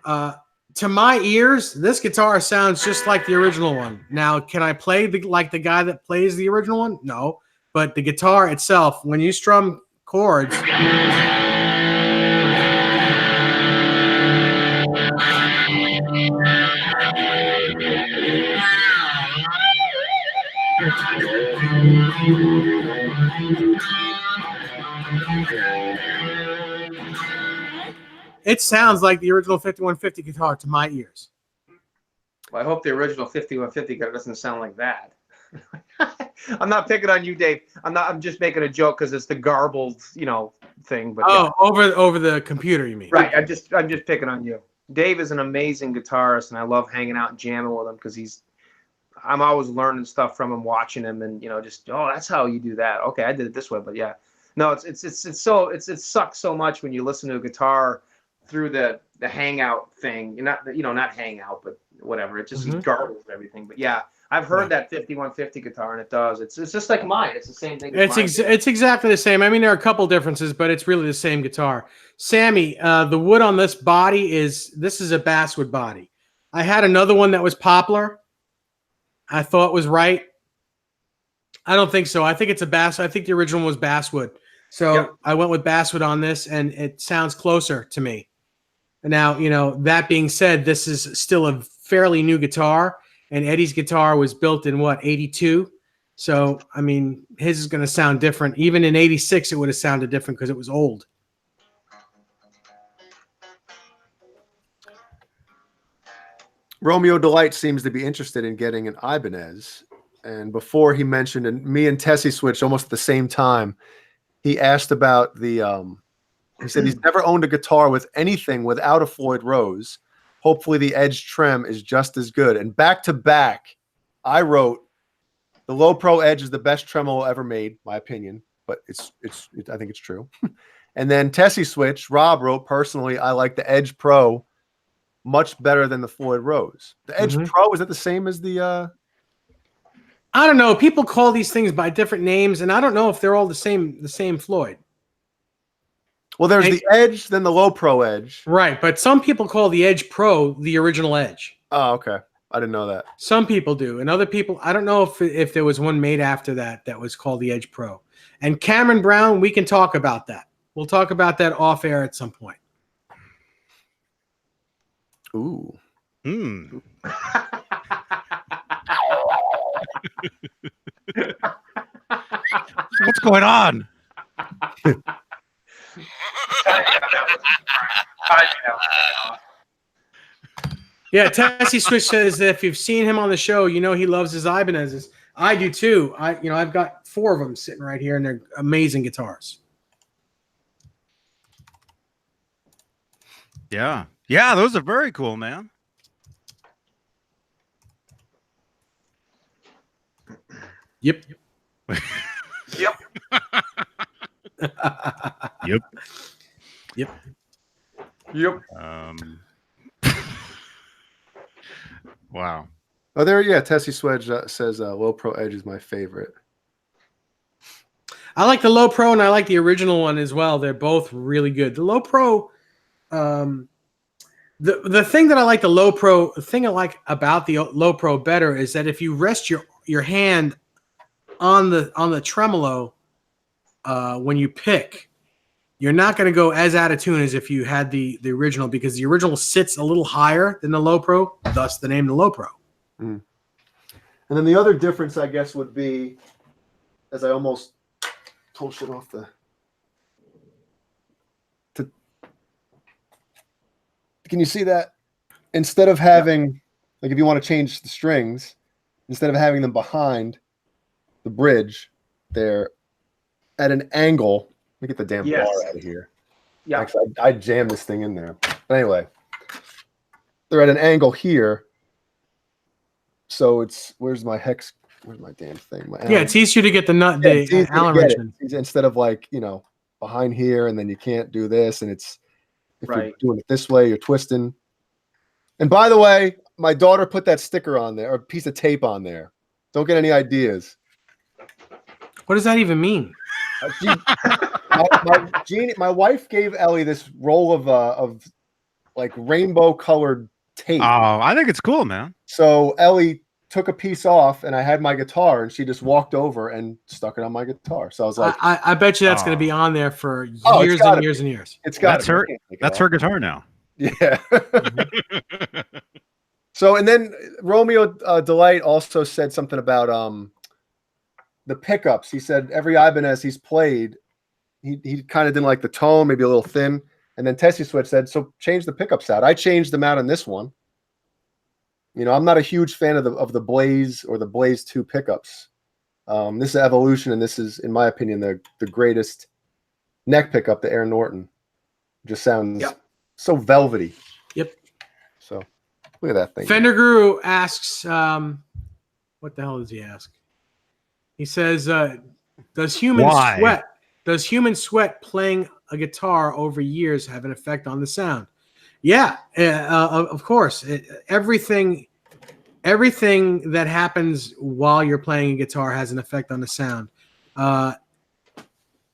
to my ears, this guitar sounds just like the original one. Now, can I play like the guy that plays the original one? No. But the guitar itself, when you strum chords, it sounds like the original 5150 guitar to my ears. Well, I hope the original 5150 guitar doesn't sound like that. I'm not picking on you, Dave. I'm just making a joke because it's the garbled, thing. But over the computer, you mean? Right. I'm just picking on you. Dave is an amazing guitarist, and I love hanging out and jamming with him because I'm always learning stuff from him, watching him, and that's how you do that. Okay, I did it this way, but yeah, no, it sucks so much when you listen to a guitar through the hangout thing. Not hangout, but whatever. It just garbles everything. But yeah, I've heard that 5150 guitar, and it does. It's just like mine. It's the same thing. It's exactly the same. I mean, there are a couple differences, but it's really the same guitar. Sammy, the wood on this body is a basswood body. I had another one that was poplar. I thought was right. I don't think so. I think it's a bass. I think the original was basswood. So I went with basswood on this, and it sounds closer to me. Now, that being said, this is still a fairly new guitar, and Eddie's guitar was built in 82. So, I mean, his is going to sound different. Even in 86, it would have sounded different because it was old. Romeo Delight seems to be interested in getting an Ibanez. And before he mentioned, and me and Tessie switched almost at the same time, he asked about he said he's never owned a guitar with anything without a Floyd Rose. Hopefully the Edge Trem is just as good. And back to back, I wrote, the Low Pro Edge is the best tremolo ever made, my opinion, but I think it's true. And then Tessie switched. Rob wrote, personally, I like the Edge Pro much better than the Floyd Rose. The Edge Pro, is that the same as the I don't know. People call these things by different names, and I don't know if they're all the same Floyd. Well, there's the Edge, then the Low Pro Edge. Right, but some people call the Edge Pro the original Edge. Oh, okay. I didn't know that. Some people do, and other people, I don't know if there was one made after that was called the Edge Pro. And Cameron Brown, we can talk about that. We'll talk about that off air at some point. Ooh. Hmm. What's going on? Yeah, Tessie Switch says that if you've seen him on the show, you know he loves his Ibanez's. I do too. I've got 4 of them sitting right here, and they're amazing guitars. Yeah. Yeah, those are very cool, man. Yep. Yep. Yep. Yep. Yep. Wow. Oh, there, yeah. Tessie Swedge says Low Pro Edge is my favorite. I like the Low Pro, and I like the original one as well. They're both really good. The Low Pro, the thing that I like the thing I like about the Low Pro better is that if you rest your hand on the tremolo when you pick, you're not going to go as out of tune as if you had the original, because the original sits a little higher than the Low Pro, thus the name the Low Pro. Mm. And then the other difference, I guess, would be, as I almost pull shit off can you see that? Instead of having, like, if you want to change the strings, instead of having them behind the bridge, they're at an angle. Let me get the damn bar out of here. Yeah. Actually, I jammed this thing in there. But anyway, they're at an angle here. So it's, where's my damn thing? Yeah, it's easier to get the Allen Richmond. Instead of, like, behind here, and then you can't do this, and it's, if Right. you're doing it this way, you're twisting. And by the way, my daughter put that sticker on there, or a piece of tape on there. Don't get any ideas. What does that even mean? My wife gave Ellie this roll of like rainbow colored tape. Oh, I think it's cool, man. So Ellie took a piece off, and I had my guitar, and she just walked over and stuck it on my guitar. So I was like, I bet you that's going to be on there for years and years and years. It's got That's her guitar now. Yeah. So, and then Romeo Delight also said something about the pickups. He said every Ibanez he's played, he kind of didn't like the tone, maybe a little thin. And then Tessie Switch said, so change the pickups out. I changed them out on this one. I'm not a huge fan of the Blaze or the Blaze 2 pickups. This is Evolution, and this is, in my opinion, the greatest neck pickup, the Air Norton. Just sounds so velvety. Yep. So look at that thing. Fender Guru asks, what the hell does he ask? He says, does human sweat playing a guitar over years have an effect on the sound? Yeah, of course. Everything that happens while you're playing a guitar has an effect on the sound.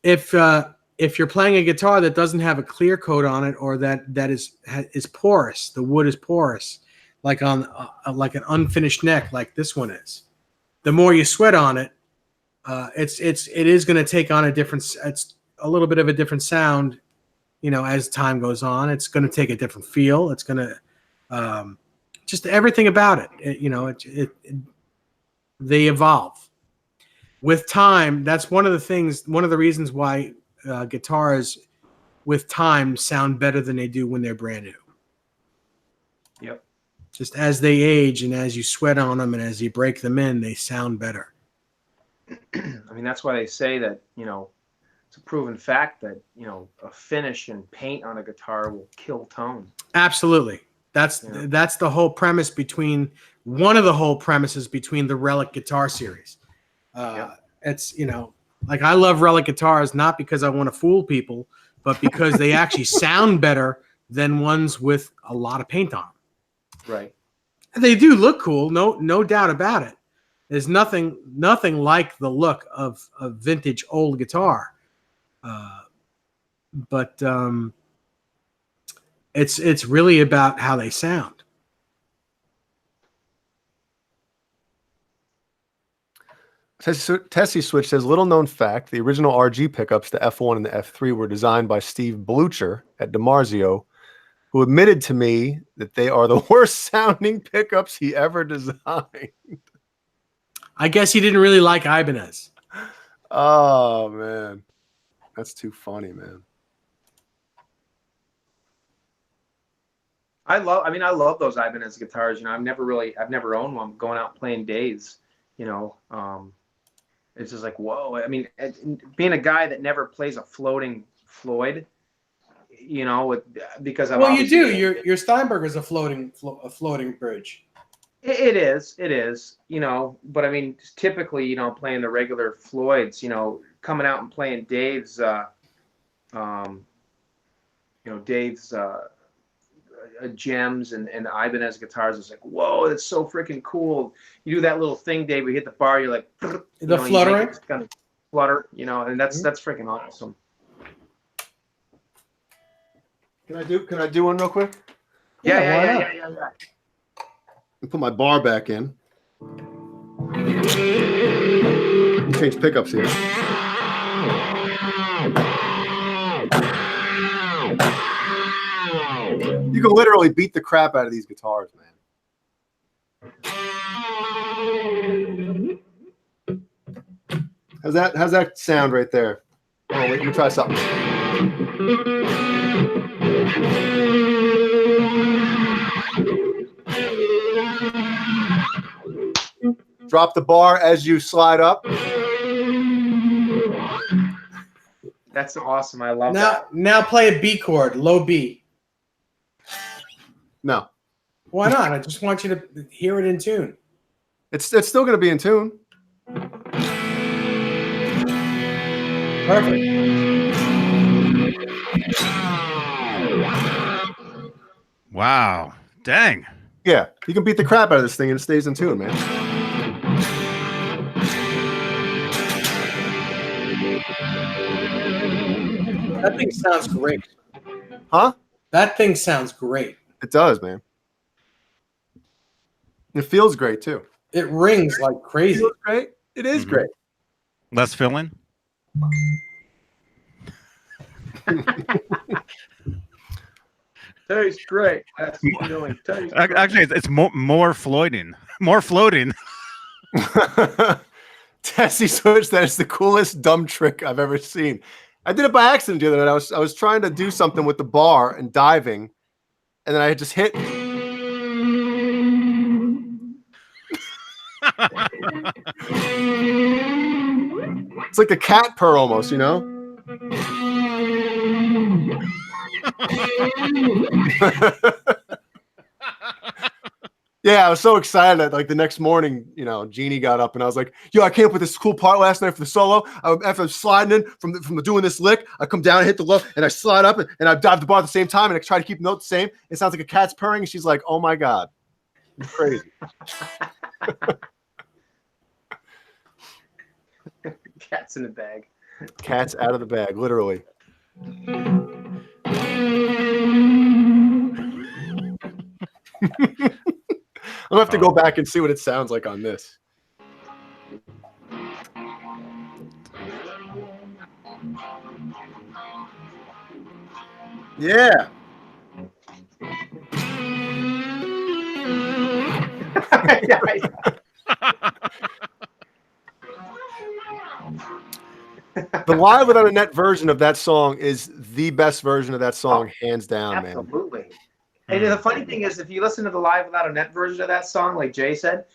If you're playing a guitar that doesn't have a clear coat on it, or that is porous, the wood is porous, like on like an unfinished neck, like this one is. The more you sweat on it, it is going to take on it's a little bit of a different sound. As time goes on, it's going to take a different feel. It's going to just everything about it. They evolve with time. That's one of the reasons why guitars with time sound better than they do when they're brand new. Yep. Just as they age, and as you sweat on them, and as you break them in, they sound better. I mean, that's why they say that, it's a proven fact that, a finish and paint on a guitar will kill tone. Absolutely. That's the whole premise one of the whole premises between the Relic guitar series. It's, like, I love Relic guitars, not because I want to fool people, but because they actually sound better than ones with a lot of paint on them. Right. They do look cool. No doubt about it. There's nothing like the look of a vintage old guitar. But it's really about how they sound. Tessie Switch says, little known fact, the original RG pickups, the F1 and the F3, were designed by Steve Blucher at DiMarzio, who admitted to me that they are the worst sounding pickups he ever designed. I guess he didn't really like Ibanez. Oh, man. That's too funny, man. I love those Ibanez guitars. You know, I've never owned one. Going out and playing days, you know, it's just like, whoa. I mean, being a guy that never plays a floating Floyd, you know, because I'm well, you do. Your Steinberger's a floating bridge. It is, you know, but I mean, typically, you know, playing the regular Floyds, you know, coming out and playing Dave's, Gems and Ibanez guitars is like, whoa, that's so freaking cool. You do that little thing, Dave, we hit the bar, you're like, the fluttering, it's kind of flutter, you know, and that's freaking awesome. Can I do one real quick? Yeah. Put my bar back in. Change pickups here. You can literally beat the crap out of these guitars, man. How's that sound right there? Oh, wait, let me try something. Drop the bar as you slide up. That's awesome. I love that. Now play a B chord, low B. No. Why not? I just want you to hear it in tune. It's still going to be in tune. Perfect. Wow. Dang. Yeah, you can beat the crap out of this thing and it stays in tune, man. That thing sounds great. Huh? That thing sounds great. It does, man. It feels great too. It rings like crazy. It feels great. It is great. Less filling. Tastes great. That's what you're doing. Actually, it's more floating. More floating. Tessie Switch, that is the coolest dumb trick I've ever seen. I did it by accident the other night. I was trying to do something with the bar and diving, and then I just hit. It's like a cat purr almost, you know? Yeah, I was so excited that like the next morning, you know, Jeannie got up and I was like, yo, I came up with this cool part last night for the solo. After sliding in from doing this lick, I come down and hit the low and I slide up and I dive the bar at the same time and I try to keep the note the same. It sounds like a cat's purring and she's like, oh my God. It's crazy. Cat's in the bag. Cat's out of the bag, literally. I'll have to go back and see what it sounds like on this. Yeah. The live without a net version of that song is the best version of that song, hands down, man. Absolutely. And the funny thing is, if you listen to the live without a net version of that song, like Jay said,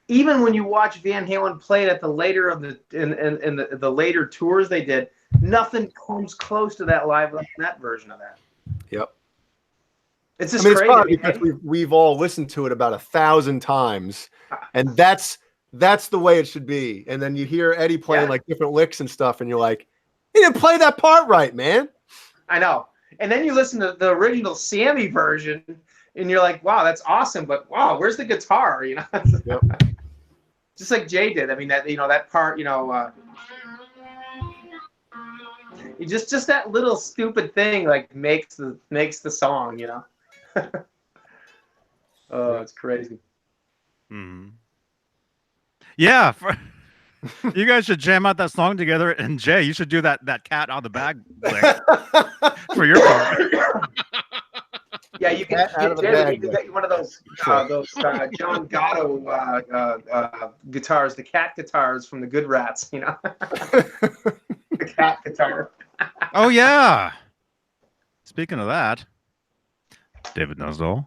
even when you watch Van Halen play it at the later of the in the later tours they did, nothing comes close to that live without a net version of that. Yep. It's just it's crazy. probably because we've all listened to it about 1,000 times, and that's the way it should be. And then you hear Eddie playing like different licks and stuff, and you're like, he didn't play that part right, man. I know. And then you listen to the original Sammy version, and you're like, wow, that's awesome. But wow, where's the guitar? You know, yep. Just like Jay did. I mean, that that part, just that little stupid thing like makes the song, you know. Oh, it's crazy. Mm-hmm. Yeah. You guys should jam out that song together. And Jay, you should do that cat out of the bag lick for your part. Yeah, you can. Cat out of the Jay, bag, you can get one of those John Gatto guitars, the cat guitars from the Good Rats. You know, the cat guitar. Oh yeah. Speaking of that, David Nussdahl.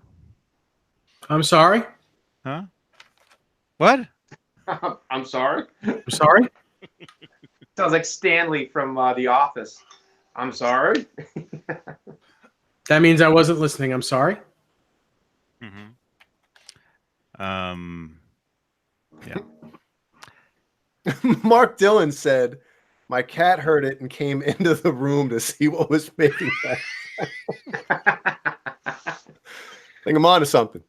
I'm sorry. Huh? What? I'm sorry. I'm sorry. Sounds like Stanley from The Office. I'm sorry. That means I wasn't listening. I'm sorry. Yeah. Mark Dillon said, "My cat heard it and came into the room to see what was making that." Think I'm on to something.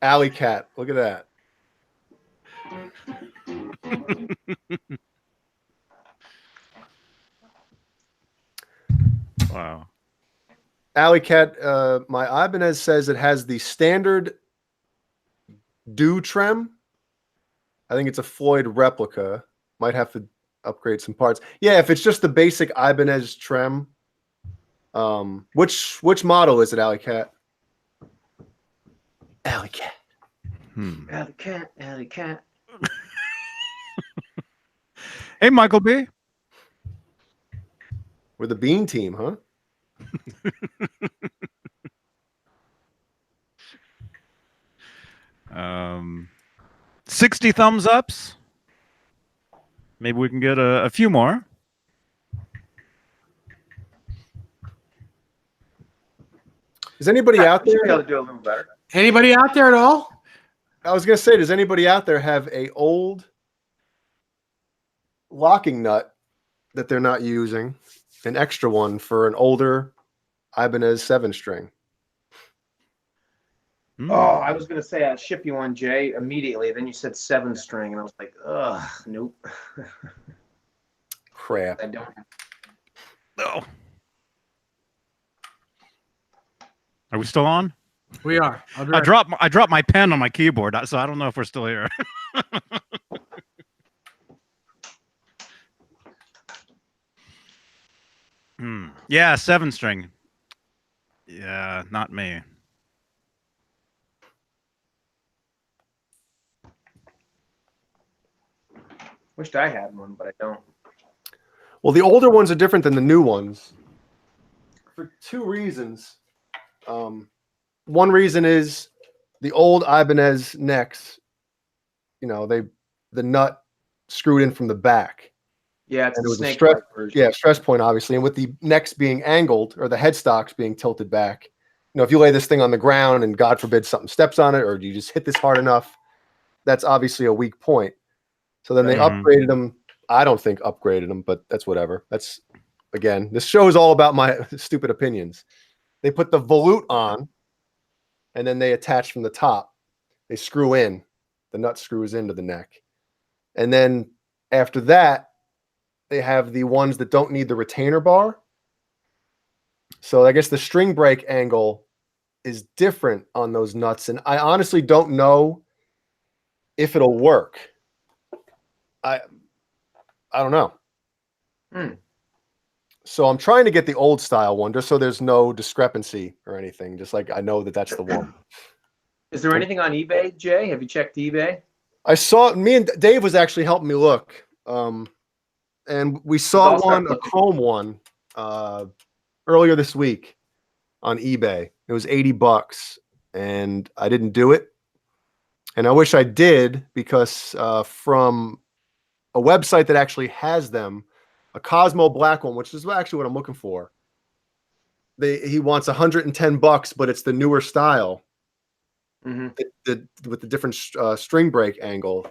Alley cat, look at that. Wow. Alley cat, my Ibanez says it has the standard do trem. I think it's a Floyd replica. Might have to upgrade some parts. Yeah, if it's just the basic Ibanez trem. Which model is it, Alley cat? Alley cat. Alley cat. Hey, Michael B. We're the Beane team, huh? 60 thumbs ups. Maybe we can get a few more. Is anybody out We should there? be able to do a little better. Anybody out there at all? I was gonna say, does anybody out there have a old locking nut that they're not using, an extra one for an older Ibanez 7-string? Hmm. Oh, I was gonna say I'll ship you one, Jay, immediately. Then you said 7-string, and I was like, ugh, nope. Crap. I don't. Oh. Are we still on? We are. I'll be I right dropped my pen on my keyboard, so I don't know if we're still here. Yeah, 7-string. Yeah, not me. Wished I had one, but I don't. Well, the older ones are different than the new ones for two reasons. One reason is the old Ibanez necks, the nut screwed in from the back. Yeah, it's And it the was a snake stress, bite version. yeah, stress point, obviously. And with the necks being angled or the headstocks being tilted back, if you lay this thing on the ground and God forbid something steps on it, or you just hit this hard enough, that's obviously a weak point. So then they upgraded them. I don't think upgraded them, but that's whatever. That's, again, this show is all about my stupid opinions. They put the volute on, and then they attach from the top. They screw in. The nut screws into the neck. And then after that, they have the ones that don't need the retainer bar. So I guess the string break angle is different on those nuts. And I honestly don't know if it'll work. I don't know. So I'm trying to get the old style one just so there's no discrepancy or anything. Just like I know that that's the one. Is there anything on eBay, Jay? Have you checked eBay? I saw, me and Dave was actually helping me look. And we saw a chrome one earlier this week on eBay. It was $80 and I didn't do it. And I wish I did, because from a website that actually has them, a Cosmo black one, which is actually what I'm looking for. He wants $110, but it's the newer style. With the different string break angle.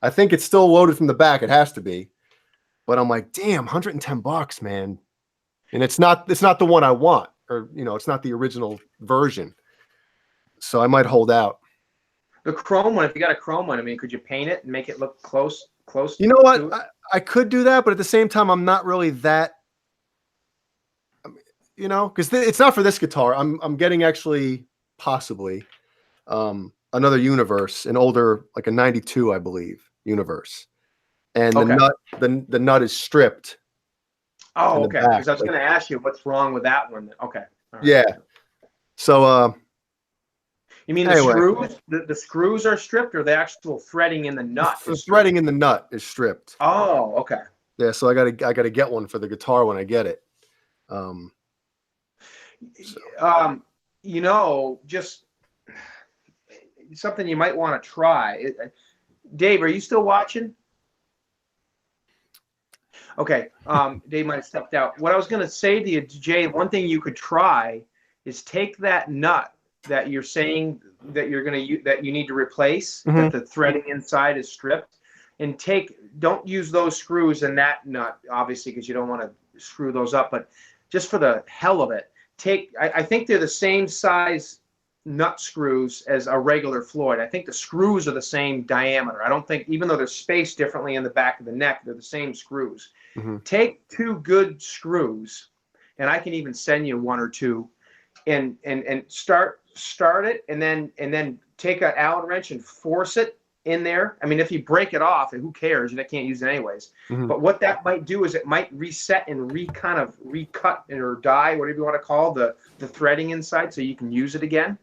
I think it's still loaded from the back. It has to be. But I'm like, damn, $110, man. And it's not the one I want, or it's not the original version. So I might hold out. The chrome one, if you got a chrome one, I mean, could you paint it and make it look close? You know what? I could do that, but at the same time, I'm not really that. Because it's not for this guitar. I'm getting actually possibly another universe, an older, like a 92, I believe, universe. And Okay. the nut is stripped. Oh, in the okay. back, Because I was like- going to ask you what's wrong with that one. Okay. All right. Yeah. So You mean the Anyway. screws? The screws are stripped, or the actual threading in the nut? the is stripped? threading in the nut is stripped. Oh, okay. Yeah, so I gotta get one for the guitar when I get it. You know, just something you might want to try. Dave, are you still watching? Okay. Dave might have stepped out. What I was going to say to you, Jay, one thing you could try is take that nut that you're saying that you're going to that you need to replace, that the threading inside is stripped, and don't use those screws in that nut, obviously, because you don't want to screw those up, but just for the hell of it, I think they're the same size nut screws as a regular Floyd. I think the screws are the same diameter. I don't think, even though they're spaced differently in the back of the neck, they're the same screws. Take 2 good screws, and I can even send you 1 or 2, and start it, and then take an Allen wrench and force it in there. I mean, if you break it off, who cares? You can't use it anyways. But what that might do is it might reset and recut or die, whatever you want to call the threading inside, so you can use it again.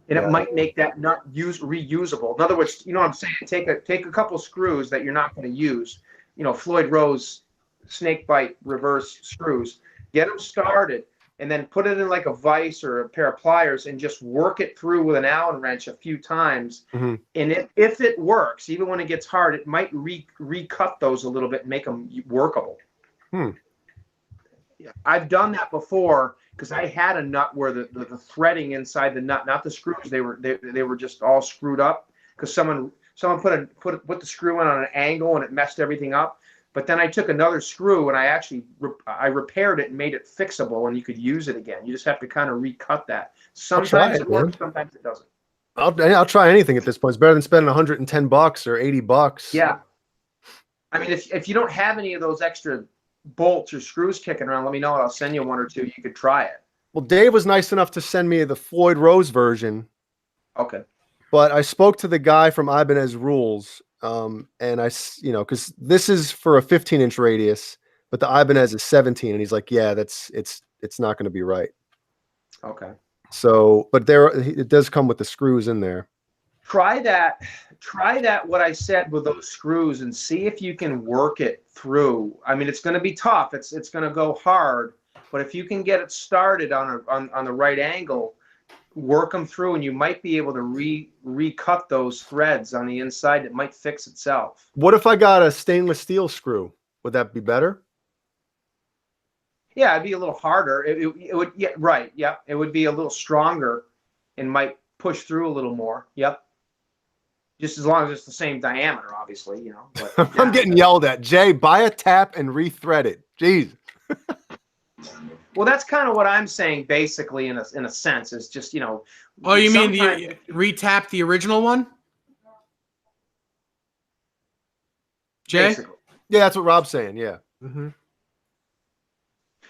And it might make that nut reusable. In other words, you know what I'm saying? Take a couple screws that you're not going to use. You know, Floyd Rose snake bite reverse screws. Get them started, and then put it in like a vise or a pair of pliers and just work it through with an Allen wrench a few times. And if it works, even when it gets hard, it might recut those a little bit and make them workable. I've done that before because I had a nut where the threading inside the nut, not the screws, they were just all screwed up because someone put the screw in on an angle and it messed everything up. But then I took another screw and I repaired it and made it fixable, and you could use it again. You just have to kind of recut that. Sometimes it works, sometimes it doesn't. I'll try anything at this point. It's better than spending $110 or $80. Yeah. I mean, if you don't have any of those extra bolts or screws kicking around, let me know. I'll send you 1 or 2. You could try it. Well, Dave was nice enough to send me the Floyd Rose version. Okay. But I spoke to the guy from Ibanez Rules, and because this is for a 15-inch radius, but the Ibanez is 17, and he's like, yeah, it's not going to be right. Okay. So, but it does come with the screws in there. Try that. What I said with those screws, and see if you can work it through. I mean, it's going to be tough. It's going to go hard, but if you can get it started on the right angle, work them through, and you might be able to recut those threads on the inside. It might fix itself. What if I got a stainless steel screw? Would that be better? Yeah, it'd be a little harder. It would. Yeah, right. Yeah, it would be a little stronger, and might push through a little more. Yep. Just as long as it's the same diameter, obviously, you know. But, yeah. I'm getting yelled at. Jay, buy a tap and rethread it. Jeez. Well, that's kind of what I'm saying, basically, in a sense, is just, you know. Oh, you mean retap the original one? Jay? Basically. Yeah, that's what Rob's saying. Yeah.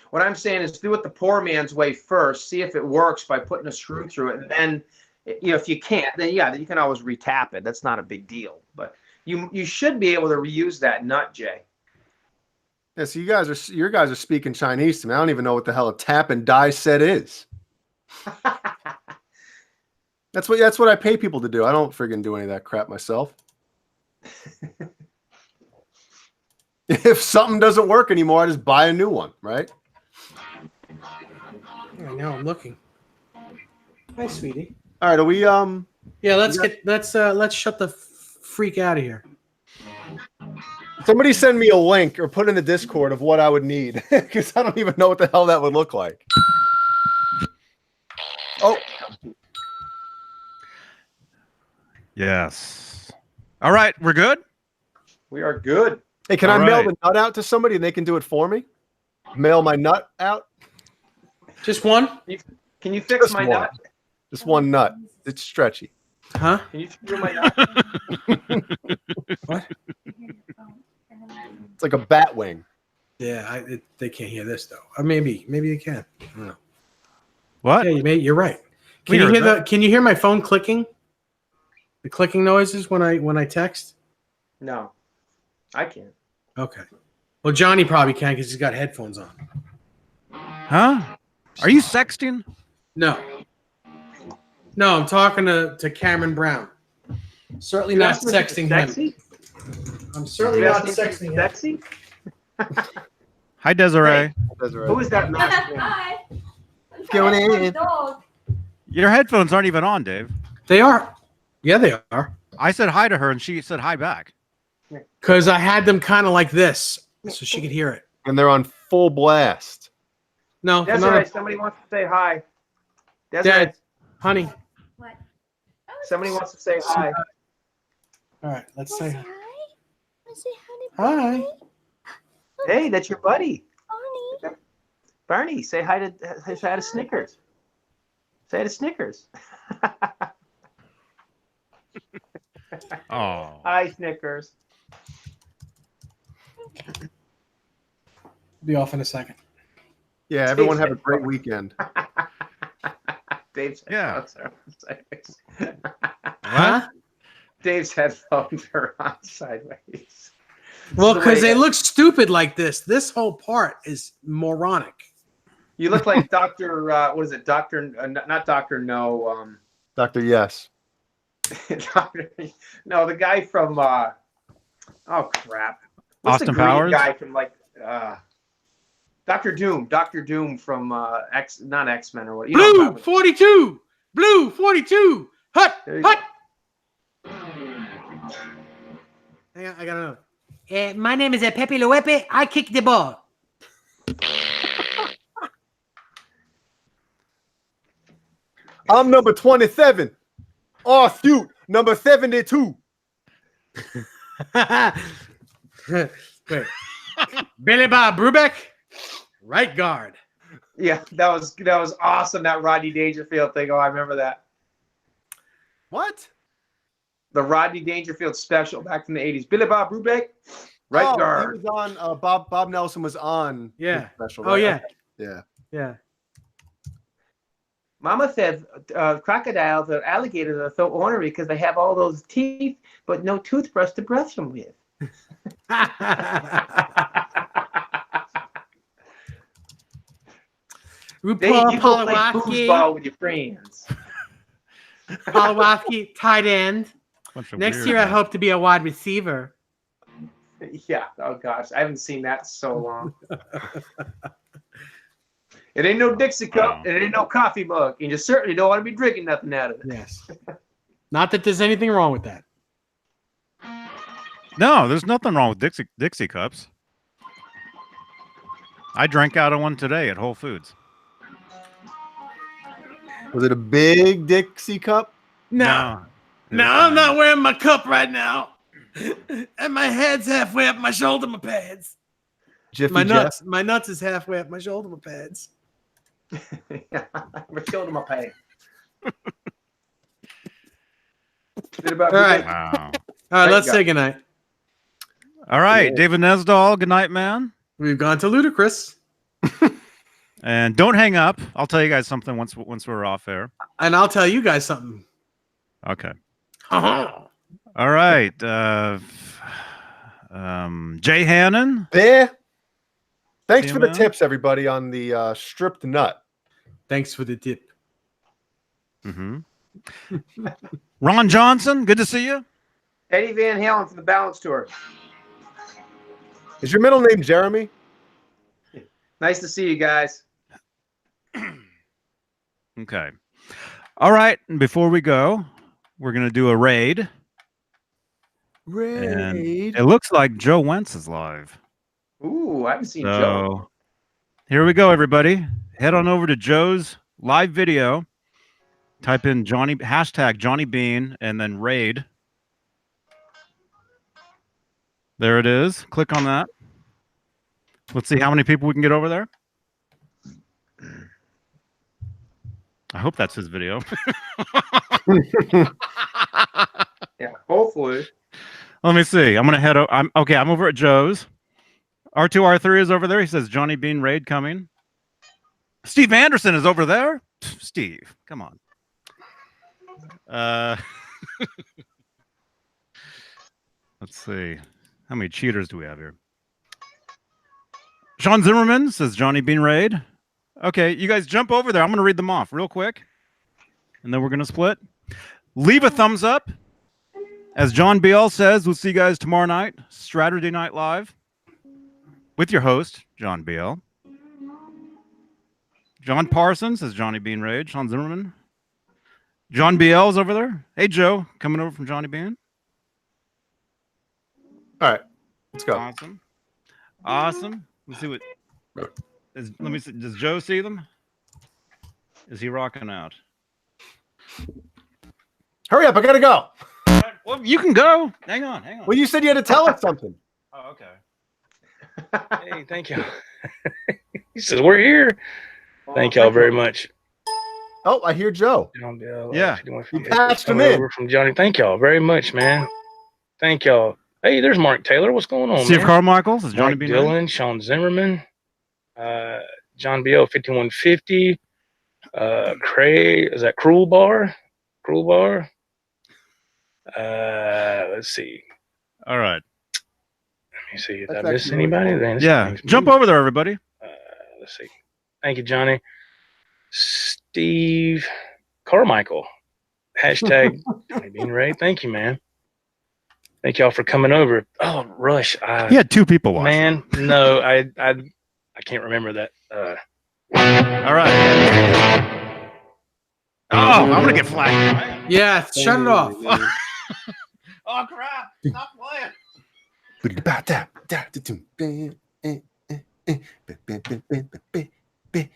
What I'm saying is do it the poor man's way first. See if it works by putting a screw through it, and then, you know, if you can't, then you can always retap it. That's not a big deal. But you should be able to reuse that nut, Jay. Yeah, so your guys are speaking Chinese to me. I don't even know what the hell a tap and die set is. That's what I pay people to do. I don't friggin' do any of that crap myself. If something doesn't work anymore, I just buy a new one, right? Yeah, now I'm looking. Hi, sweetie. All right, are we Yeah, let's shut the freak out of here. Somebody send me a link or put in the Discord of what I would need, because I don't even know what the hell that would look like. Oh. Yes. All right, we're good? We are good. Hey, can All I mail right. the nut out to somebody and they can do it for me? Mail my nut out? Just one? Can you fix Just my one. nut? Just one nut. It's stretchy. Huh? Can you fix my nut? What? It's like a bat wing. Yeah, they can't hear this though. Maybe they can. I don't know. What? Yeah, you're right. Can you hear my phone clicking? The clicking noises when I text? No, I can't. Okay. Well, Johnny probably can because he's got headphones on. Huh? Are you sexting? No. No, I'm talking to Cameron Brown. Certainly not sexting him. I'm certainly not sexting him. Sexy? Hi, Desiree. Who is that masculine? Hi. Going in. Dog. Your headphones aren't even on, Dave. They are. Yeah, they are. I said hi to her, and she said hi back. Because I had them kind of like this, so she could hear it. And they're on full blast. No, Desiree, somebody wants to say hi. Desiree, Dad, honey. What? somebody wants to say hi. All right, let's say hi. Wanna say hi? Hi. Hey, that's your buddy. Barney. Barney, say hi to Snickers. Say hi to Snickers. Oh. Hi, Snickers. Be off in a second. Yeah, everyone have a great weekend. Dave's Yeah. Huh? Dave's headphones are on sideways. Well, This is the because way they it- look stupid like this. This whole part is moronic. You look like Dr. What is it? Dr. Not Dr. No. Dr. Yes. Dr. No, the guy from oh crap. What's Austin the green Powers? guy from like Dr. Doom. Dr. Doom from not X-Men or what? You know what I'm Blue talking 42. Blue 42. Hut. There you Hut. Hang on, I got another. My name is Pepe Loepe. I kick the ball. I'm number 27. Oh, shoot. Number 72. Wait. Billy Bob Brubeck, right guard. Yeah, that was awesome. That Rodney Dangerfield thing. Oh, I remember that. What? The Rodney Dangerfield special back from the 80s. Billy Bob Brubeck, right guard. He was on, Bob Nelson was on. Yeah. his special, Oh, right? yeah. Yeah. Yeah. Mama said crocodiles or alligators are so ornery because they have all those teeth, but no toothbrush to brush them with. Dave, you go play foosball with your friends. Palawowski, tight end. Bunch of Next weird year, I ones. hope to be a wide receiver. Yeah. Oh gosh, I haven't seen that in so long. It ain't no Dixie cup, and it ain't no coffee mug, and you certainly don't want to be drinking nothing out of it. Yes. Not that there's anything wrong with that. No, there's nothing wrong with Dixie cups. I drank out of one today at Whole Foods. Was it a big Dixie cup? No, I'm not wearing my cup right now. And my head's halfway up my shoulder, my pads. Jiffy My Jeff? nuts is halfway up my shoulder, my pads. We're killing my pain. All right. Wow. All right, Thank let's God. say goodnight. All right, David Nesdall, good night, man. We've gone to Ludacris. And don't hang up. I'll tell you guys something once we're off air. And I'll tell you guys something. Okay. Uh-huh. All right. Jay Hannon. There. Thanks Yeah, for the man. tips, everybody, on the stripped nut. Thanks for the tip. Mm-hmm. Ron Johnson, good to see you. Eddie Van Halen from the Balance Tour. Is your middle name Jeremy? Nice to see you guys. Okay. All right. And before we go, we're going to do a raid. And it looks like Joe Wentz is live. Ooh, I haven't seen So Joe. here we go, everybody. Head on over to Joe's live video. Type in hashtag Johnny Beane and then raid. There it is. Click on that. Let's see how many people we can get over there. I hope that's his video. Yeah, hopefully. Let me see. I'm gonna head. I'm over at Joe's. R2R3 is over there. He says Johnny Beane raid coming. Steve Anderson is over there. Steve, come on. Let's see. How many cheaters do we have here? Sean Zimmerman says Johnny Bean Raid. Okay, you guys jump over there. I'm going to read them off real quick. And then we're going to split. Leave a thumbs up. As John BL says, we'll see you guys tomorrow night, Saturday Night Live, with your host, John BL. John Parsons says Johnny Bean Raid. Sean Zimmerman. John BL is over there. Hey, Joe, coming over from Johnny Bean. All right, let's go. Awesome. Awesome. Let's see what. Let me see. Does Joe see them? Is he rocking out? Hurry up! I gotta go. Well, you can go. Hang on. Well, you said you had to tell us something. Oh, okay. Hey, thank you. He says we're here. Thank y'all very much. Oh, I hear Joe. Yeah. You patched him in. Over from Johnny. Thank y'all very much, man. Thank y'all. Hey, there's Mark Taylor. What's going on, Steve man? Carmichael says Johnny Bean Raid. Dylan, Sean Zimmerman, John BL 5150, Craig, is that Cruel Bar? Let's see. All right. Let me see if That's I miss actually anybody. really Then Yeah. Jump over there, everybody. Let's see. Thank you, Johnny. Steve Carmichael. Hashtag Johnny Bean Raid. Thank you, man. Thank y'all for coming over. Oh, Rush. He had 2 people watching. Man, no, I can't remember that. All right. Oh, I'm gonna get flagged. Yeah, shut it off. Oh crap! Stop playing.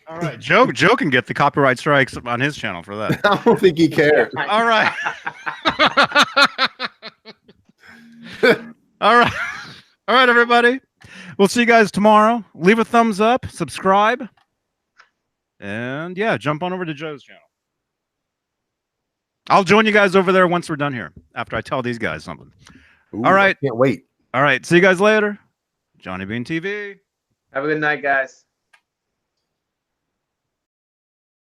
All right, Joe can get the copyright strikes on his channel for that. I don't think he cares. All right. All right. All right, everybody. We'll see you guys tomorrow. Leave a thumbs up, subscribe, and yeah, jump on over to Joe's channel. I'll join you guys over there once we're done here, after I tell these guys something. Ooh, All right. I can't wait. All right. See you guys later. Johnny Bean TV. Have a good night, guys.